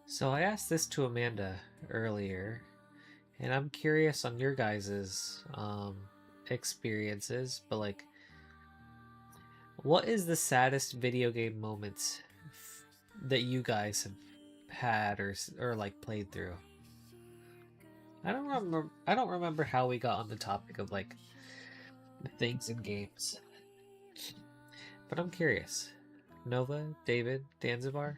So I asked this to Amanda earlier, and I'm curious on your guys's experiences, but like, what is the saddest video game moments that you guys have had or like played through? I don't remember how we got on the topic of like things in games, but I'm curious. Nova, David, Danzibar.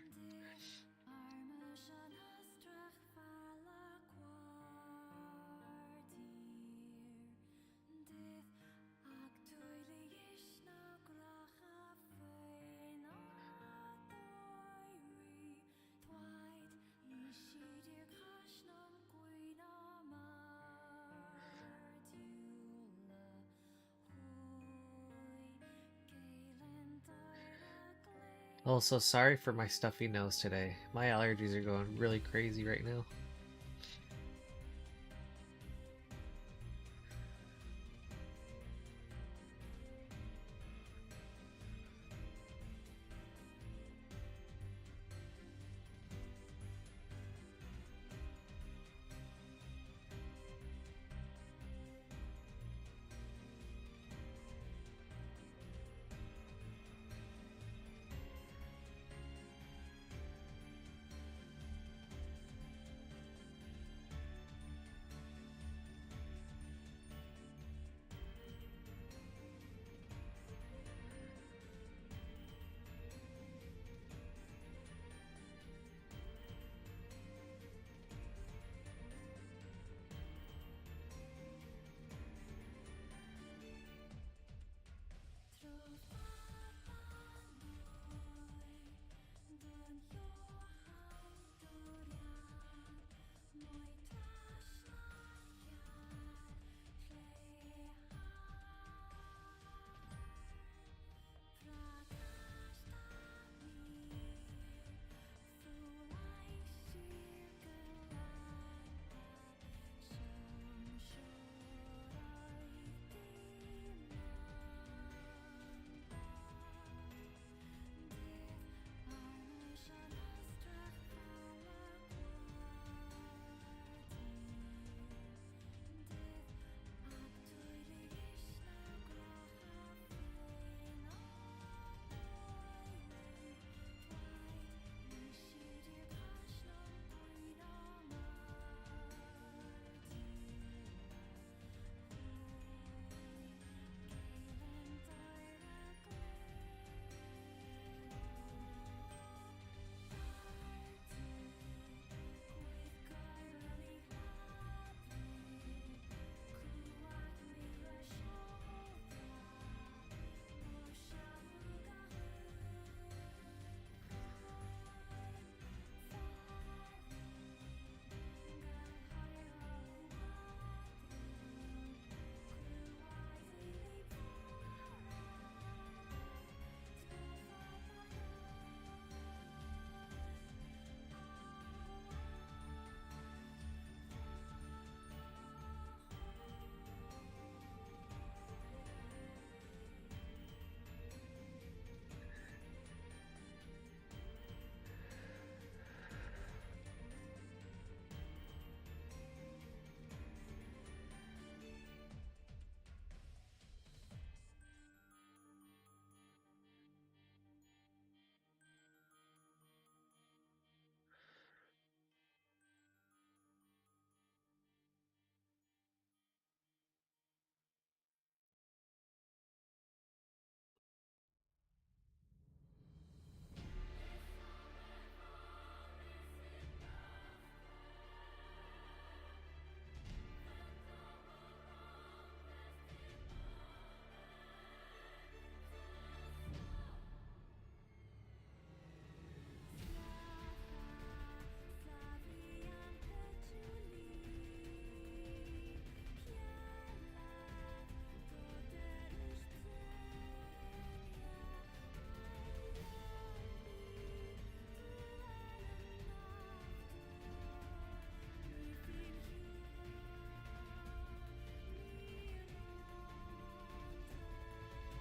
Also, sorry for my stuffy nose today. My allergies are going really crazy right now.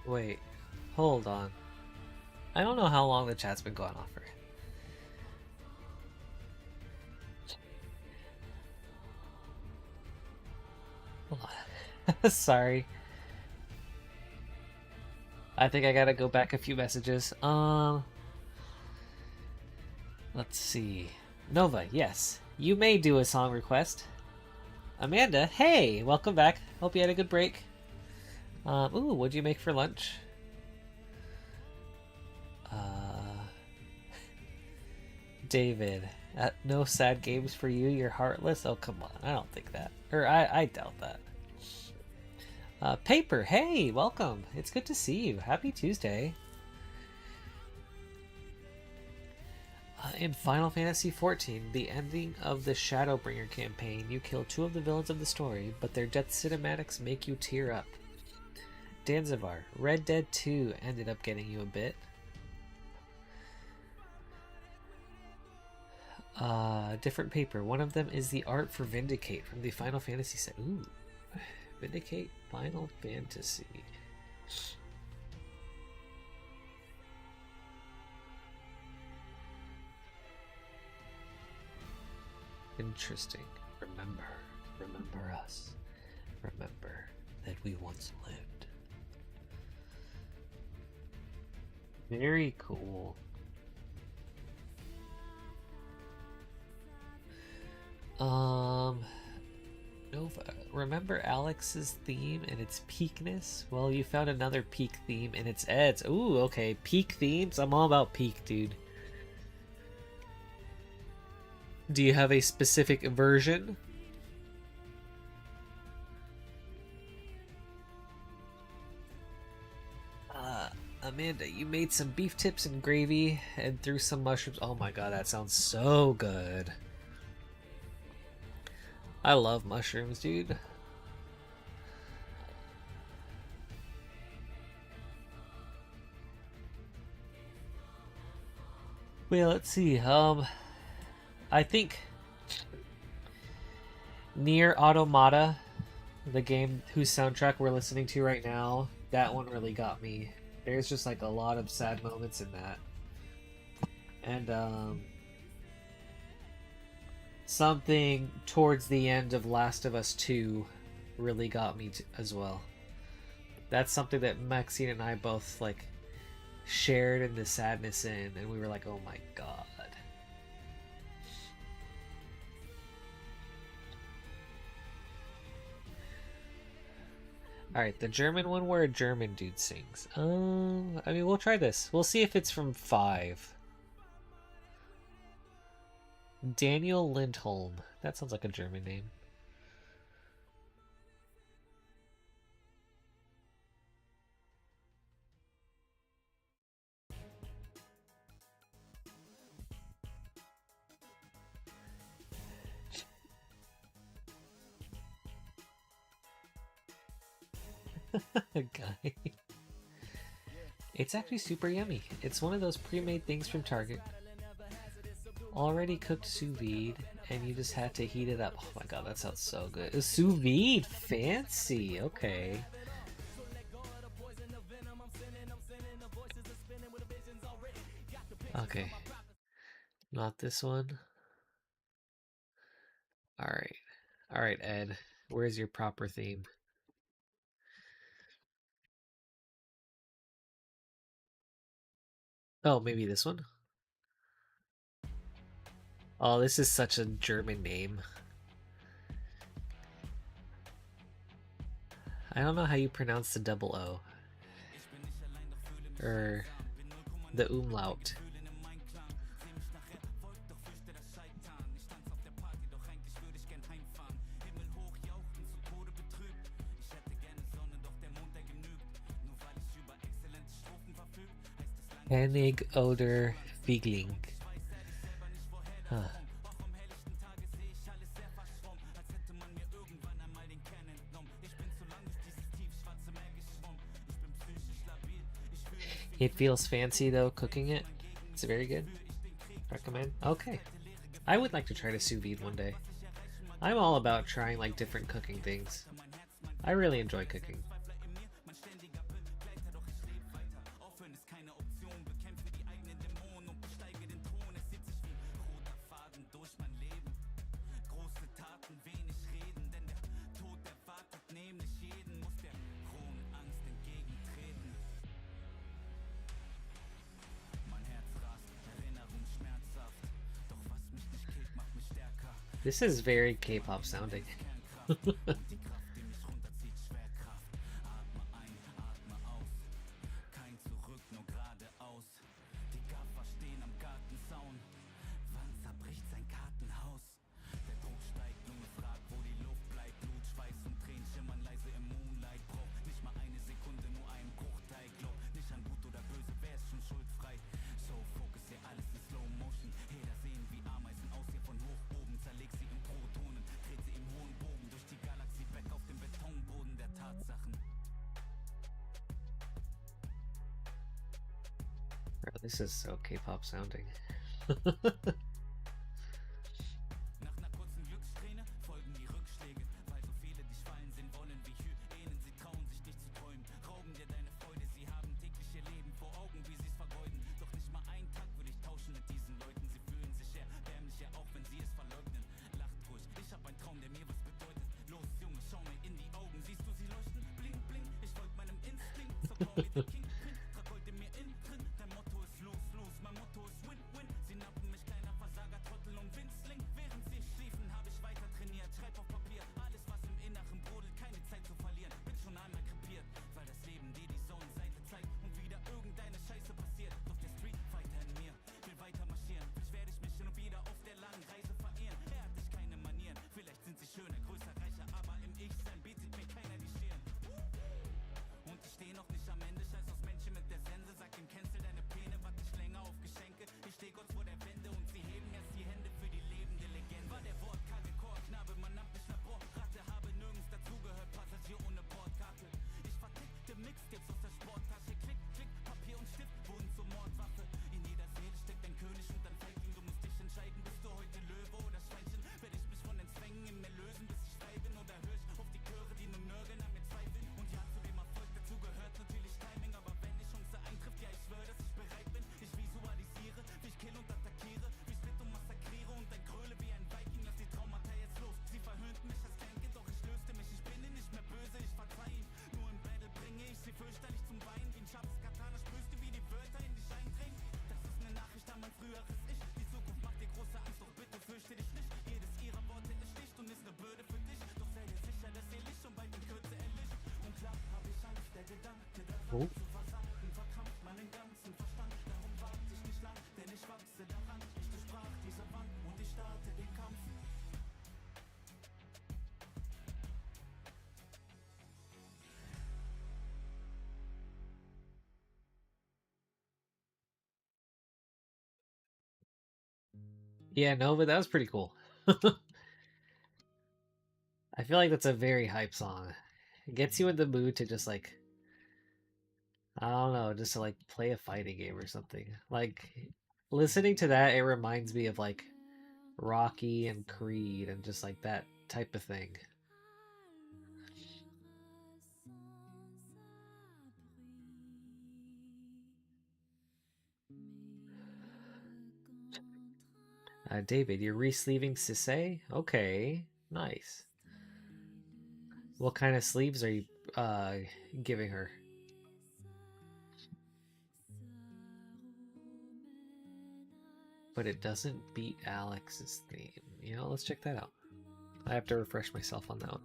Wait, hold on. I don't know how long the chat's been going on for. Hold on. Sorry. I think I gotta go back a few messages. Let's see. Nova, yes. You may do a song request. Amanda, hey! Welcome back. Hope you had a good break. Ooh, what'd you make for lunch? David, no sad games for you? You're heartless? Oh, come on. I don't think that. Or, I doubt that. Paper, hey! Welcome. It's good to see you. Happy Tuesday. In Final Fantasy XIV, the ending of the Shadowbringer campaign, you kill 2 of the villains of the story, but their death cinematics make you tear up. Danzivar, Red Dead 2 ended up getting you a bit. Different paper. One of them is the art for Vindicate from the Final Fantasy set. Ooh. Vindicate Final Fantasy. Interesting. Remember us. Remember that we once lived. Very cool. Nova, remember Alex's theme and its peakness? Well, you found another peak theme and its Ed's. Ooh, okay. Peak themes? I'm all about peak, dude. Do you have a specific version? Amanda, you made some beef tips and gravy and threw some mushrooms. Oh my god, that sounds so good. I love mushrooms, dude. Wait, let's see. I think Nier Automata, the game whose soundtrack we're listening to right now, that one really got me. There's just like a lot of sad moments in that. And something towards the end of Last of Us 2 really got me as well. That's something that Maxine and I both like shared in the sadness in, and we were like, oh my god. Alright, the German one where a German dude sings. I mean, we'll try this. We'll see if it's from 5. Daniel Lindholm. That sounds like a German name. Guy. It's actually super yummy. It's one of those pre-made things from Target. Already cooked sous vide, and you just had to heat it up. Oh my god, that sounds so good. A sous vide! Fancy! Okay. Okay. Not this one. Alright. Alright, Ed. Where's your proper theme? Oh, maybe this one? Oh, this is such a German name. I don't know how you pronounce the double O. Or the umlaut. Hennig oder Fiegling. Huh. It feels fancy though, cooking it. It's very good. Recommend? Okay. I would like to try to sous vide one day. I'm all about trying like different cooking things. I really enjoy cooking. This is very K-pop sounding. Bro, this is so K-pop sounding. Oh. Yeah, no, but that was pretty cool. I feel like that's a very hype song. It gets you in the mood to just like, I don't know, just to like play a fighting game or something. Like listening to that, it reminds me of like Rocky and Creed and just like that type of thing. David, you're re-sleeving Sisei? Okay, nice. What kind of sleeves are you uh giving her? But it doesn't beat Alex's theme. You know, let's check that out. I have to refresh myself on that one.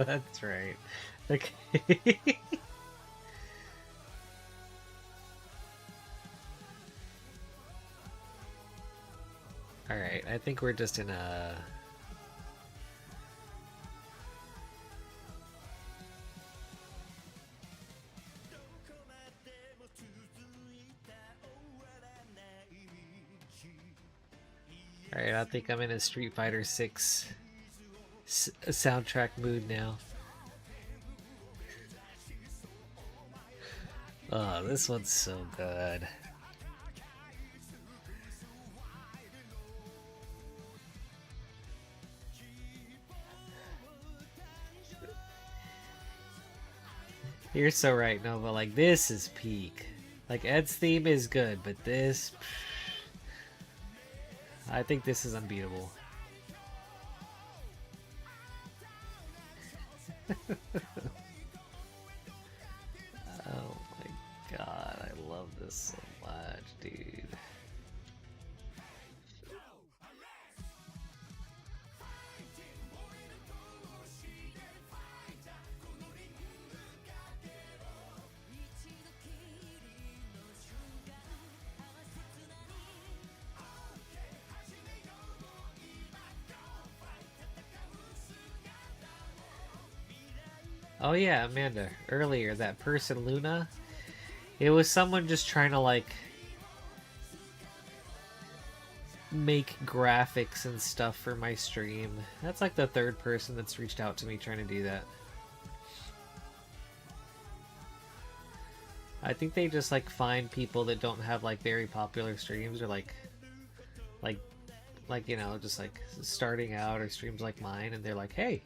That's right. Okay. Alright, I think we're just in a... Alright, I think I'm in a Street Fighter 6 soundtrack mood now. Oh, this one's so good. You're so right, Nova. Like, this is peak. Like, Ed's theme is good, but this... I think this is unbeatable. Oh my god, I love this so much, dude. Oh yeah, Amanda, earlier, that person Luna, it was someone just trying to like make graphics and stuff for my stream. That's like the third person that's reached out to me trying to do that. I think they just like find people that don't have like very popular streams or like you know, just like starting out or streams like mine, and they're like, hey,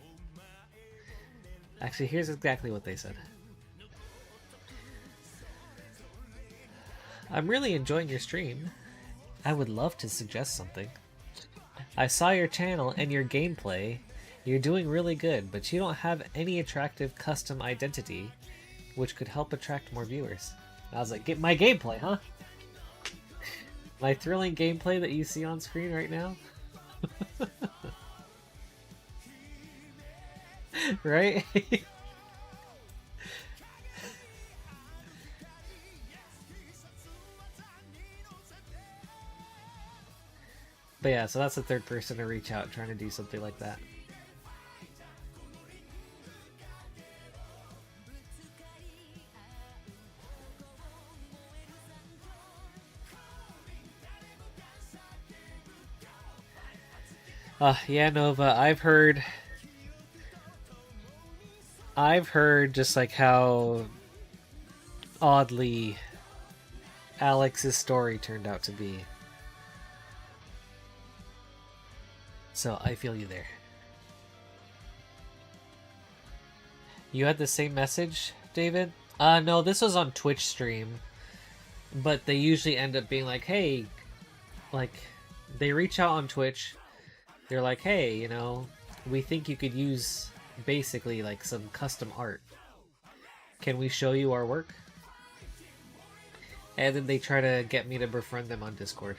actually here's exactly what they said. I'm really enjoying your stream. I would love to suggest something. I saw your channel and your gameplay. You're doing really good, but you don't have any attractive custom identity, which could help attract more viewers. I was like, get my gameplay, huh? My thrilling gameplay that you see on screen right now? Right? But yeah, so that's the third person to reach out trying to do something like that. Yeah, Nova, I've heard just like how oddly Alex's story turned out to be. So I feel you there. You had the same message, David? No, this was on Twitch stream. But they usually end up being like, hey, like, they reach out on Twitch. They're like, hey, you know, we think you could use basically like some custom art. Can we show you our work? And then they try to get me to befriend them on Discord.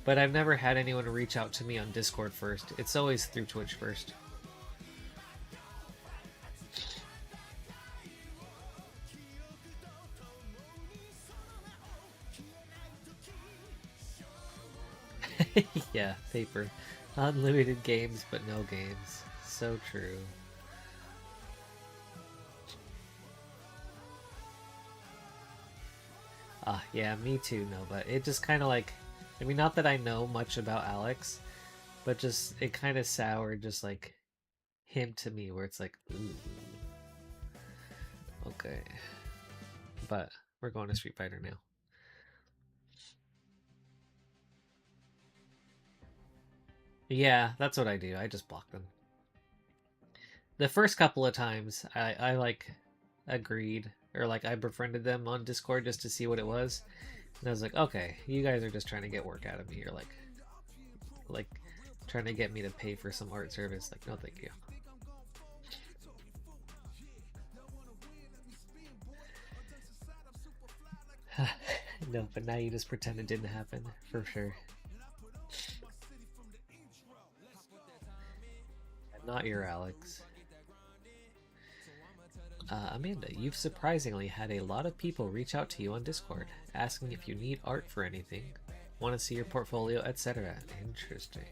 But I've never had anyone reach out to me on Discord first. It's always through Twitch first. Yeah, paper. Unlimited games, but no games. So true. Yeah, me too, no, but it just kind of like, I mean, not that I know much about Alex, but just, it kind of soured just like him to me, where it's like, ooh. Okay. But we're going to Street Fighter now. Yeah, that's what I do. I just block them. The first couple of times, I like agreed, or like I befriended them on Discord just to see what it was, and I was like, okay, you guys are just trying to get work out of me. You're like trying to get me to pay for some art service. Like, no, thank you. No, but now you just pretend it didn't happen, for sure. Not your Alex. Amanda, you've surprisingly had a lot of people reach out to you on Discord, asking if you need art for anything, want to see your portfolio, etc. Interesting.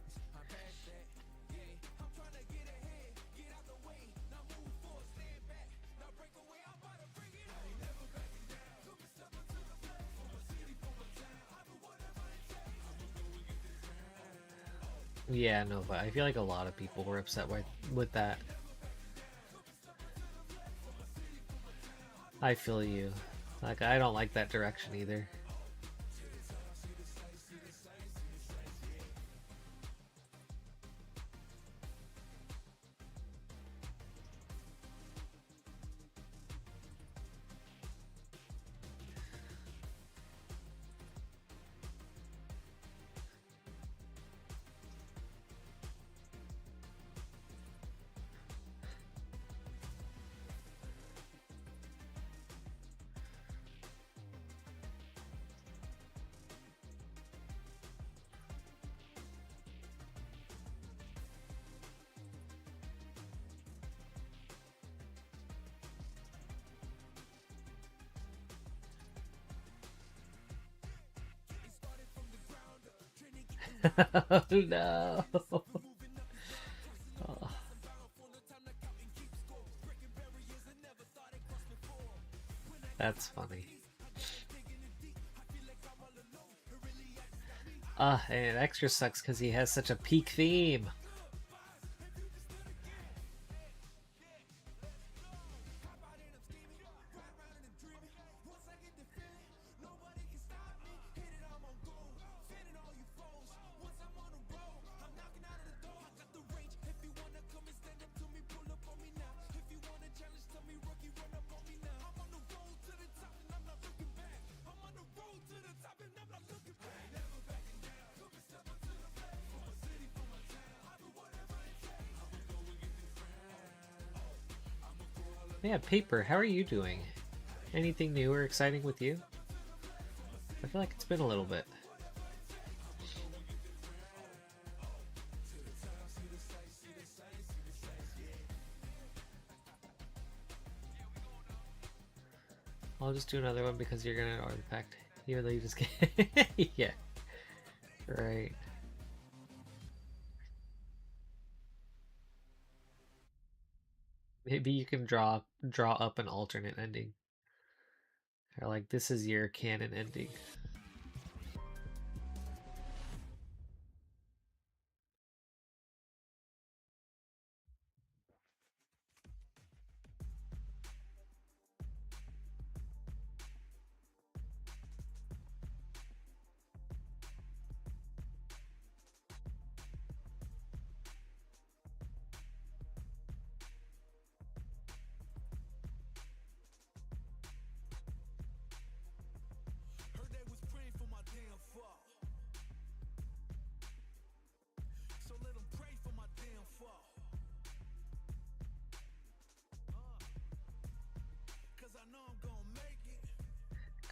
Yeah, no, but I feel like a lot of people were upset with that. I feel you. Like, I don't like that direction either. Oh, no. Oh. That's funny. And it extra sucks because he has such a peak theme. Yeah, Paper, how are you doing? Anything new or exciting with you? I feel like it's been a little bit. I'll just do another one because you're gonna artifact. Even though you just can't. Yeah. Right. Maybe you can draw up an alternate ending. Or like this is your canon ending.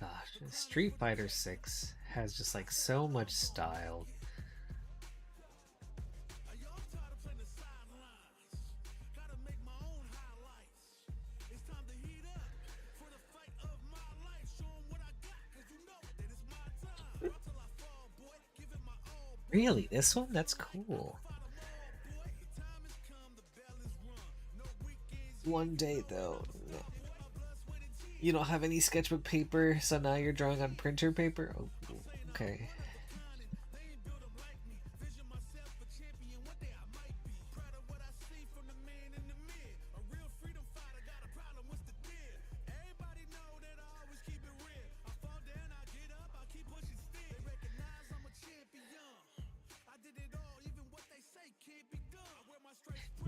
Gosh, Street Fighter 6 has just like so much style. Really? This one? That's cool. One day though. No. You don't have any sketchbook paper, so now you're drawing on printer paper? Oh, okay.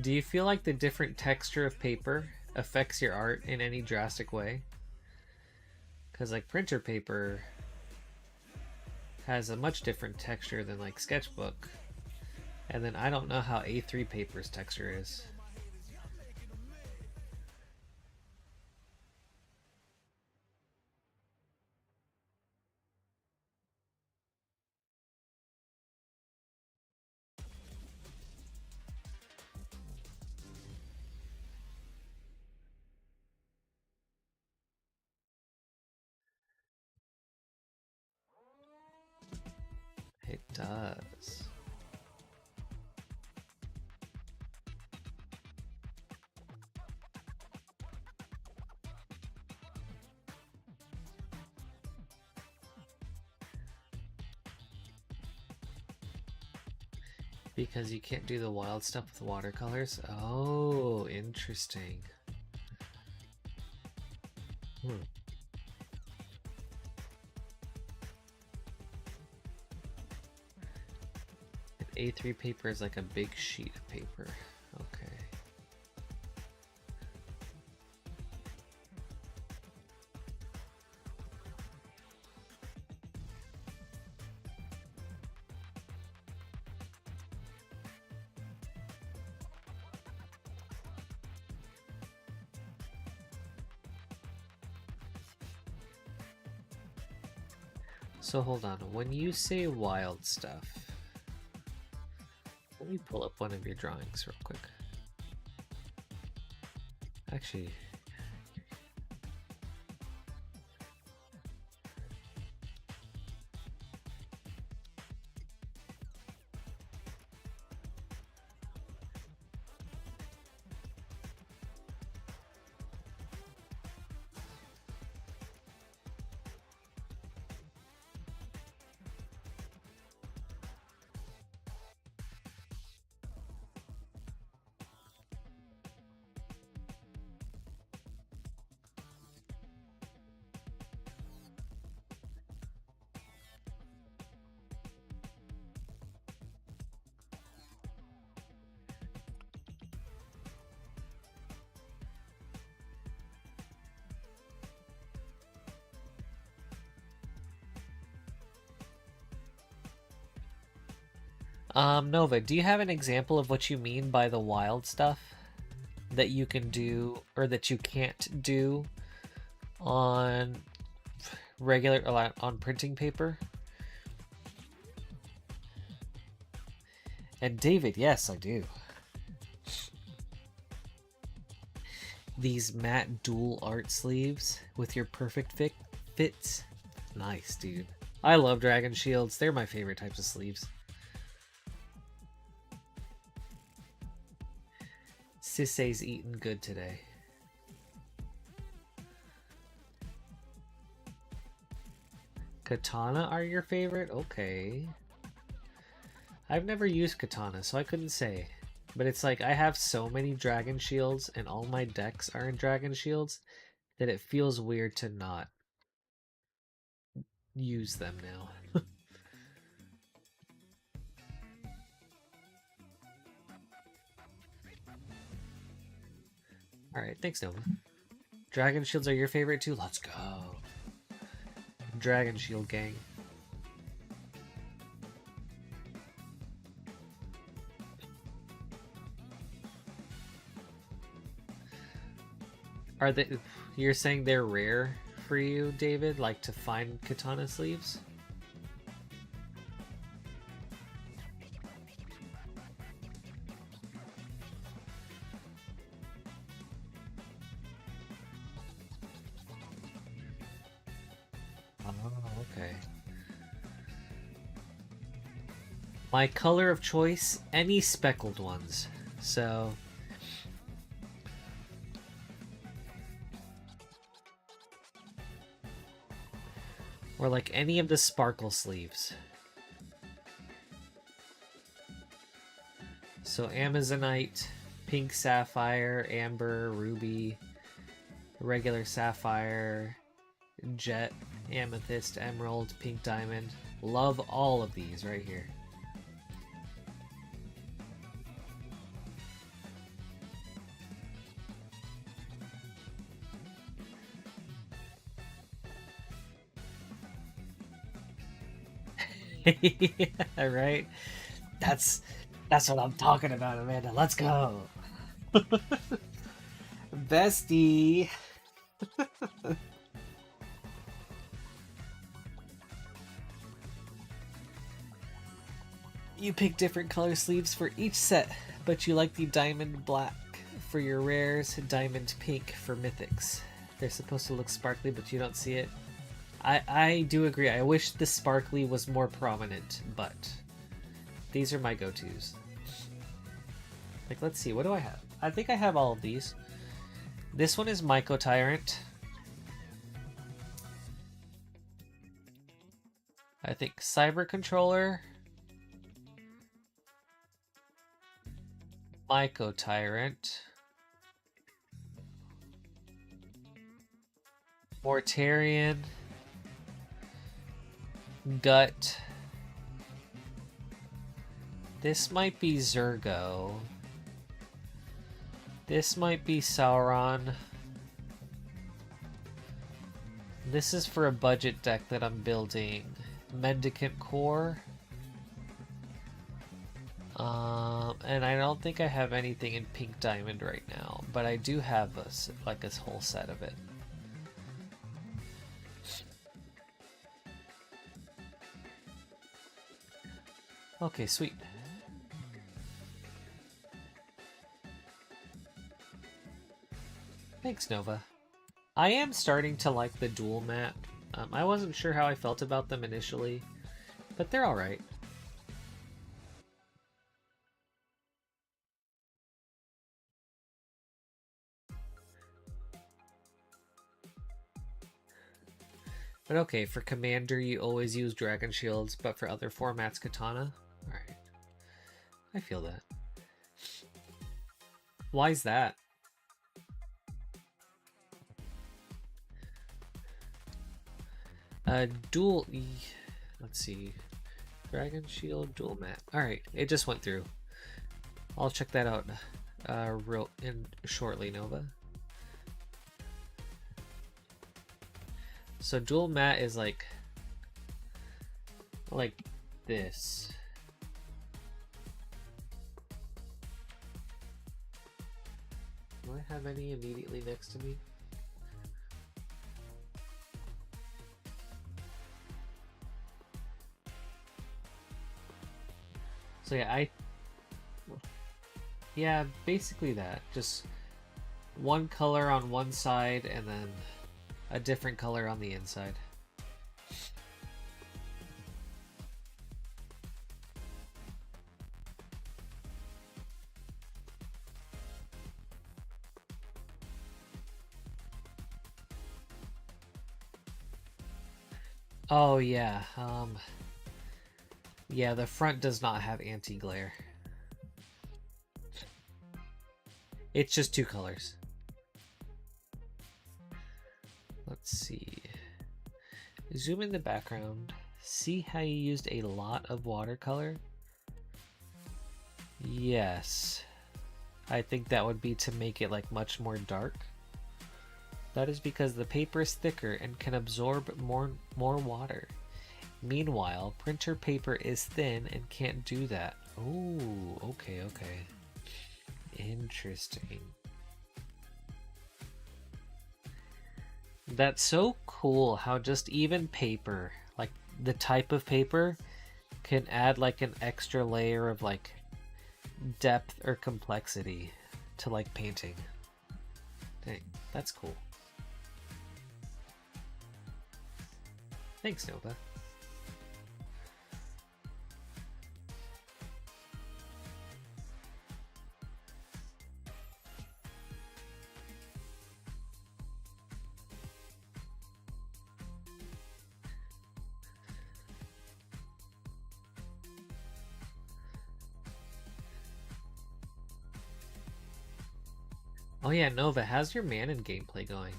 Do you feel like the different texture of paper affects your art in any drastic way? Because like printer paper has a much different texture than like sketchbook. And then I don't know how A3 paper's texture is. It does. Because you can't do the wild stuff with watercolors? Oh, interesting. Hmm. A3 paper is like a big sheet of paper. Okay. So hold on, when you say wild stuff, let me pull up one of your drawings real quick. Actually, Nova, do you have an example of what you mean by the wild stuff that you can do or that you can't do on on printing paper? And David, yes, I do. These matte dual art sleeves with your perfect fits. Nice, dude. I love Dragon Shields. They're my favorite types of sleeves. Sisei's eating good today. Katana are your favorite? Okay. I've never used Katana, so I couldn't say. But it's like I have so many Dragon Shields and all my decks are in Dragon Shields that it feels weird to not use them now. Alright, thanks, Nova. Dragon Shields are your favorite too? Let's go. Dragon Shield gang. Are they... You're saying they're rare for you, David? Like to find katana sleeves? Oh, okay. My color of choice, any speckled ones. So... Or like any of the sparkle sleeves. So Amazonite, pink sapphire, amber, ruby, regular sapphire, jet, amethyst, emerald, pink diamond. Love all of these right here. Yeah, right? That's what I'm talking about, Amanda. Let's go. Bestie. You pick different color sleeves for each set, but you like the diamond black for your rares, diamond pink for mythics. They're supposed to look sparkly, but you don't see it. I do agree. I wish the sparkly was more prominent, but these are my go-tos. Like, let's see, what do I have? I think I have all of these. This one is Myco Tyrant. I think Cyber Controller. Myco Tyrant. Mortarian. Gut. This might be Zergo. This might be Sauron. This is for a budget deck that I'm building. Mendicant Core. And I don't think I have anything in Pink Diamond right now, but I do have a whole set of it. Okay, sweet. Thanks, Nova. I am starting to like the dual mat. I wasn't sure how I felt about them initially, but they're alright. But okay, for Commander you always use Dragon Shields, but for other formats Katana? Alright. I feel that. Why's that? Dual... Let's see. Dragon Shield, dual mat. Alright, it just went through. I'll check that out real shortly, Nova. So dual mat is like this. I have any immediately next to me? So yeah, basically that. Just one color on one side and then a different color on the inside. Oh yeah, yeah, the front does not have anti-glare. It's just two colors. Let's see. Zoom in the background. See how you used a lot of watercolor? Yes. I think that would be to make it like much more dark. That is because the paper is thicker and can absorb more water. Meanwhile, printer paper is thin and can't do that. Oh, okay. Interesting. That's so cool how just even paper, like the type of paper, can add like an extra layer of like depth or complexity to like painting. Dang, that's cool. Thanks, Nova. Oh yeah, Nova, how's your Manon gameplay going?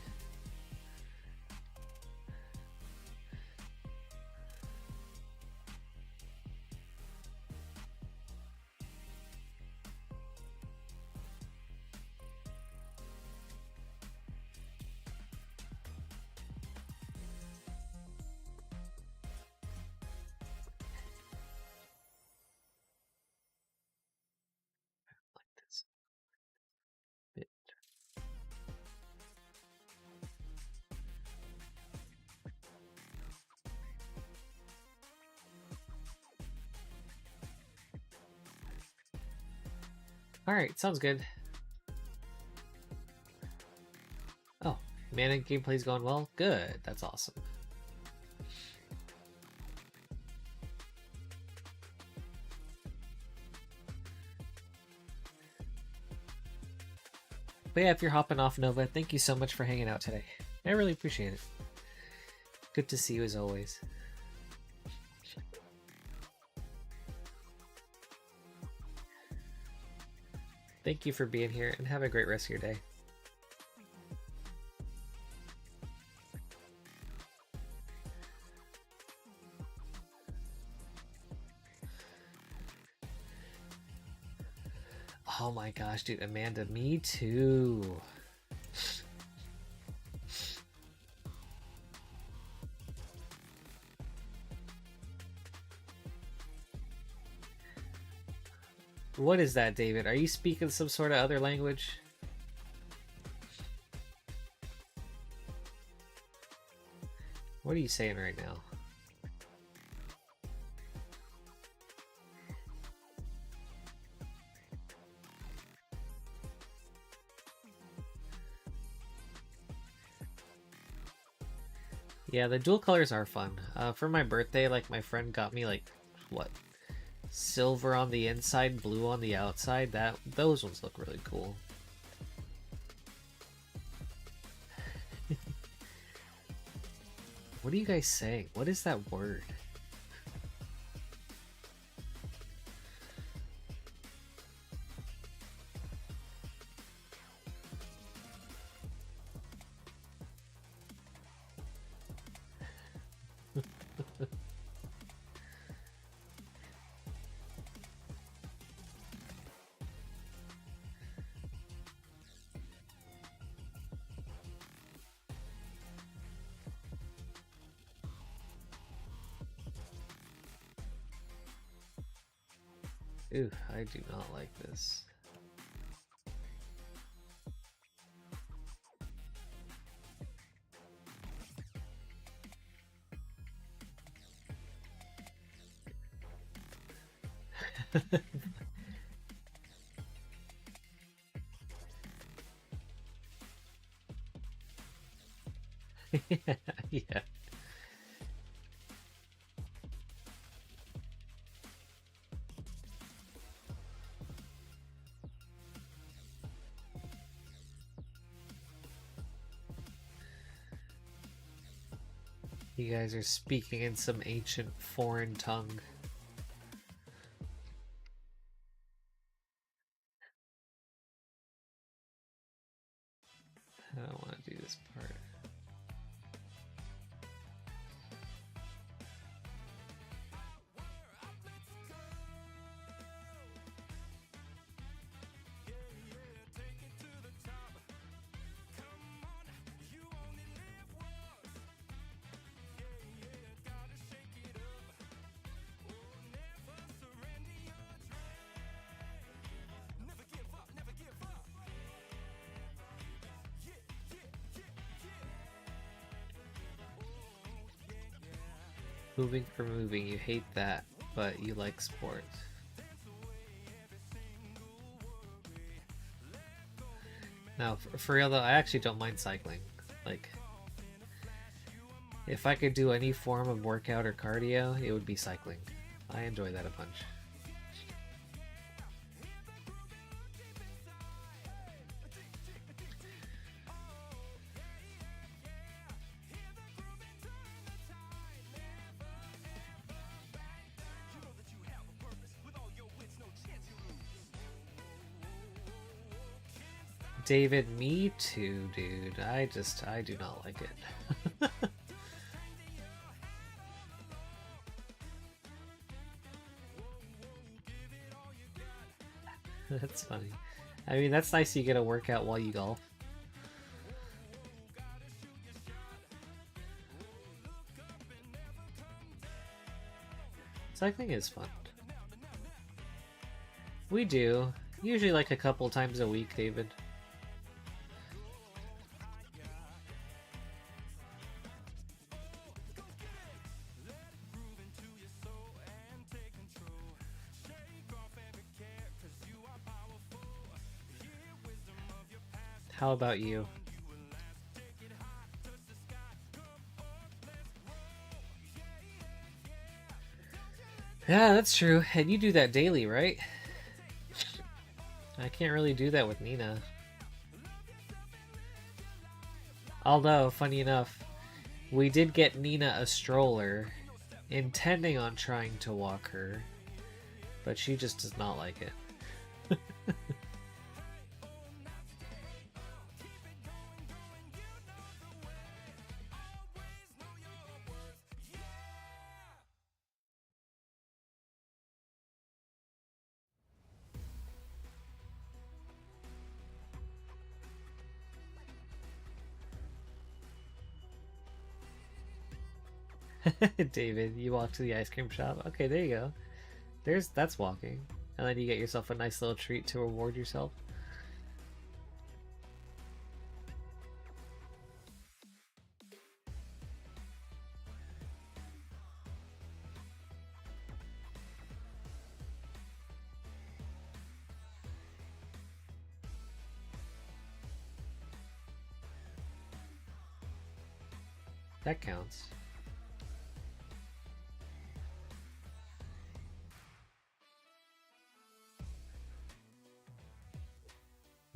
Like this bit. Alright, sounds good. Oh, Manon gameplay's going well? Good, that's awesome. But yeah, if you're hopping off, Nova, thank you so much for hanging out today. I really appreciate it. Good to see you as always. Thank you for being here and have a great rest of your day. Oh my gosh, dude, Amanda, me too. What is that, David? Are you speaking some sort of other language? What are you saying right now? Yeah, the dual colors are fun. For my birthday, like my friend got me like, what? Silver on the inside, blue on the outside. Those ones look really cool. What are you guys saying? What is that word? Ooh, I do not like this. Yeah. You guys are speaking in some ancient foreign tongue. I don't want to do this part. Moving for moving, you hate that, but you like sports. Now, for real though, I actually don't mind cycling. Like, if I could do any form of workout or cardio, it would be cycling. I enjoy that a bunch. David, me too, dude. I do not like it. That's funny. I mean, that's nice you get a workout while you golf. Cycling is fun. We do. Usually like a couple times a week, David. How about you? Yeah, that's true. And you do that daily, right? I can't really do that with Nina. Although, funny enough, we did get Nina a stroller, intending on trying to walk her, but she just does not like it. David, you walk to the ice cream shop. Okay, there you go. That's walking. And then you get yourself a nice little treat to reward yourself. That counts.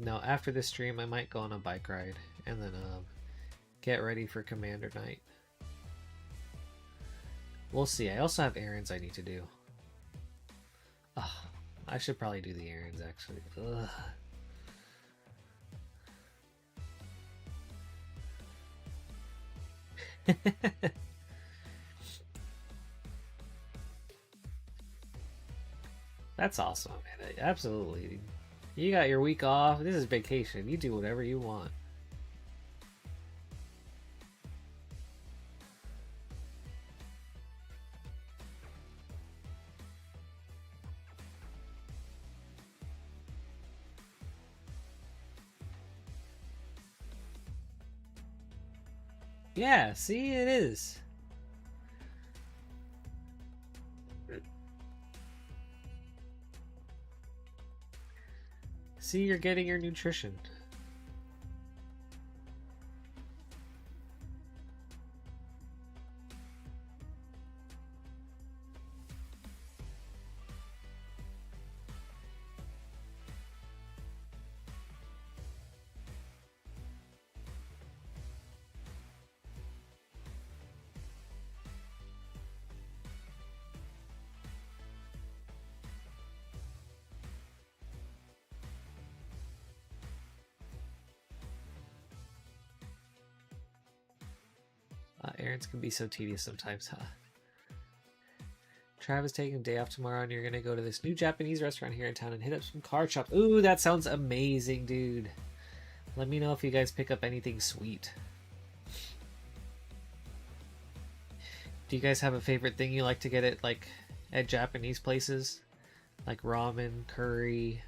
No, after this stream, I might go on a bike ride and then get ready for Commander Night. We'll see. I also have errands I need to do. Ugh, I should probably do the errands actually. Ugh. That's awesome, man. Absolutely. You got your week off. This is vacation. You do whatever you want. Yeah, see, it is. See, you're getting your nutrition. Errands can be so tedious sometimes, huh? Travis taking a day off tomorrow, and you're gonna go to this new Japanese restaurant here in town and hit up some card shop. Ooh, that sounds amazing, dude. Let me know if you guys pick up anything sweet. Do you guys have a favorite thing you like to get at Japanese places? Like ramen, curry,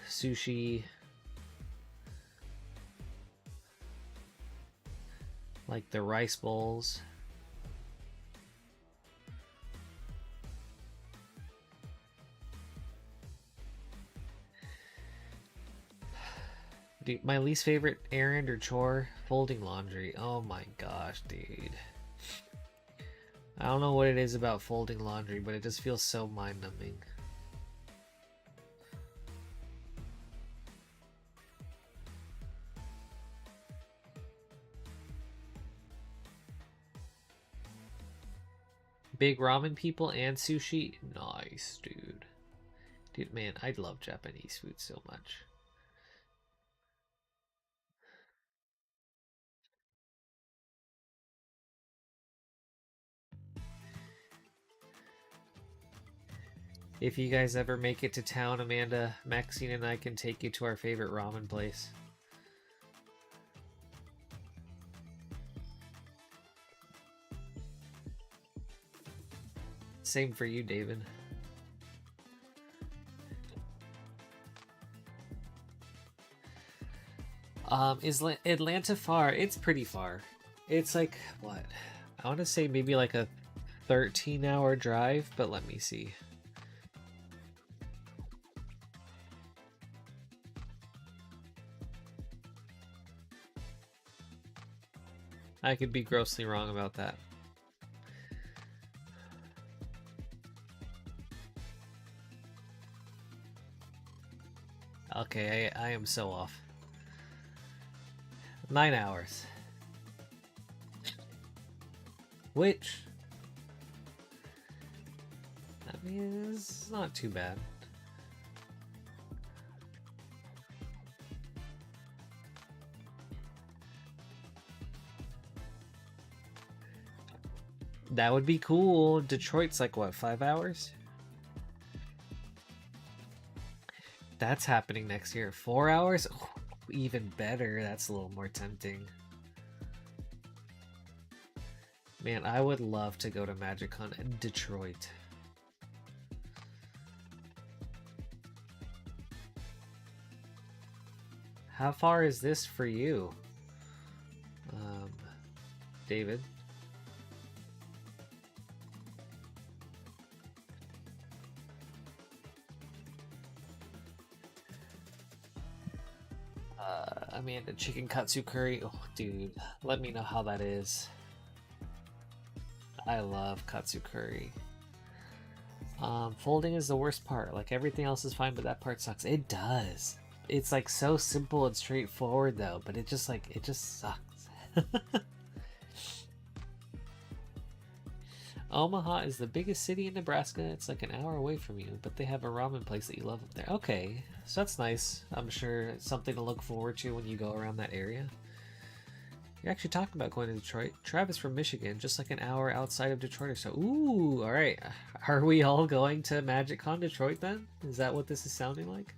sushi, like the rice bowls. Dude, my least favorite errand or chore, folding laundry. Oh my gosh, dude. I don't know what it is about folding laundry, but it just feels so mind-numbing. Big ramen people and sushi? Nice, dude. Dude, man, I love Japanese food so much. If you guys ever make it to town, Amanda, Maxine and I can take you to our favorite ramen place. Same for you, David. Is Atlanta far? It's pretty far. It's like, what? I want to say maybe like a 13-hour drive, but let me see. I could be grossly wrong about that. Okay, I am so off. 9 hours. Which, I mean, it's not too bad. That would be cool. Detroit's like, what, 5 hours? That's happening next year. 4 hours? Oh, even better. That's a little more tempting. Man, I would love to go to MagicCon in Detroit. How far is this for you, David? I mean, the chicken katsu curry. Oh, dude, let me know how that is. I love katsu curry. Folding is the worst part. Like, everything else is fine, but that part sucks. It does. It's like so simple and straightforward though, but it just sucks. Omaha is the biggest city in Nebraska. It's like an hour away from you, but they have a ramen place that you love up there. Okay, so that's nice. I'm sure it's something to look forward to when you go around that area. You're actually talking about going to Detroit. Travis from Michigan, just like an hour outside of Detroit or so. Ooh, all right. Are we all going to MagicCon Detroit then? Is that what this is sounding like?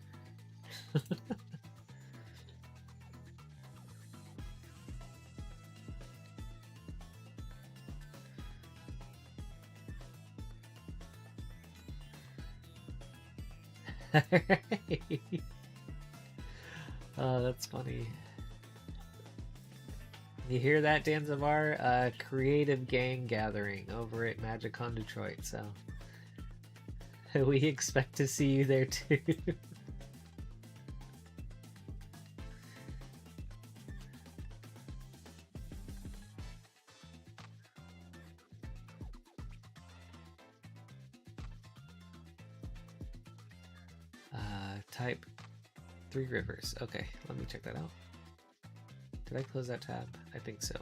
Oh, that's funny. You hear that, Danzavar? Creative gang gathering over at MagicCon Detroit, so. We expect to see you there too. Type 3 rivers. Okay, let me check that out. Did I close that tab? I think so.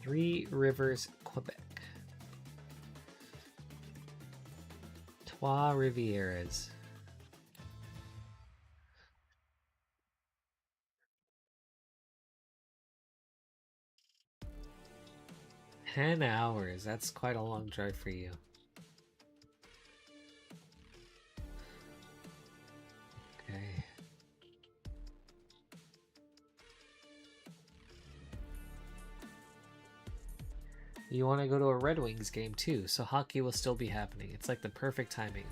Three Rivers, Quebec. Trois Rivieras. $10. That's quite a long drive for you. Okay. You want to go to a Red Wings game too, so hockey will still be happening. It's like the perfect timing.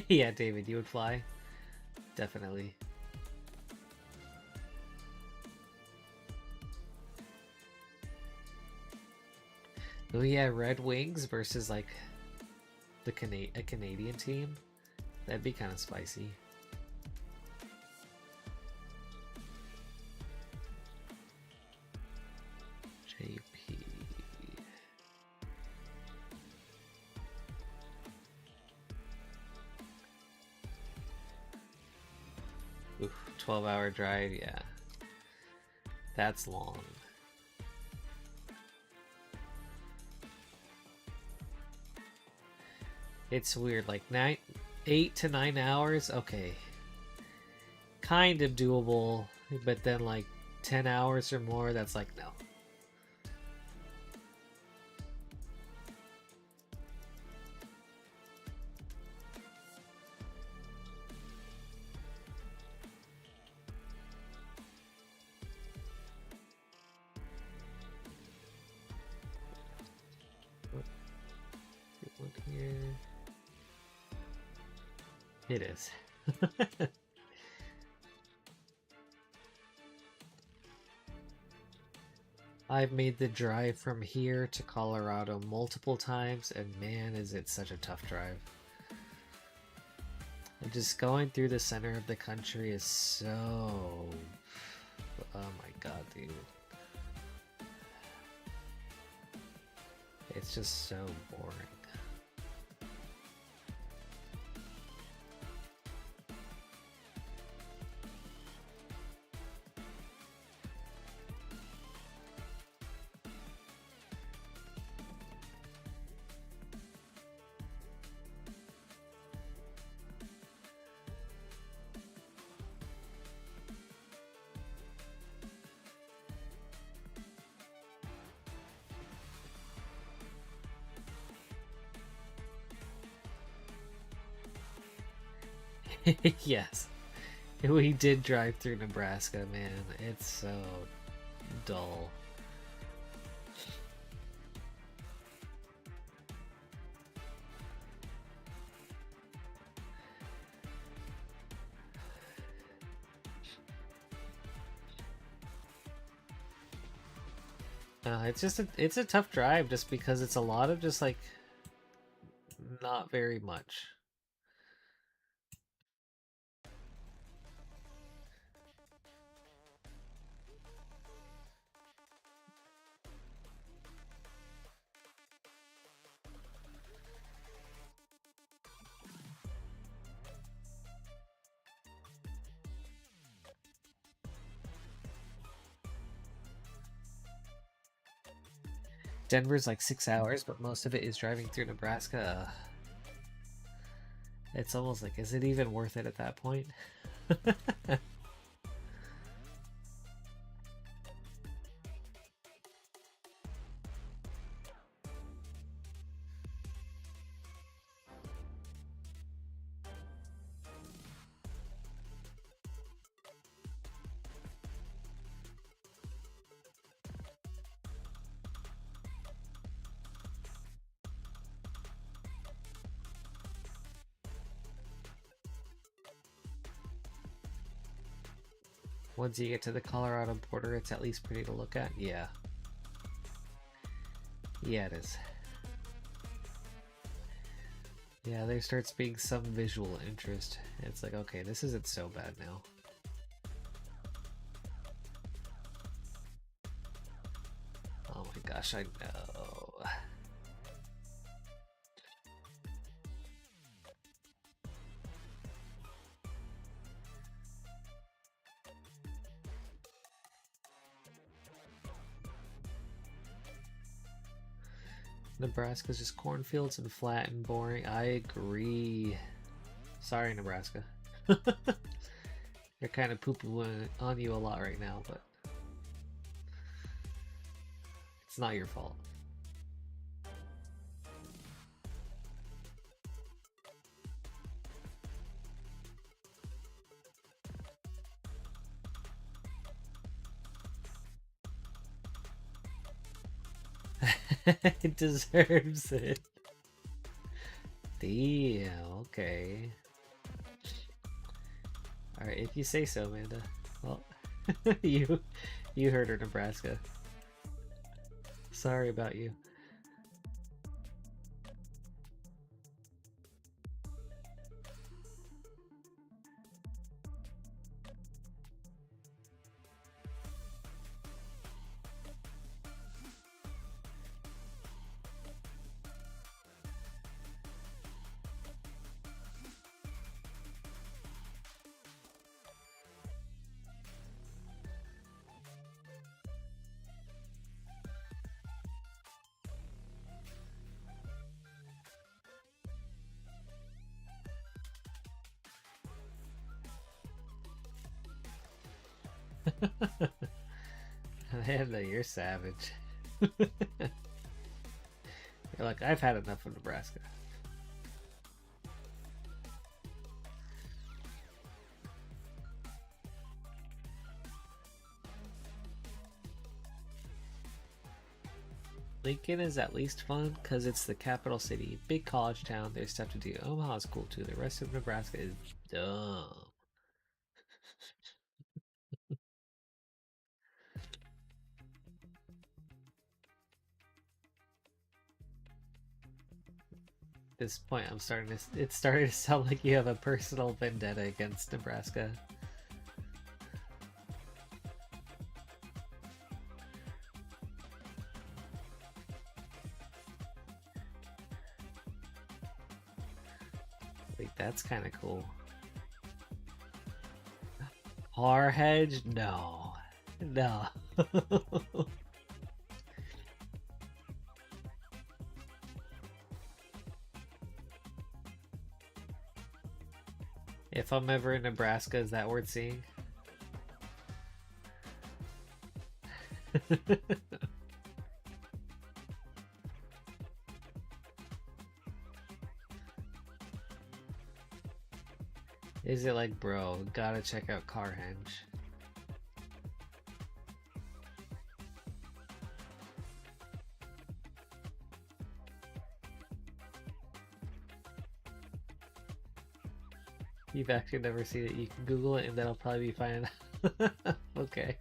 Yeah, David, you would fly? Definitely. Oh yeah, Red Wings versus like a Canadian team. That'd be kind of spicy. JP. Oof, 12-hour drive, yeah. That's long. It's weird, like 8 to 9 hours, okay. Kind of doable, but then like 10 hours or more, that's like no. Here. It is. I've made the drive from here to Colorado multiple times, and man, is it such a tough drive. And just going through the center of the country is so... Oh my god, dude. It's just so boring. Yes, we did drive through Nebraska, man. It's so dull. It's a tough drive just because it's a lot of just like not very much. Denver's like 6 hours, but most of it is driving through Nebraska. It's almost like, is it even worth it at that point? Once you get to the Colorado border, it's at least pretty to look at. Yeah. Yeah, it is. Yeah, there starts being some visual interest. It's like, okay, this isn't so bad now. Oh my gosh, I know. Nebraska's just cornfields and flat and boring. I agree. Sorry, Nebraska. They're kind of poo-pooing on you a lot right now, but it's not your fault. It deserves it. Damn, okay. Alright, if you say so, Amanda. Well, you heard her, Nebraska. Sorry about you. Amanda, you're savage. You're like, I've had enough of Nebraska. Lincoln is at least fun because it's the capital city, big college town, there's stuff to do. Omaha's cool too. The rest of Nebraska is dumb. At this point, it's starting to sound like you have a personal vendetta against Nebraska. Like, that's kind of cool. Har hedge? No. No. If I'm ever in Nebraska, is that worth seeing? Is it like, bro, gotta check out Carhenge? You've actually never seen it. You can Google it and that'll probably be fine. Okay.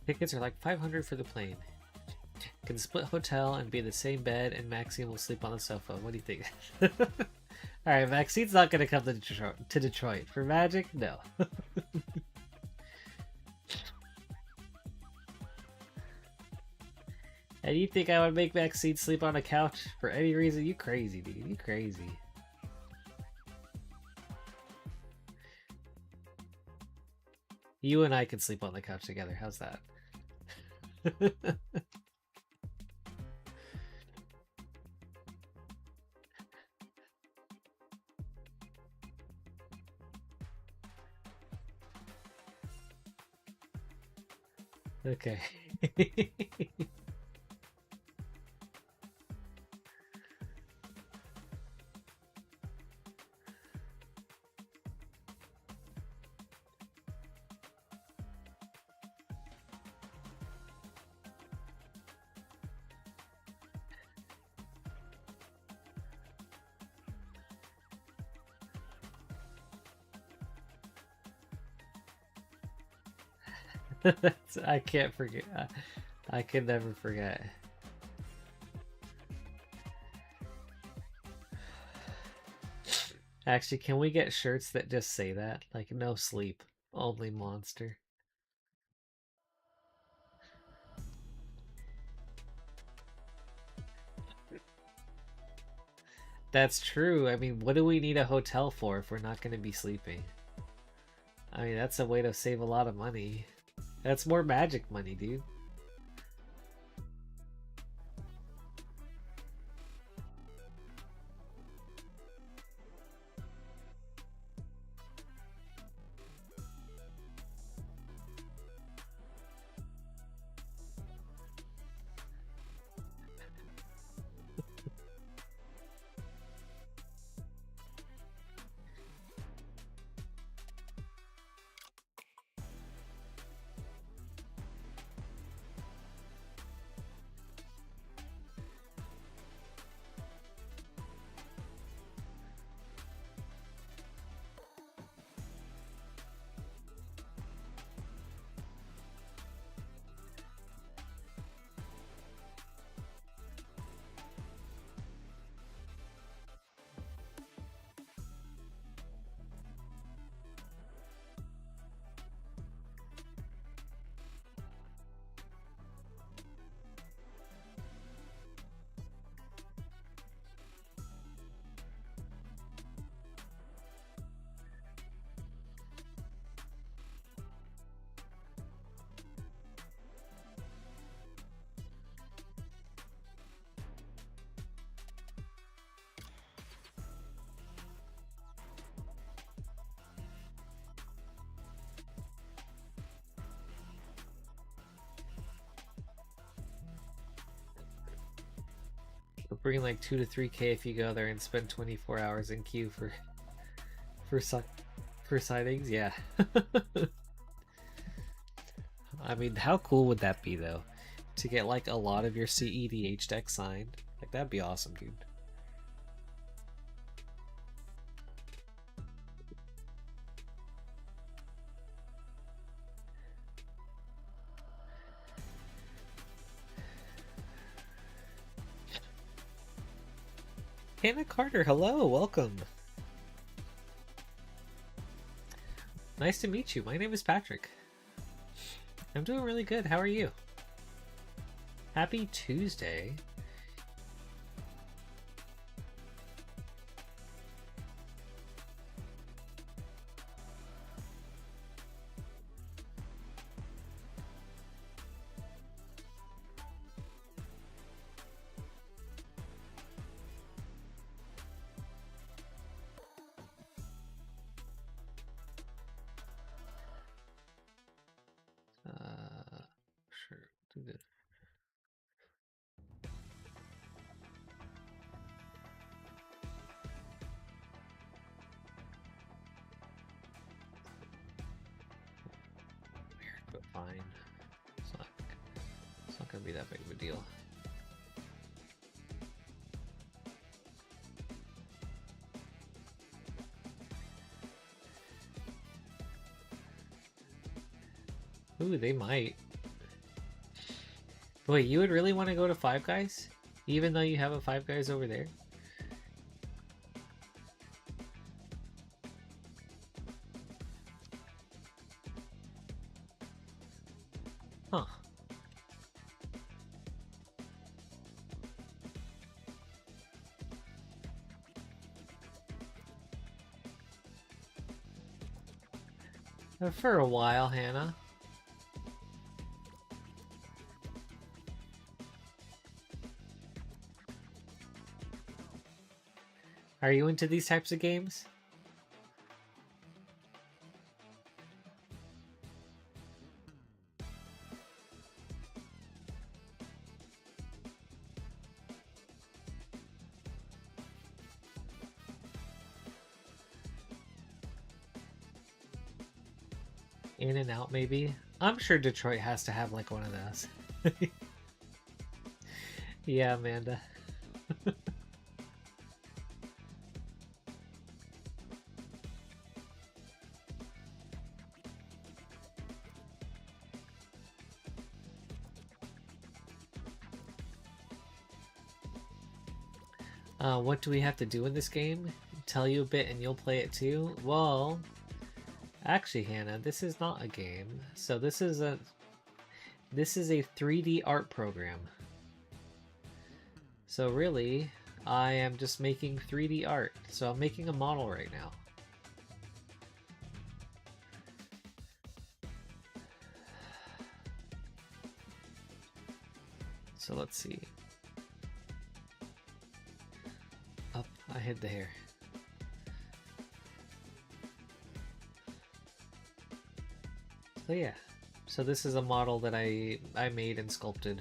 Tickets are like $500 for the plane. Can split hotel and be in the same bed, and Maxine will sleep on the sofa. What do you think? Alright, Maxine's not gonna come to Detroit. For Magic, no. And you think I would make Maxine sleep on a couch for any reason? You crazy, dude. You crazy. You and I can sleep on the couch together. How's that? Okay. I can't forget. I can never forget. Actually, can we get shirts that just say that? Like, no sleep, only monster. That's true. I mean, what do we need a hotel for if we're not going to be sleeping? I mean, that's a way to save a lot of money. That's more Magic money, dude. We'll bring like 2 to 3K if you go there and spend 24 hours in queue for sightings. Yeah. I mean, how cool would that be though? To get like a lot of your CEDH deck signed. Like that'd be awesome, dude. Hannah Carter, hello, welcome. Nice to meet you. My name is Patrick. I'm doing really good. How are you? Happy Tuesday. Sure, do this. Weird, but fine. It's not gonna be that big of a deal. Ooh, they might. Wait, you would really want to go to Five Guys? Even though you have a Five Guys over there? Huh. For a while, Hannah. Are you into these types of games? In and Out, maybe? I'm sure Detroit has to have like one of those. Yeah, Amanda. What do we have to do in this game? Tell you a bit and you'll play it too? Well, actually, Hannah, this is not a game. So this is a 3D art program. So really, I am just making 3D art. So I'm making a model right now. So let's see. Up, I hid the hair. So yeah, so this is a model that I made and sculpted.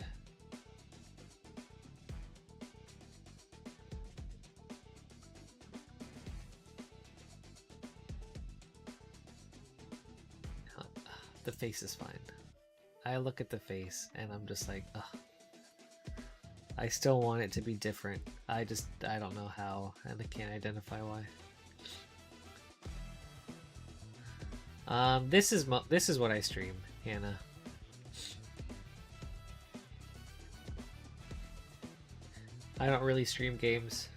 The face is fine. I look at the face and I'm just like, ugh. I still want it to be different. I don't know how, and I can't identify why. This is what I stream, Hannah. I don't really stream games.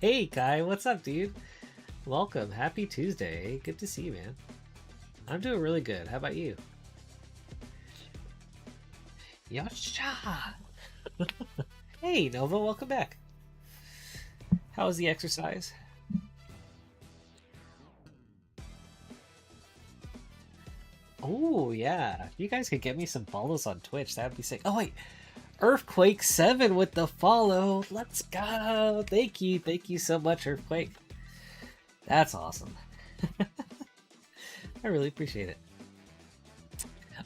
Hey Kai, what's up, dude? Welcome, happy Tuesday. Good to see you, man. I'm doing really good. How about you? Yasha! Hey Nova, welcome back. How was the exercise? Oh yeah, if you guys could get me some follows on Twitch, that'd be sick. Oh wait, Earthquake 7 with the follow. Let's go. Thank you so much, Earthquake. That's awesome. I really appreciate it.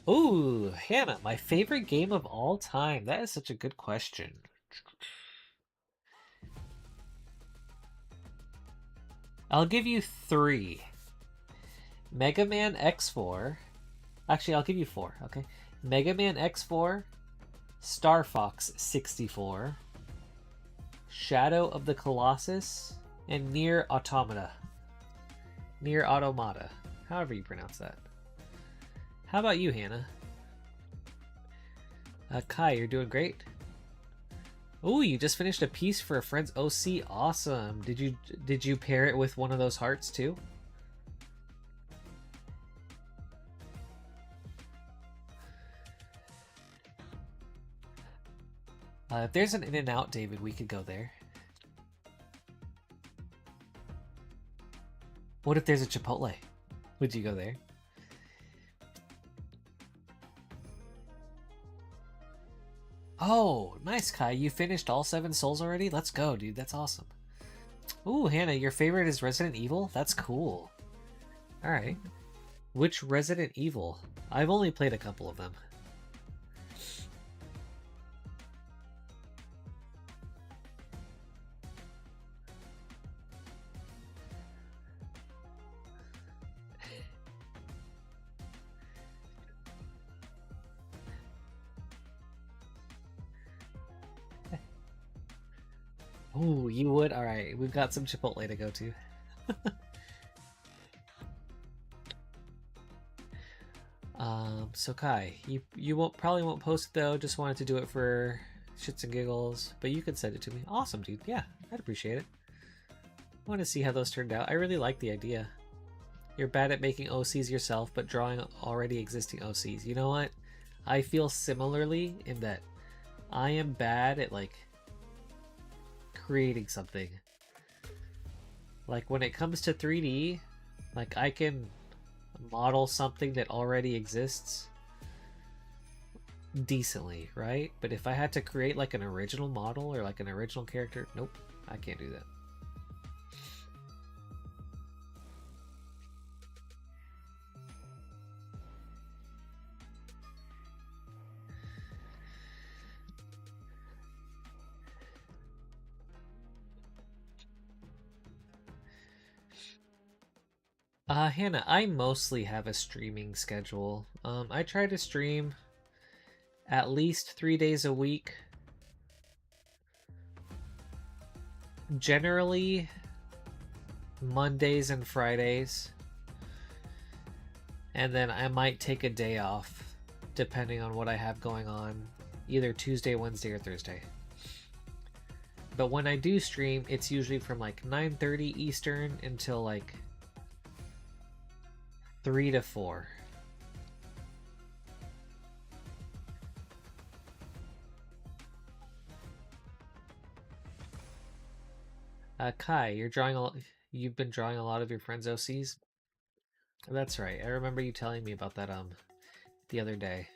Ooh, Hannah, my favorite game of all time. That is such a good question. I'll give you 3. Mega Man X4. Actually, I'll give you 4, okay? Mega Man X4, Star Fox 64, Shadow of the Colossus, and Nier Automata. Nier Automata. However you pronounce that. How about you, Hannah? Kai, you're doing great. Ooh, you just finished a piece for a friend's OC. Awesome. Did you pair it with one of those hearts too? If there's an In-N-Out, David, we could go there. What if there's a Chipotle? Would you go there? Oh, nice, Kai. You finished all 7 souls already? Let's go, dude. That's awesome. Ooh, Hannah, your favorite is Resident Evil? That's cool. Alright. Which Resident Evil? I've only played a couple of them. Ooh, you would? Alright, we've got some Chipotle to go to. So Kai, you probably won't post it though, just wanted to do it for shits and giggles, but you could send it to me. Awesome, dude. Yeah, I'd appreciate it. I want to see how those turned out. I really like the idea. You're bad at making OCs yourself, but drawing already existing OCs. You know what? I feel similarly in that I am bad at, like, creating something. Like, when it comes to 3D, like, I can model something that already exists decently, right? But if I had to create, like, an original model or, like, an original character, nope, I can't do that. Hannah, I mostly have a streaming schedule. I try to stream at least 3 days a week. Generally, Mondays and Fridays. And then I might take a day off, depending on what I have going on, either Tuesday, Wednesday, or Thursday. But when I do stream, it's usually from like 9:30 Eastern until like 3 to 4. Kai, you've been drawing a lot of your friends' OCs? That's right. I remember you telling me about that the other day.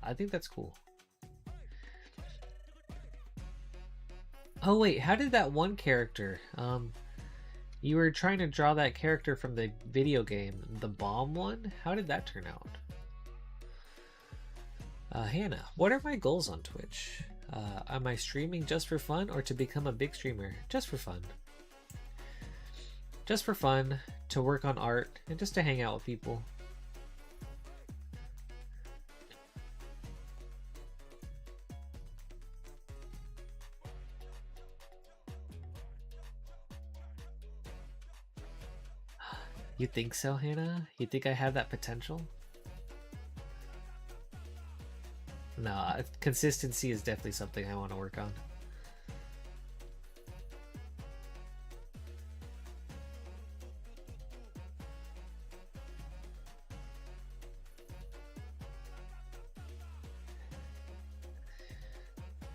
I think that's cool. Oh wait, how did that one character you were trying to draw that character from the video game, the bomb one? How did that turn out? Hannah, what are my goals on Twitch? Am I streaming just for fun or to become a big streamer? Just for fun. Just for fun, to work on art, and just to hang out with people. You think so, Hannah? You think I have that potential? No, consistency is definitely something I want to work on.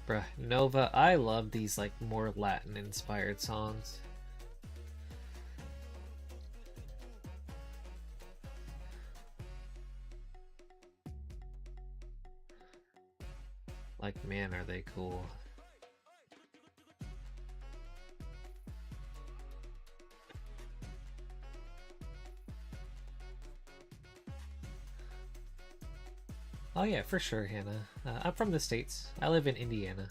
Bruh, Nova, I love these like more Latin inspired songs. Like, man, are they cool. Oh yeah, for sure, Hannah. I'm from the States. I live in Indiana.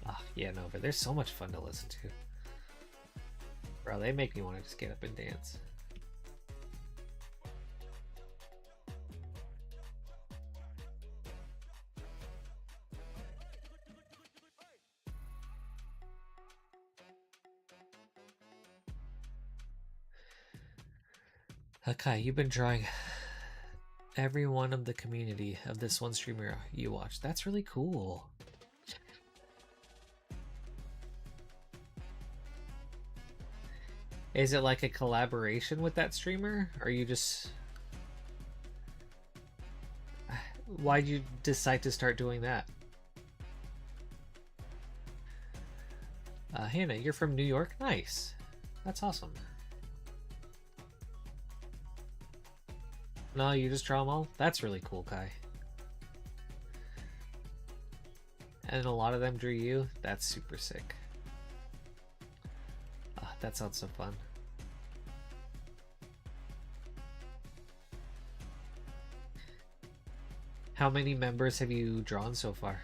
Ah, yeah, no, but they're so much fun to listen to. Bro, they make me want to just get up and dance. Okay, you've been drawing every one of the community of this one streamer you watch. That's really cool. Is it like a collaboration with that streamer? Or you just... Why'd you decide to start doing that? Hannah, you're from New York? Nice. That's awesome. No, you just draw them all? That's really cool, Kai. And a lot of them drew you? That's super sick. That sounds so fun. How many members have you drawn so far?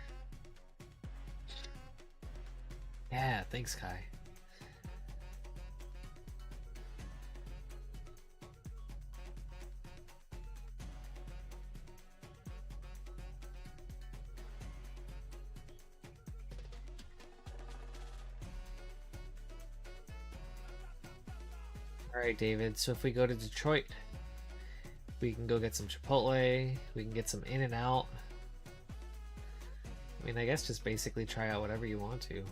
Yeah, thanks, Kai. Alright, David, so if we go to Detroit, we can go get some Chipotle, we can get some In-N-Out. I mean, I guess just basically try out whatever you want to.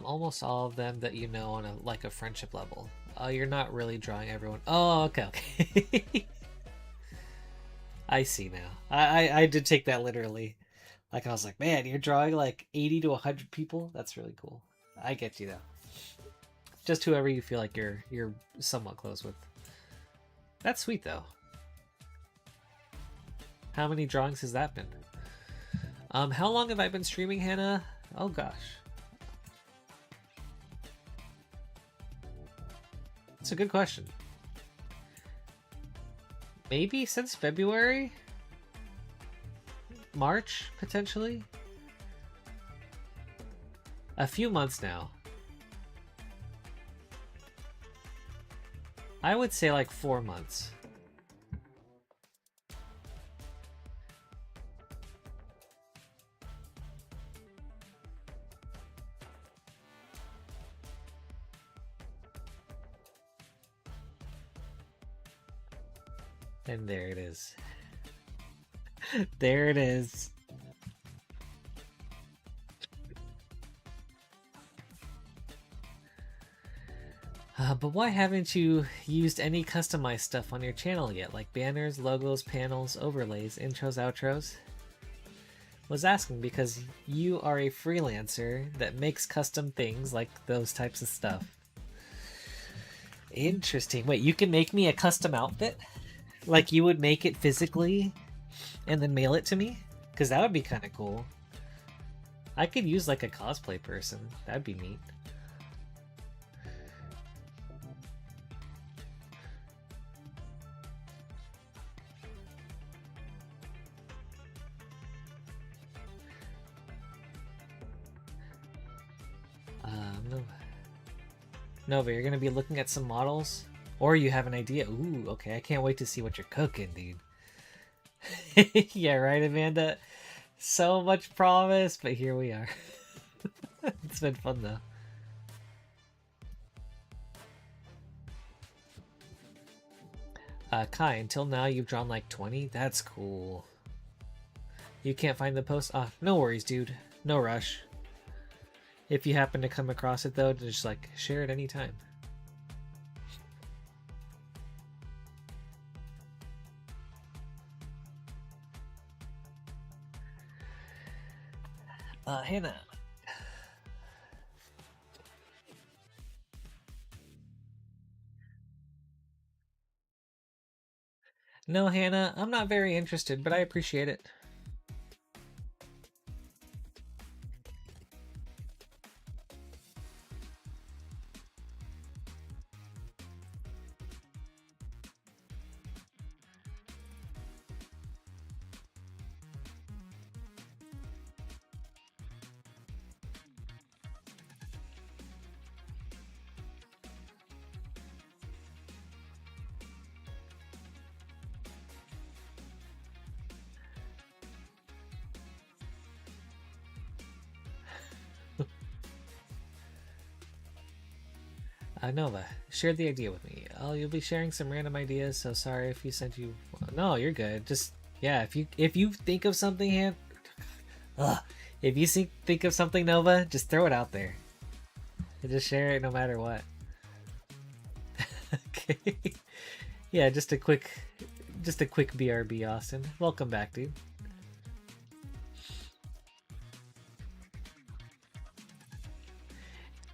Almost all of them that you know on a friendship level. Oh, you're not really drawing everyone. Oh, okay. I see now. I did take that literally. Like I was like, man, you're drawing like 80 to 100 people. That's really cool. I get you though. Just whoever you feel like you're somewhat close with. That's sweet though. How many drawings has that been? How long have I been streaming, Hannah? Oh gosh. That's a good question. Maybe since February? March, potentially? A few months now. I would say like 4 months. And there it is. There it is. But why haven't you used any customized stuff on your channel yet? Like banners, logos, panels, overlays, intros, outros? Was asking because you are a freelancer that makes custom things like those types of stuff. Interesting. Wait, you can make me a custom outfit? Like you would make it physically and then mail it to me? Because that would be kind of cool. I could use like a cosplay person. That'd be neat. Nova, you're gonna be looking at some models? Or you have an idea? Ooh, okay, I can't wait to see what you're cooking, dude. Yeah, right, Amanda? So much promise, but here we are. It's been fun, though. Kai, until now you've drawn like 20? That's cool. You can't find the post? Ah, no worries, dude. No rush. If you happen to come across it, though, just like share it anytime. Hannah. No, Hannah, I'm not very interested, but I appreciate it. Nova, share the idea with me. Oh, you'll be sharing some random ideas, so sorry if you sent you... No, you're good. Just, yeah, if you think of something, if you think of something, Nova, just throw it out there. And just share it no matter what. Okay. Yeah, just a quick BRB, Austin. Welcome back, dude.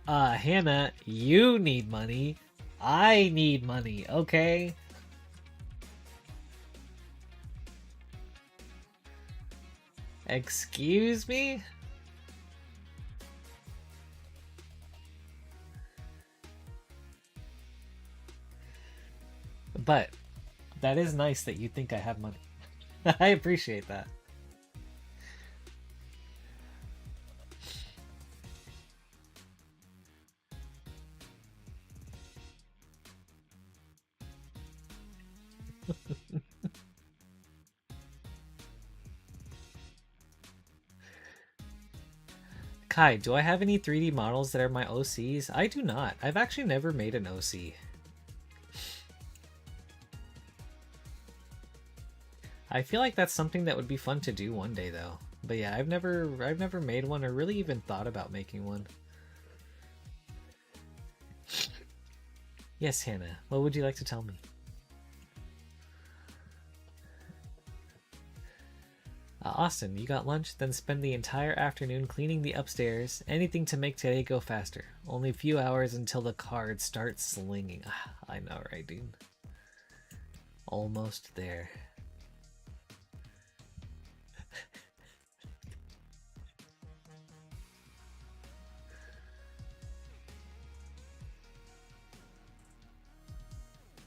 Hannah, you need money. I need money, okay? Excuse me? But that is nice that you think I have money. I appreciate that. Kai, do I have any 3D models that are my OCs? I do not. I've actually never made an OC. I feel like that's something that would be fun to do one day though. But yeah, I've never made one or really even thought about making one. Yes, Hannah. What would you like to tell me? Austin, you got lunch, then spend the entire afternoon cleaning the upstairs. Anything to make today go faster. Only a few hours until the cards start slinging. I know, right, dude? Almost there.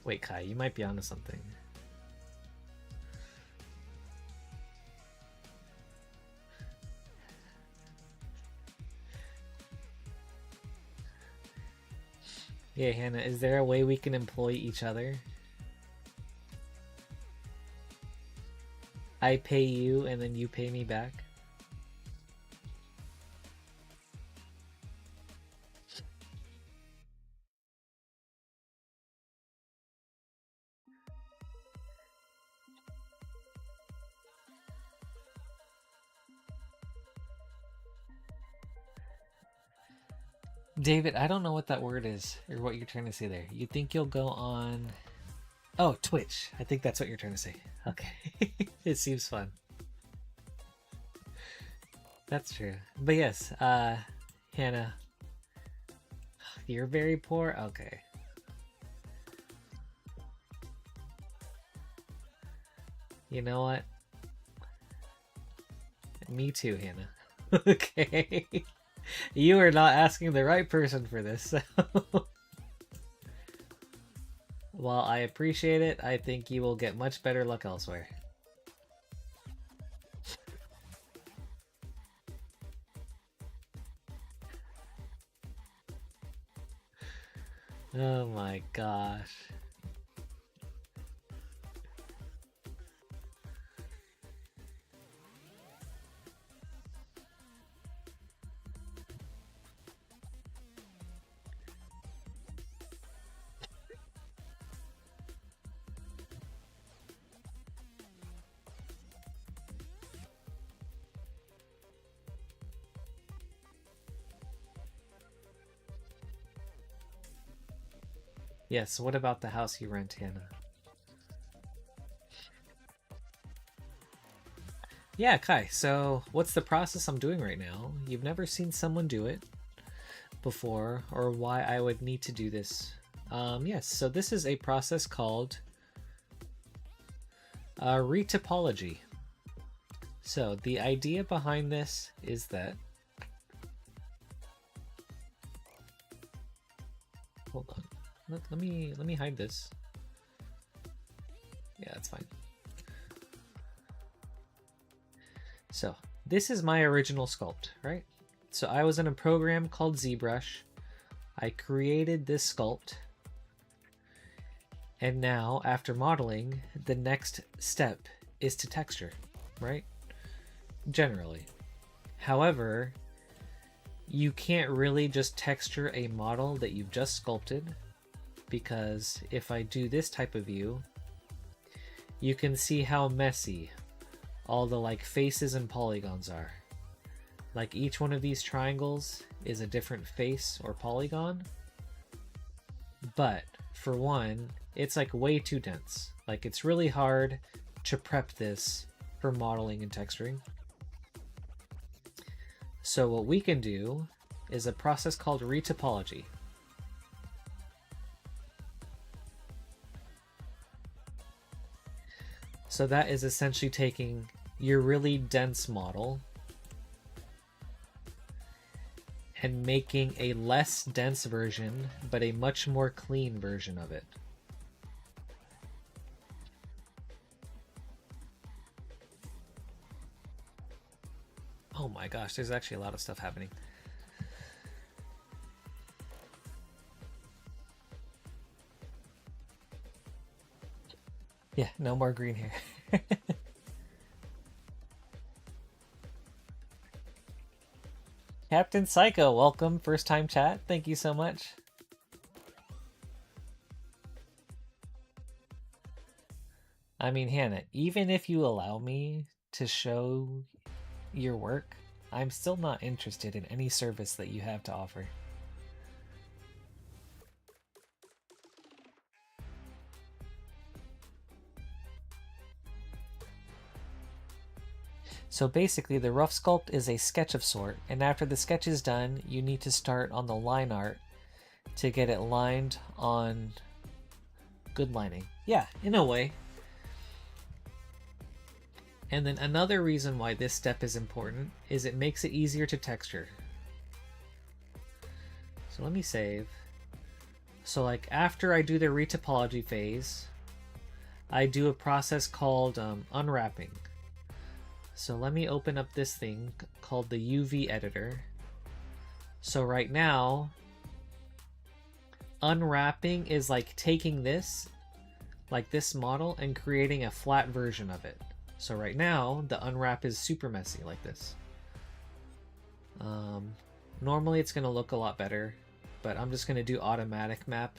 Wait, Kai, you might be onto something. Yeah, Hannah, is there a way we can employ each other? I pay you and then you pay me back? David, I don't know what that word is, or what you're trying to say there. You think you'll go on... Oh, Twitch. I think that's what you're trying to say. Okay. It seems fun. That's true. But yes, Hannah. You're very poor? Okay. You know what? Me too, Hannah. Okay. You are not asking the right person for this, so... While I appreciate it, I think you will get much better luck elsewhere. Oh my gosh. Yes, what about the house you rent, Hannah? Yeah, Kai, so what's the process I'm doing right now? You've never seen someone do it before, or why I would need to do this. Yes, so this is a process called retopology. So the idea behind this is that... Hold on. Let me hide this. Yeah, that's fine. So this is my original sculpt, right? So I was in a program called ZBrush. I created this sculpt. And now, after modeling, the next step is to texture, right? Generally. However, you can't really just texture a model that you've just sculpted, because if I do this type of view, you can see how messy all the like faces and polygons are. Like each one of these triangles is a different face or polygon, but for one, it's like way too dense. Like it's really hard to prep this for modeling and texturing. So what we can do is a process called retopology. So that is essentially taking your really dense model and making a less dense version, but a much more clean version of it. Oh my gosh, there's actually a lot of stuff happening. Yeah, no more green hair. Captain Psycho, welcome. First time chat. Thank you so much. I mean, Hannah, even if you allow me to show your work, I'm still not interested in any service that you have to offer. So basically, the rough sculpt is a sketch of sort, and after the sketch is done, you need to start on the line art to get it lined on good lining. Yeah, in a way. And then another reason why this step is important is it makes it easier to texture. So let me save. So like after I do the retopology phase, I do a process called unwrapping. So let me open up this thing called the UV editor. So right now, unwrapping is like taking this, like this model, and creating a flat version of it. So right now, the unwrap is super messy like this. Normally it's going to look a lot better, but I'm just going to do automatic map.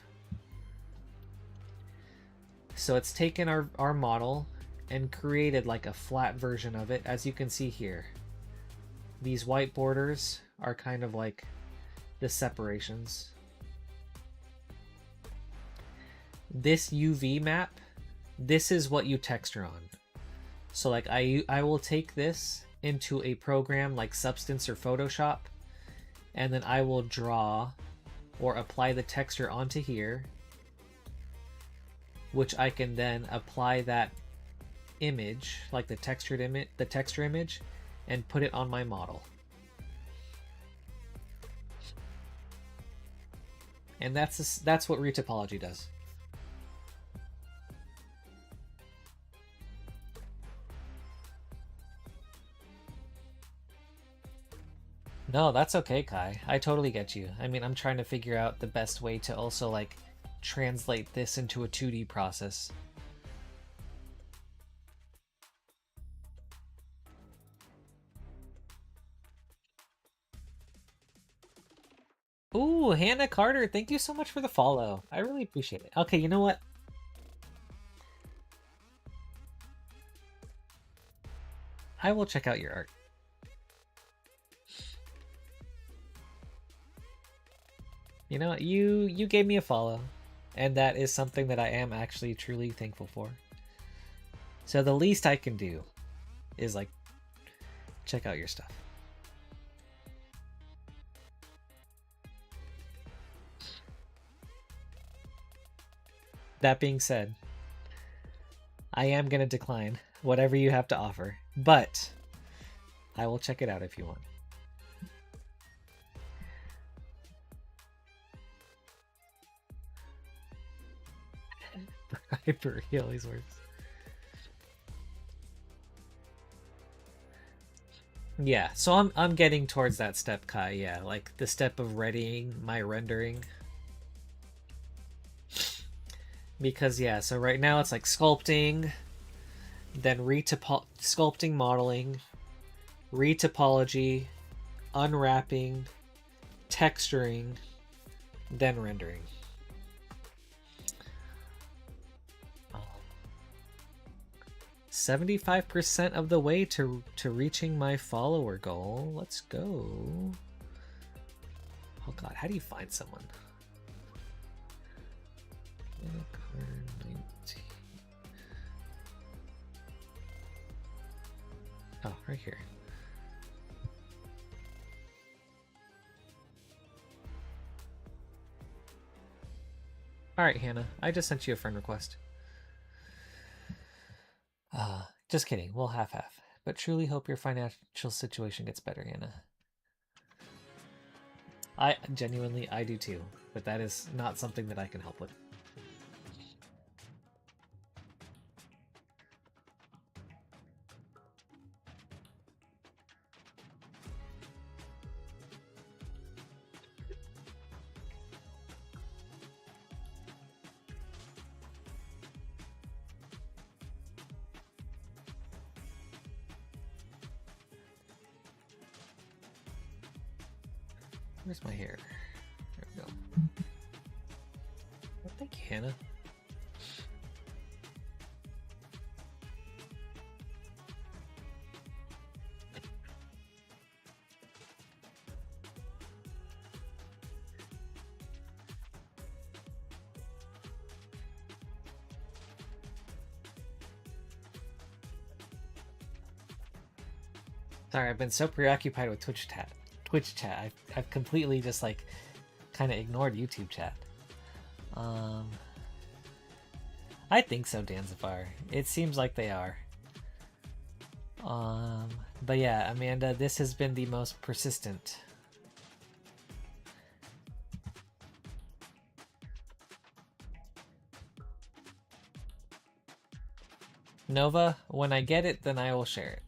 So it's taken our model and created like a flat version of it, as you can see here. These white borders are kind of like the separations. This UV map, this is what you texture on. So like I will take this into a program like Substance or Photoshop, and then I will draw or apply the texture onto here, which I can then apply that image, like the texture image, and put it on my model. And that's what retopology does. No, that's okay, Kai. I totally get you. I mean, I'm trying to figure out the best way to also like translate this into a 2D process. Ooh, Hannah Carter, thank you so much for the follow. I really appreciate it. Okay, you know what? I will check out your art. You know, you gave me a follow, and that is something that I am actually truly thankful for. So the least I can do is like check out your stuff. That being said, I am going to decline whatever you have to offer, but I will check it out if you want. Hyper, he always works. Yeah, so I'm getting towards that step, Kai. Yeah, like the step of readying my rendering. Because yeah, so right now it's like sculpting, then sculpting, modeling, retopology, unwrapping, texturing, then rendering. 75% of the way to reaching my follower goal. Let's go. Oh god, how do you find someone? Oh, right here. Alright, Hannah. I just sent you a friend request. Just kidding. We'll half-half. But truly hope your financial situation gets better, Hannah. I do too. But that is not something that I can help with. Where's my hair? There we go. Oh, thank you, Hannah. Sorry, I've been so preoccupied with Twitch chat. I've completely just like kind of ignored YouTube chat. I think so, Danzafar. It seems like they are. But yeah, Amanda, this has been the most persistent. Nova, when I get it, then I will share it.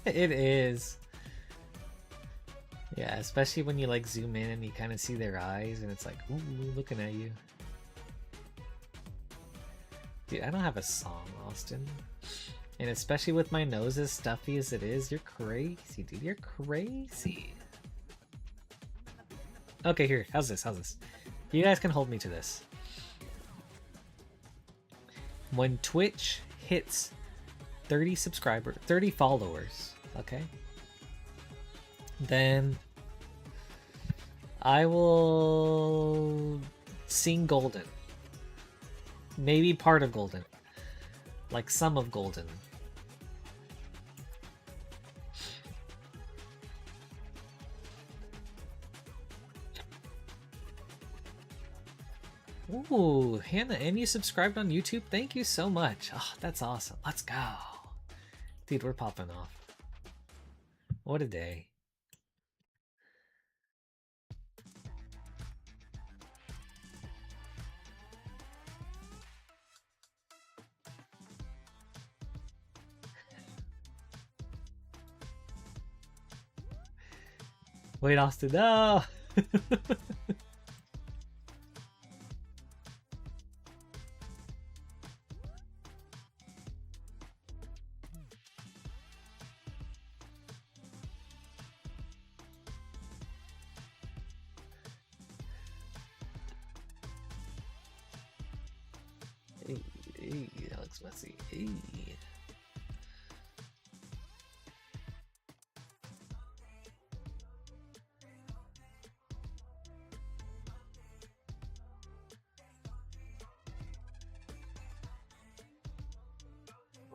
It is. Yeah, especially when you like zoom in and you kind of see their eyes and it's like, ooh, looking at you. Dude, I don't have a song, Austin. And especially with my nose as stuffy as it is, you're crazy, dude. You're crazy. Okay, here. How's this? How's this? You guys can hold me to this. When Twitch hits 30 followers, okay? Then I will sing Golden. Maybe part of Golden. Like some of Golden. Ooh, Hannah, and you subscribed on YouTube? Thank you so much. Oh, that's awesome. Let's go. Dude, we're popping off. What a day. Wait, Austin, no! Hey, that looks messy. Hey.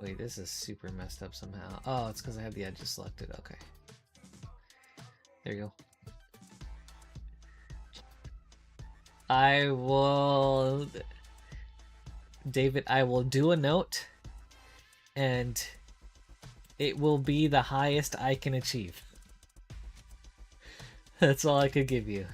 Wait, this is super messed up somehow. Oh, it's because I have the edges selected. Okay. There you go. I will... David, I will do a note, and it will be the highest I can achieve. That's all I could give you.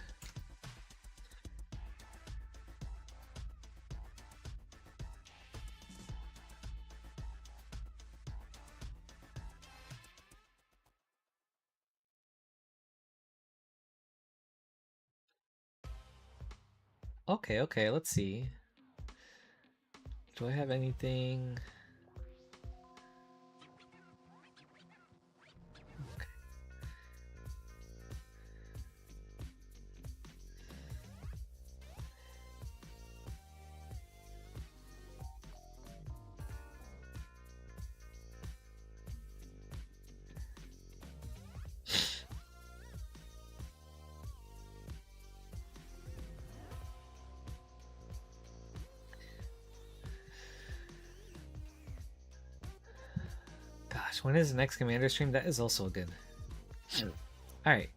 Okay, let's see. Do I have anything? Gosh, when is the next Commander stream? That is also good. Alright.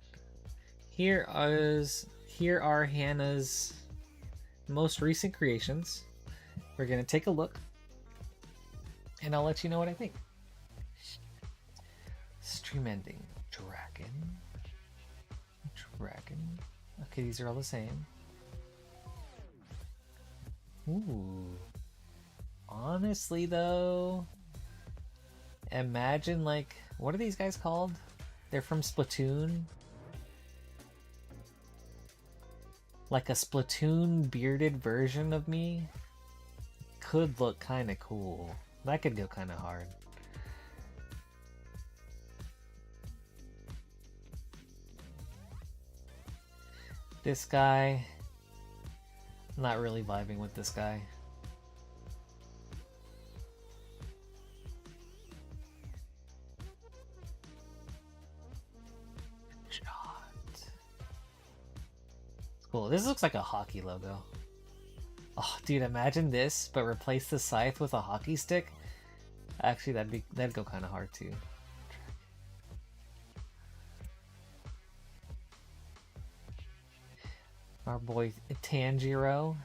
Here are Hannah's most recent creations. We're gonna take a look, and I'll let you know what I think. Stream ending. Dragon. Okay, these are all the same. Ooh. Honestly, though, Imagine, like, what are these guys called? They're from Splatoon. Like a Splatoon bearded version of me could look kind of cool. That could go kind of hard. This guy, I'm not really vibing with this guy. Cool. This looks like a hockey logo. Oh, dude, imagine this, but replace the scythe with a hockey stick. Actually, that'd go kind of hard too. Our boy Tanjiro.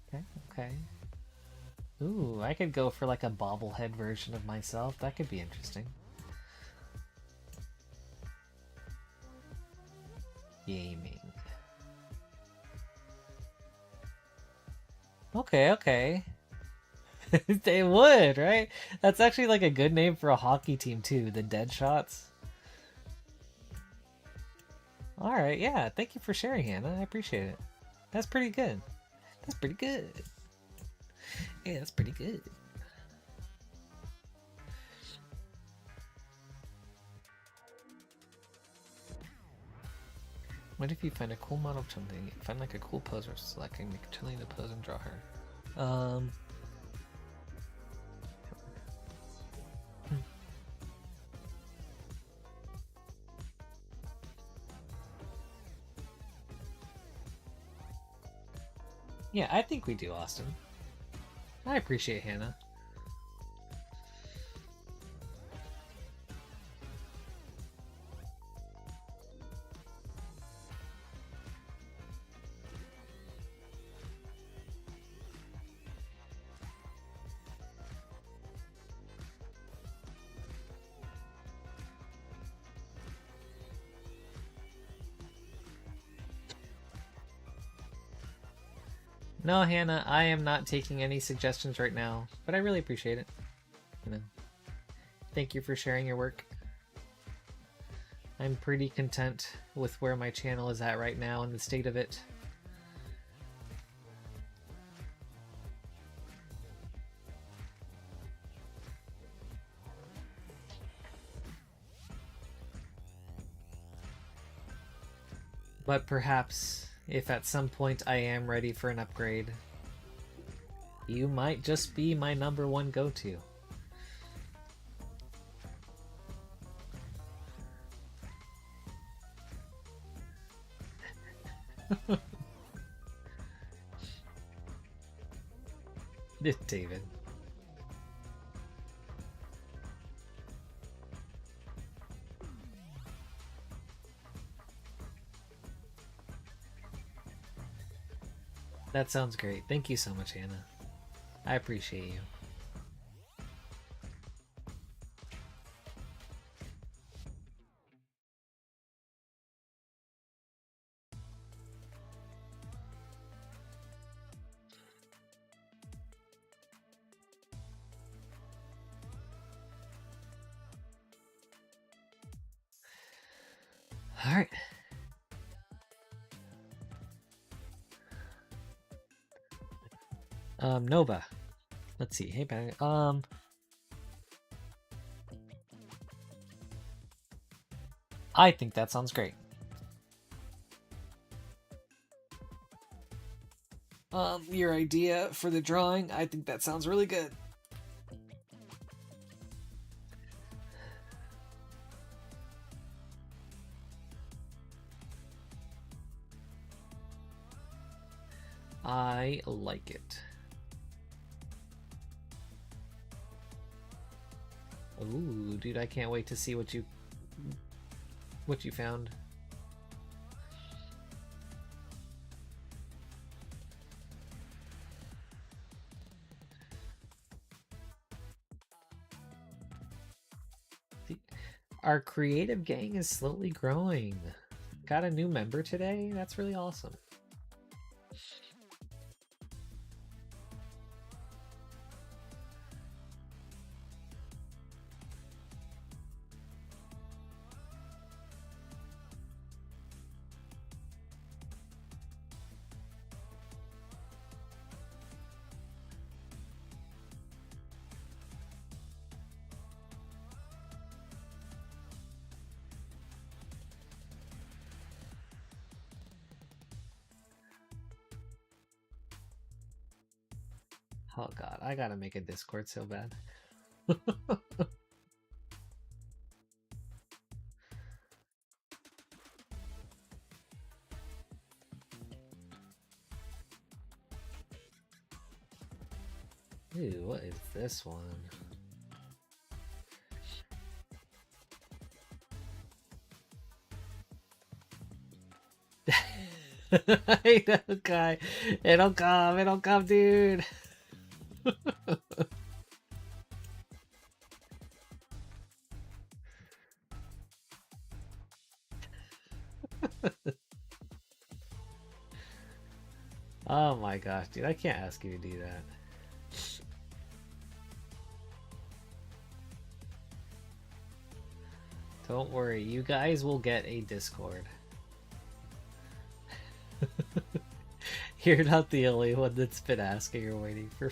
Okay, okay. Ooh, I could go for like a bobblehead version of myself. That could be interesting. Gaming. Okay, okay. They would, right? That's actually like a good name for a hockey team too, the Dead Shots. Alright, yeah, thank you for sharing, Hannah. I appreciate it. That's pretty good. That's pretty good. Yeah, that's pretty good. What if you find a cool model of something, find like a cool pose or selecting, make telling the pose and draw her? Yeah, I think we do, Austin. I appreciate Hannah. No, Hannah, I am not taking any suggestions right now, but I really appreciate it. You know, thank you for sharing your work. I'm pretty content with where my channel is at right now and the state of it. But perhaps, if at some point I am ready for an upgrade, you might just be my #1 go-to. David. That sounds great. Thank you so much, Hannah. I appreciate you. All right. Nova. Let's see. Hey, bang. I think that sounds great. Your idea for the drawing, I think that sounds really good. I like it. Ooh, dude, I can't wait to see what you found. Our creative gang is slowly growing. Got a new member today? That's really awesome. Oh god, I gotta make a Discord so bad. Ooh, what is this one? I know, guy. It'll come, dude. Oh my gosh, dude, I can't ask you to do that. Don't worry, you guys will get a Discord. You're not the only one that's been asking or waiting for.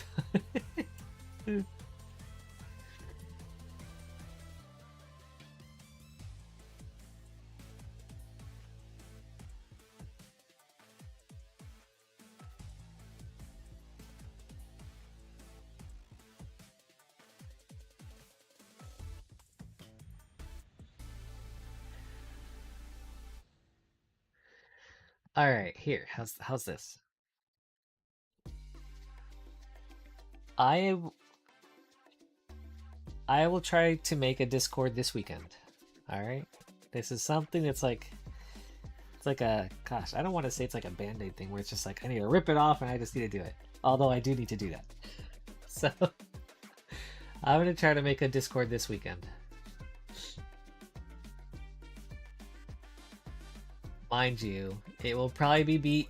All right, here. How's this? I will try to make a Discord this weekend. All right. This is something that's like it's like a gosh, I don't want to say it's like a band-aid thing where it's just like I need to rip it off and I just need to do it. Although I do need to do that. So I'm gonna try to make a Discord this weekend. Mind you, it will probably be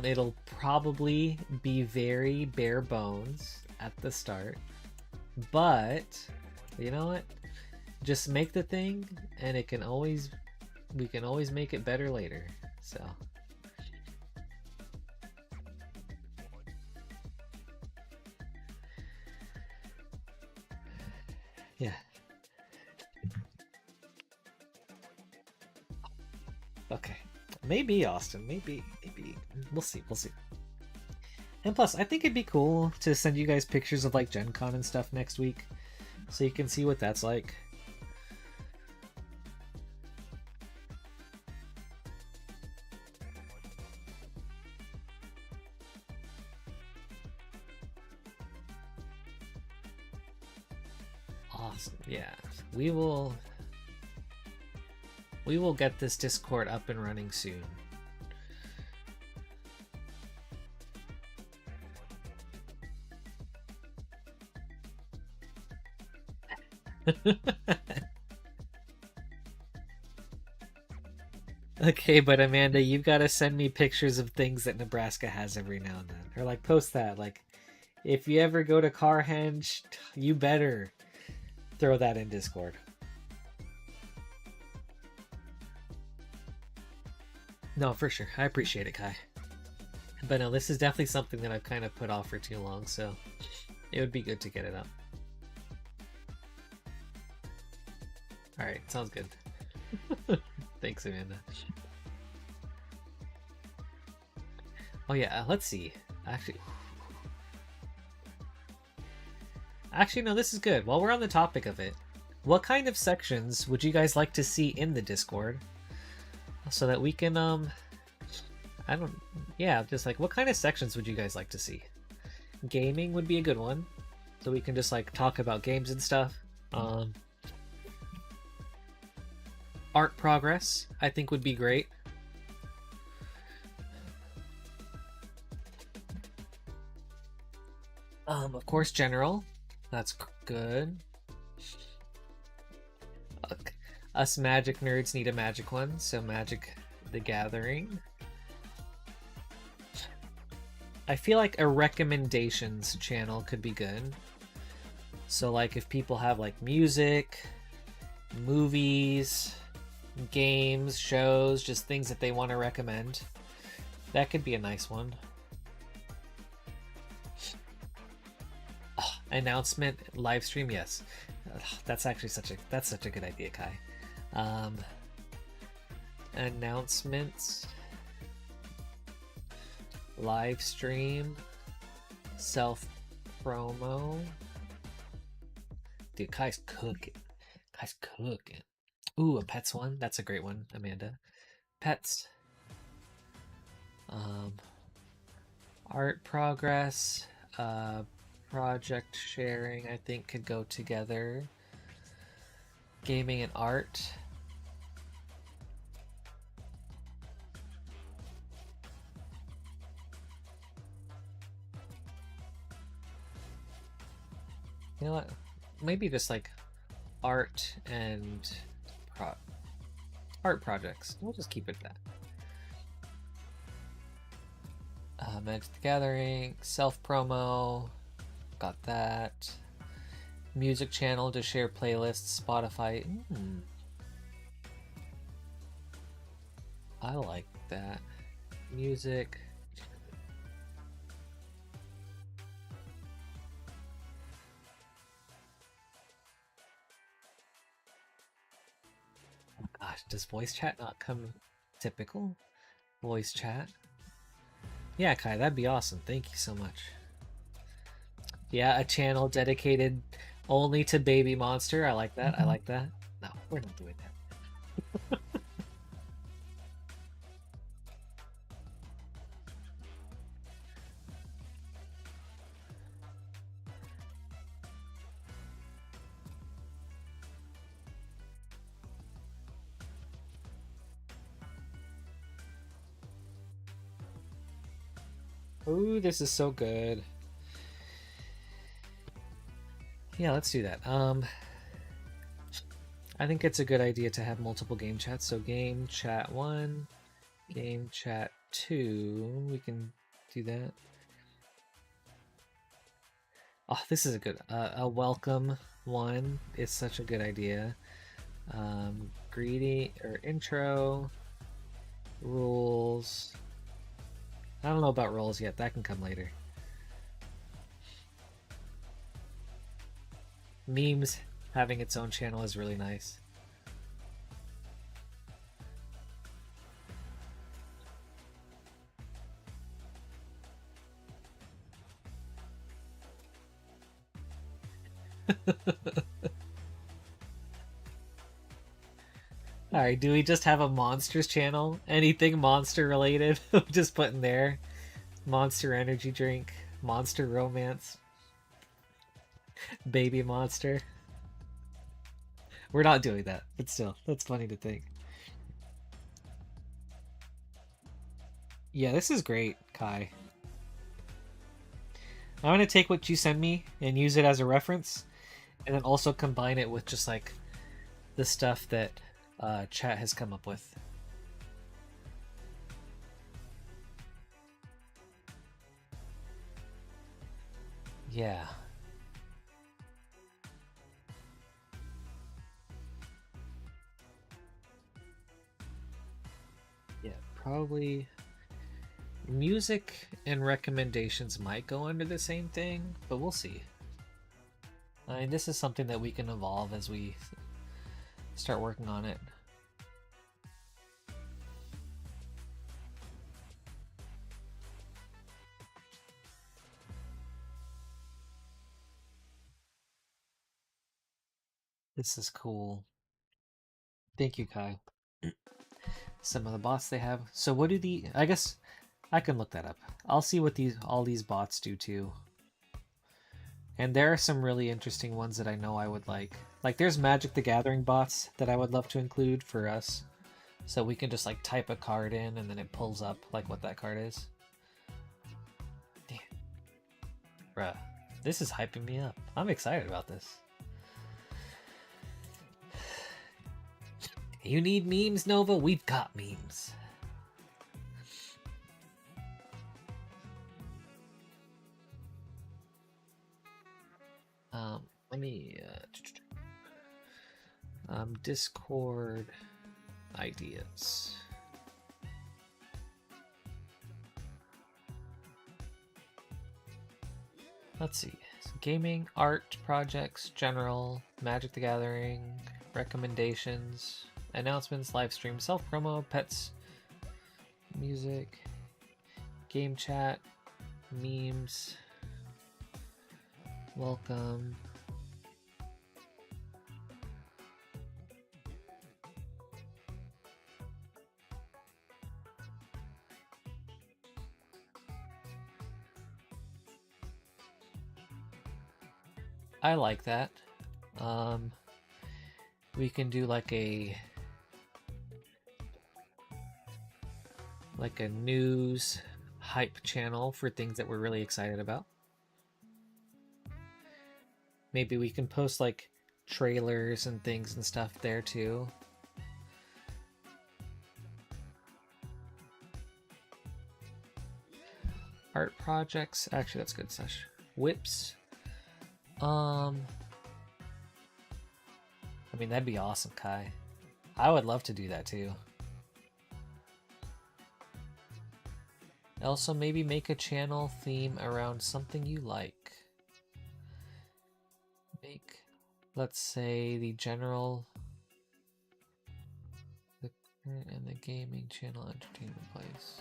it'll probably be very bare bones at the start, but you know what? Just make the thing, and we can always make it better later. So yeah. Okay. Maybe Austin. Maybe. We'll see. And plus, I think it'd be cool to send you guys pictures of like Gen Con and stuff next week, so you can see what that's like. Awesome. Yeah. We will get this Discord up and running soon. Okay, but Amanda, you've got to send me pictures of things that Nebraska has every now and then. Or like post that. Like, if you ever go to Carhenge, you better throw that in Discord. No, for sure. I appreciate it, Kai. But no, this is definitely something that I've kind of put off for too long, so it would be good to get it up. Alright, sounds good. Thanks, Amanda. Oh yeah, let's see. Actually, no, this is good. While we're on the topic of it, what kind of sections would you guys like to see in the Discord? So that we can, just like, what kind of sections would you guys like to see? Gaming would be a good one. So we can just like talk about games and stuff. Art progress, I think would be great. Of course, general. That's good. Us magic nerds need a magic one, so Magic the Gathering. I feel like a recommendations channel could be good. So like if people have like music, movies, games, shows, just things that they want to recommend, that could be a nice one. Announcement live stream, yes. That's actually such a good idea, Kai. Announcements, live stream. Self promo. Dude, Kai's cooking. Kai's cooking. Ooh, a pets one. That's a great one, Amanda. Pets. Art progress. Project sharing, I think, could go together. Gaming and art. You know what? Maybe just like art and art projects. We'll just keep it that. Magic the Gathering, self promo, got that. Music channel to share playlists, Spotify. I like that. Music. Oh gosh, does voice chat not come typical? Voice chat? Yeah, Kai, that'd be awesome. Thank you so much. Yeah, a channel dedicated only to Baby Monster. I like that. I like that. No, we're not doing that. Ooh, this is so good. Yeah, let's do that. I think it's a good idea to have multiple game chats. So game chat 1, game chat 2. We can do that. Oh, this is a good a welcome one is such a good idea. Greeting or intro, rules. I don't know about roles yet. That can come later. Memes having its own channel is really nice. Alright, do we just have a monsters channel? Anything monster related? Just put in there. Monster energy drink. Monster romance. Baby monster. We're not doing that, but still, that's funny to think. Yeah, this is great, Kai. I'm gonna take what you send me and use it as a reference, and then also combine it with just like the stuff that chat has come up with. Yeah. Yeah, probably music and recommendations might go under the same thing, but we'll see. I mean, this is something that we can evolve as we start working on it. This is cool. Thank you, Kai. Some of the bots they have. So what do the... I guess I can look that up. I'll see what all these bots do too. And there are some really interesting ones that I know I would like. Like there's Magic the Gathering bots that I would love to include for us. So we can just like type a card in and then it pulls up like what that card is. Damn. Bruh. This is hyping me up. I'm excited about this. You need memes, Nova? We've got memes. Let me Discord ideas. Let's see. Gaming, art, projects, general, Magic the Gathering, recommendations, announcements, live stream, self-promo, pets, music, game chat, memes. Welcome. I like that. We can do like a news hype channel for things that we're really excited about. Maybe we can post like trailers and things and stuff there too. Art projects. Actually, that's good. Slash whips. I mean, that'd be awesome, Kai. I would love to do that too. Also, maybe make a channel theme around something you like. Make, let's say, the general, the current and the gaming channel entertainment place.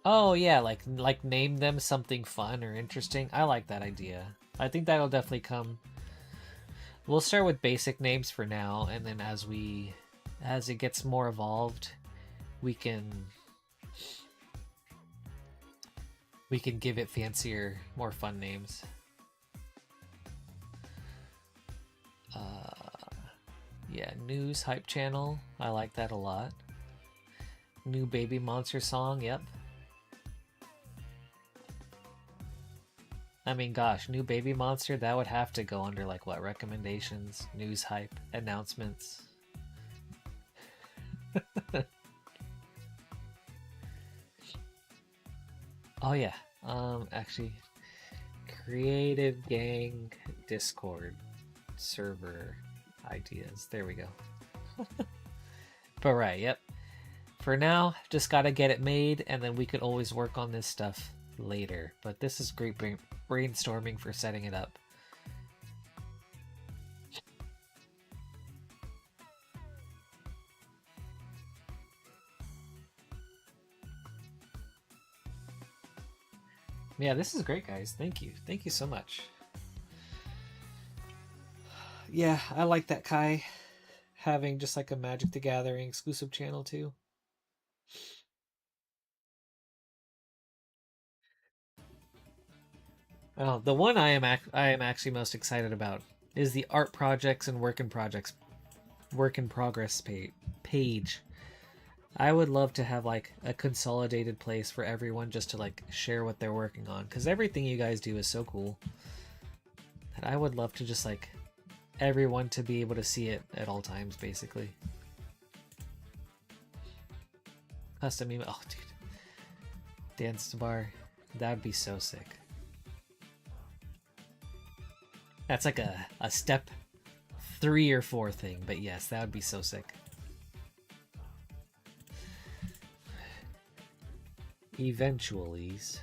Oh yeah, like name them something fun or interesting. I like that idea. I think that'll definitely come. We'll start with basic names for now, and then as it gets more evolved, we can give it fancier, more fun names. Yeah, news hype channel. I like that a lot. New Baby Monster song. Yep. I mean, gosh, new Baby Monster, that would have to go under like what, recommendations, news hype, announcements. Oh yeah, actually, Creative Gang Discord server ideas. There we go. But right, yep. For now, just gotta get it made, and then we could always work on this stuff later. But this is great brainstorming for setting it up. Yeah, this is great, guys. Thank you. Thank you so much. Yeah, I like that, Kai. Having just like a Magic the Gathering exclusive channel too. Oh, the one I am actually most excited about is the art projects and work in progress page. I would love to have like a consolidated place for everyone just to like share what they're working on, because everything you guys do is so cool that I would love to just like everyone to be able to see it at all times, basically. Custom email. Oh, dude. Dance to bar. That would be so sick. That's like a step 3 or 4 thing, but yes, that would be so sick. Eventualities.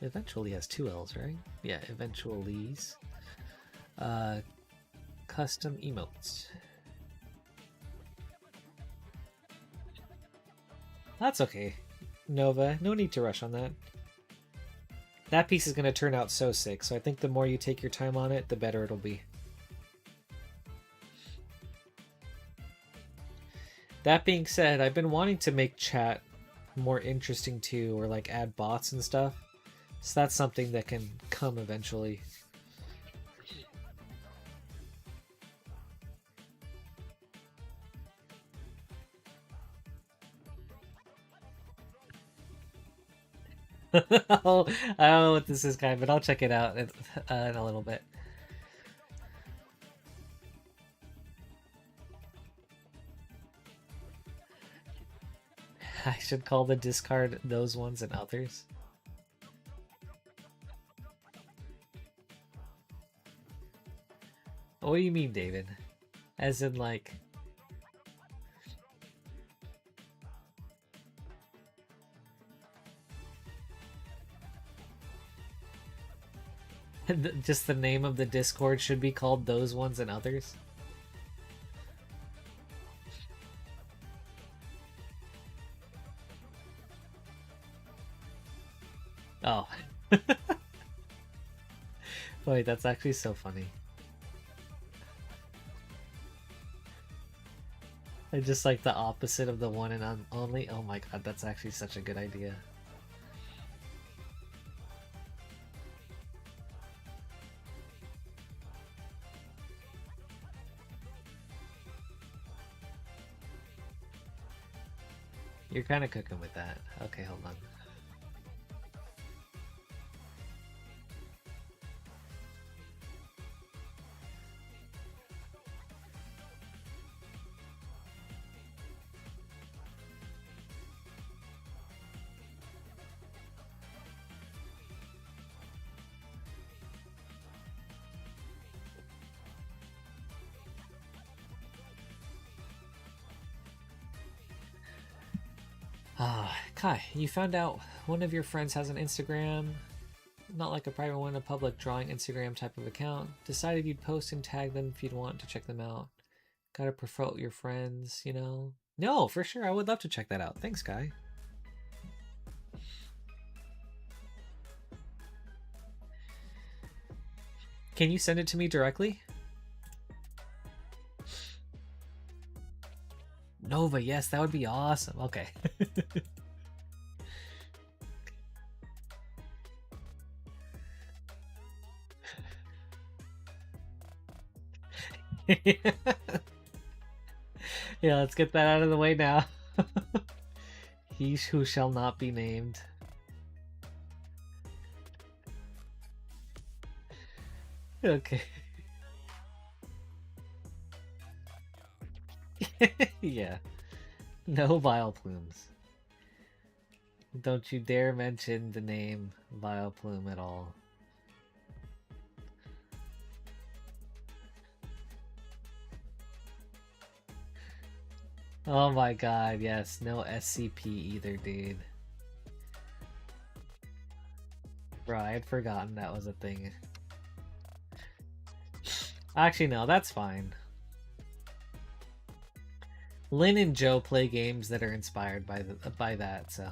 Eventually has 2 L's, right? Yeah, eventualities. Custom emotes. That's okay, Nova. No need to rush on that. That piece is going to turn out so sick, so I think the more you take your time on it, the better it'll be. That being said, I've been wanting to make chat more interesting too, or like add bots and stuff. So that's something that can come eventually. I don't know what this is, guy, but I'll check it out in a little bit. I should call the discard those ones and others. What do you mean, David? As in, like... just the name of the Discord should be called those ones and others? Oh. Wait, that's actually so funny. I just like the opposite of the one and only. Oh my god, that's actually such a good idea. You're kind of cooking with that. Okay, hold on. Ah, Kai, you found out one of your friends has an Instagram, not like a private one, a public drawing Instagram type of account. Decided you'd post and tag them if you'd want to check them out. Gotta promote your friends, you know? No, for sure, I would love to check that out. Thanks, Kai. Can you send it to me directly? Nova, yes, that would be awesome. Okay. Yeah, let's get that out of the way now. He who shall not be named. Okay. Yeah. No vile plumes. Don't you dare mention the name vile plume at all. Oh my god, yes. No SCP either, dude. Bro, I had forgotten that was a thing. Actually, no, that's fine. Lynn and Joe play games that are inspired by that, so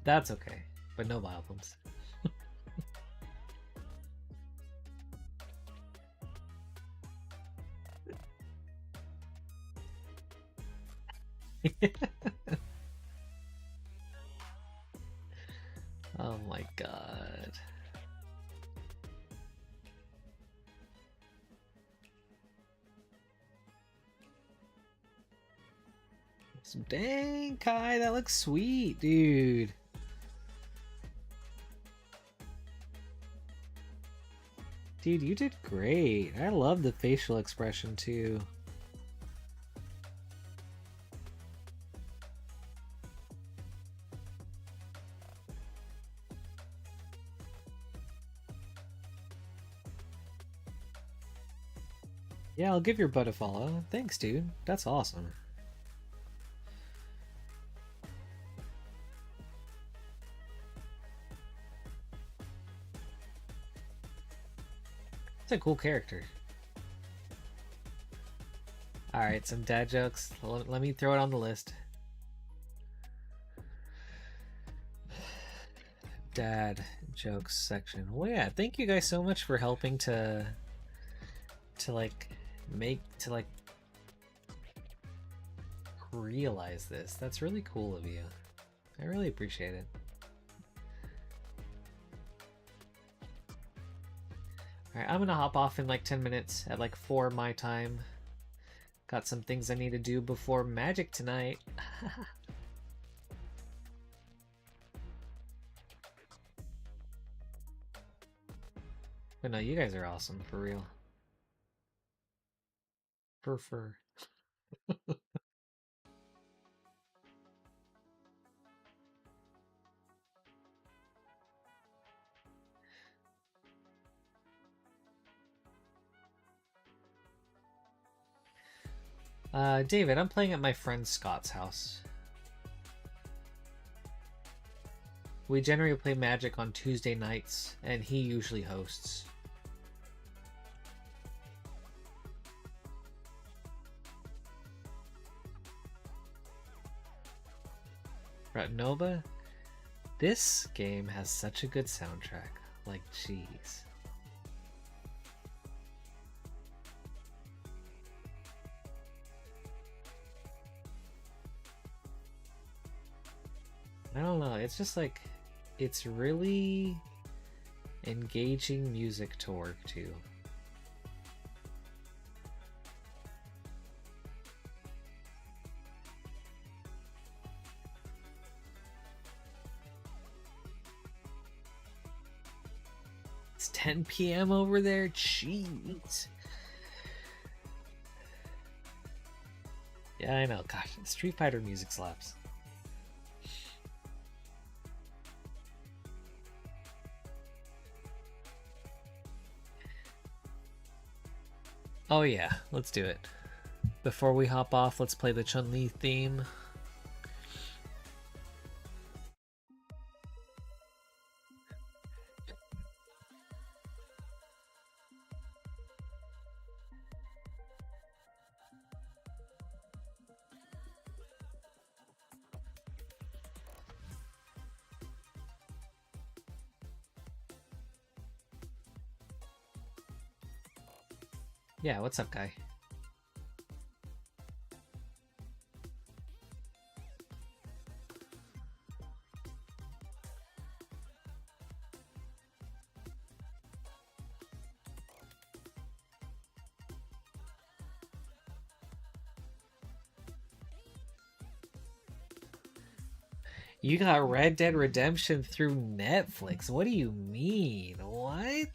that's okay. But no albums. Oh my god. Dang, Kai, that looks sweet, dude. Dude, you did great. I love the facial expression too. Yeah, I'll give your butt a follow. Thanks, dude. That's awesome. It's a cool character. Alright, some dad jokes. Let me throw it on the list. Dad jokes section. Well, yeah, thank you guys so much for helping to realize this. That's really cool of you. I really appreciate it. Alright, I'm gonna hop off in like 10 minutes at like 4 my time. Got some things I need to do before Magic tonight. But no, you guys are awesome, for real. Fur. David, I'm playing at my friend Scott's house. We generally play Magic on Tuesday nights, and he usually hosts. Nova? This game has such a good soundtrack. Like, jeez. I don't know, it's just like, it's really engaging music to work to. It's 10 p.m. over there? Jeez. Yeah, I know. Gosh, Street Fighter music slaps. Oh yeah, let's do it. Before we hop off, let's play the Chun-Li theme. Yeah, what's up, guy? You got Red Dead Redemption through Netflix. What do you mean? What?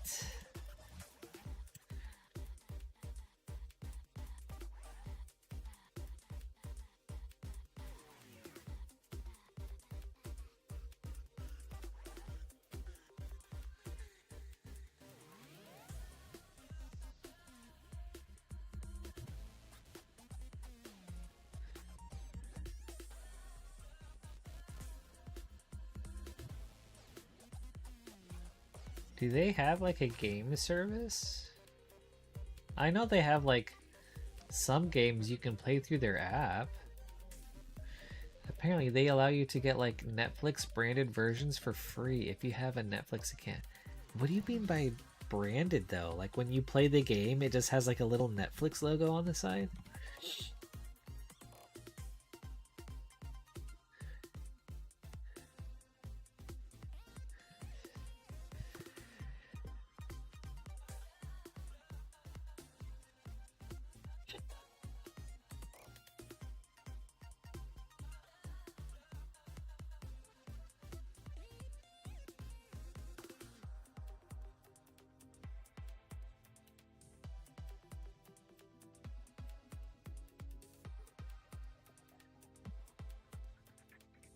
Do they have like a game service? I know they have like some games you can play through their app. Apparently they allow you to get like Netflix branded versions for free if you have a Netflix account. What do you mean by branded though? Like when you play the game, it just has like a little Netflix logo on the side?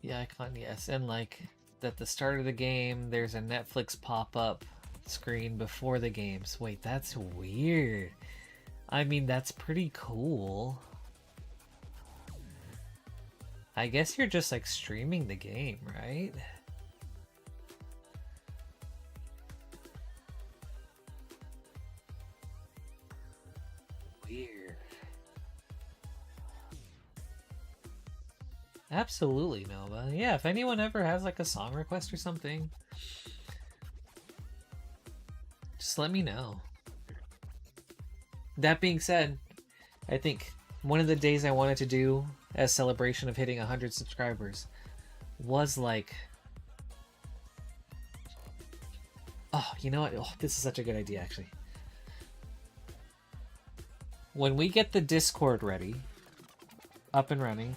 Yeah, icon, yes. And like at the start of the game, there's a Netflix pop-up screen before the games. Wait, that's weird. I mean, that's pretty cool. I guess you're just like streaming the game, right? Weird. Absolutely, Nova. Yeah, if anyone ever has like a song request or something, just let me know. That being said, I think one of the days I wanted to do as celebration of hitting 100 subscribers was like, oh, you know what? Oh, this is such a good idea, actually. When we get the Discord ready, up and running,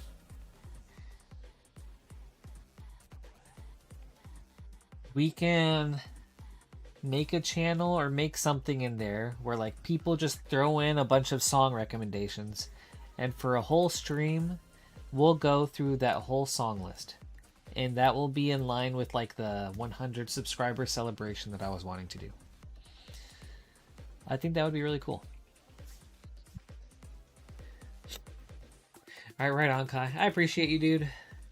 we can make a channel or make something in there where like people just throw in a bunch of song recommendations, and for a whole stream we'll go through that whole song list, and that will be in line with like the 100 subscriber celebration that I was wanting to do. I think that would be really cool. All right on, Kai. I appreciate you, dude.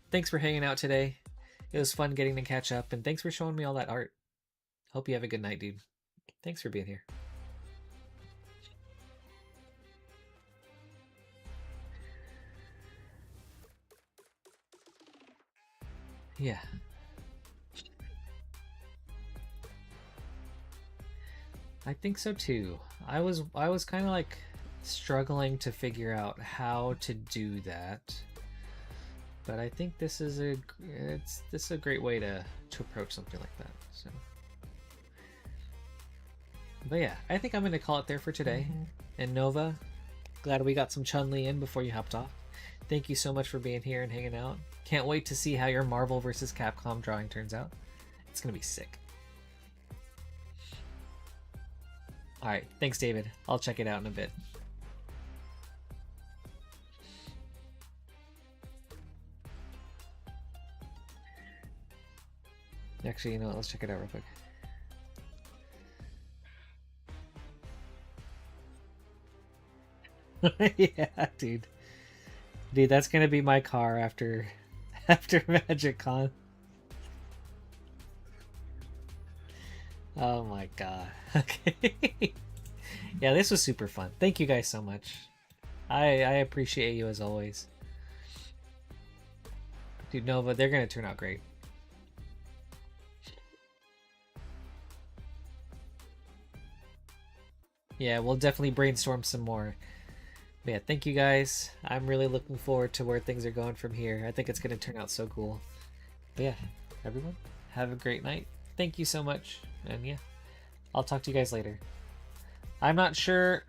Thanks for hanging out today. It was fun getting to catch up, and thanks for showing me all that art. Hope you have a good night, dude. Thanks for being here. Yeah. I think so too. I was kind of like struggling to figure out how to do that, but I think this is a great way to approach something like that. So, but yeah, I think I'm gonna call it there for today. And Nova, glad we got some Chun-Li in before you hopped off. Thank you so much for being here and hanging out. Can't wait to see how your Marvel vs. Capcom drawing turns out. It's gonna be sick. Alright, thanks David. I'll check it out in a bit. Actually, you know what? Let's check it out real quick. Yeah, dude. Dude, that's gonna be my car after Magic Con. Oh my god. Okay. Yeah, this was super fun. Thank you guys so much. I appreciate you as always. Dude, Nova, they're gonna turn out great. Yeah, we'll definitely brainstorm some more. But yeah, thank you guys. I'm really looking forward to where things are going from here. I think it's gonna turn out so cool. But yeah, everyone, have a great night. Thank you so much. And yeah, I'll talk to you guys later. I'm not sure.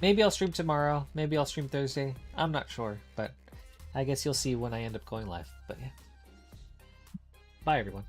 Maybe I'll stream tomorrow. Maybe I'll stream Thursday. I'm not sure, but I guess you'll see when I end up going live. But yeah. Bye, everyone.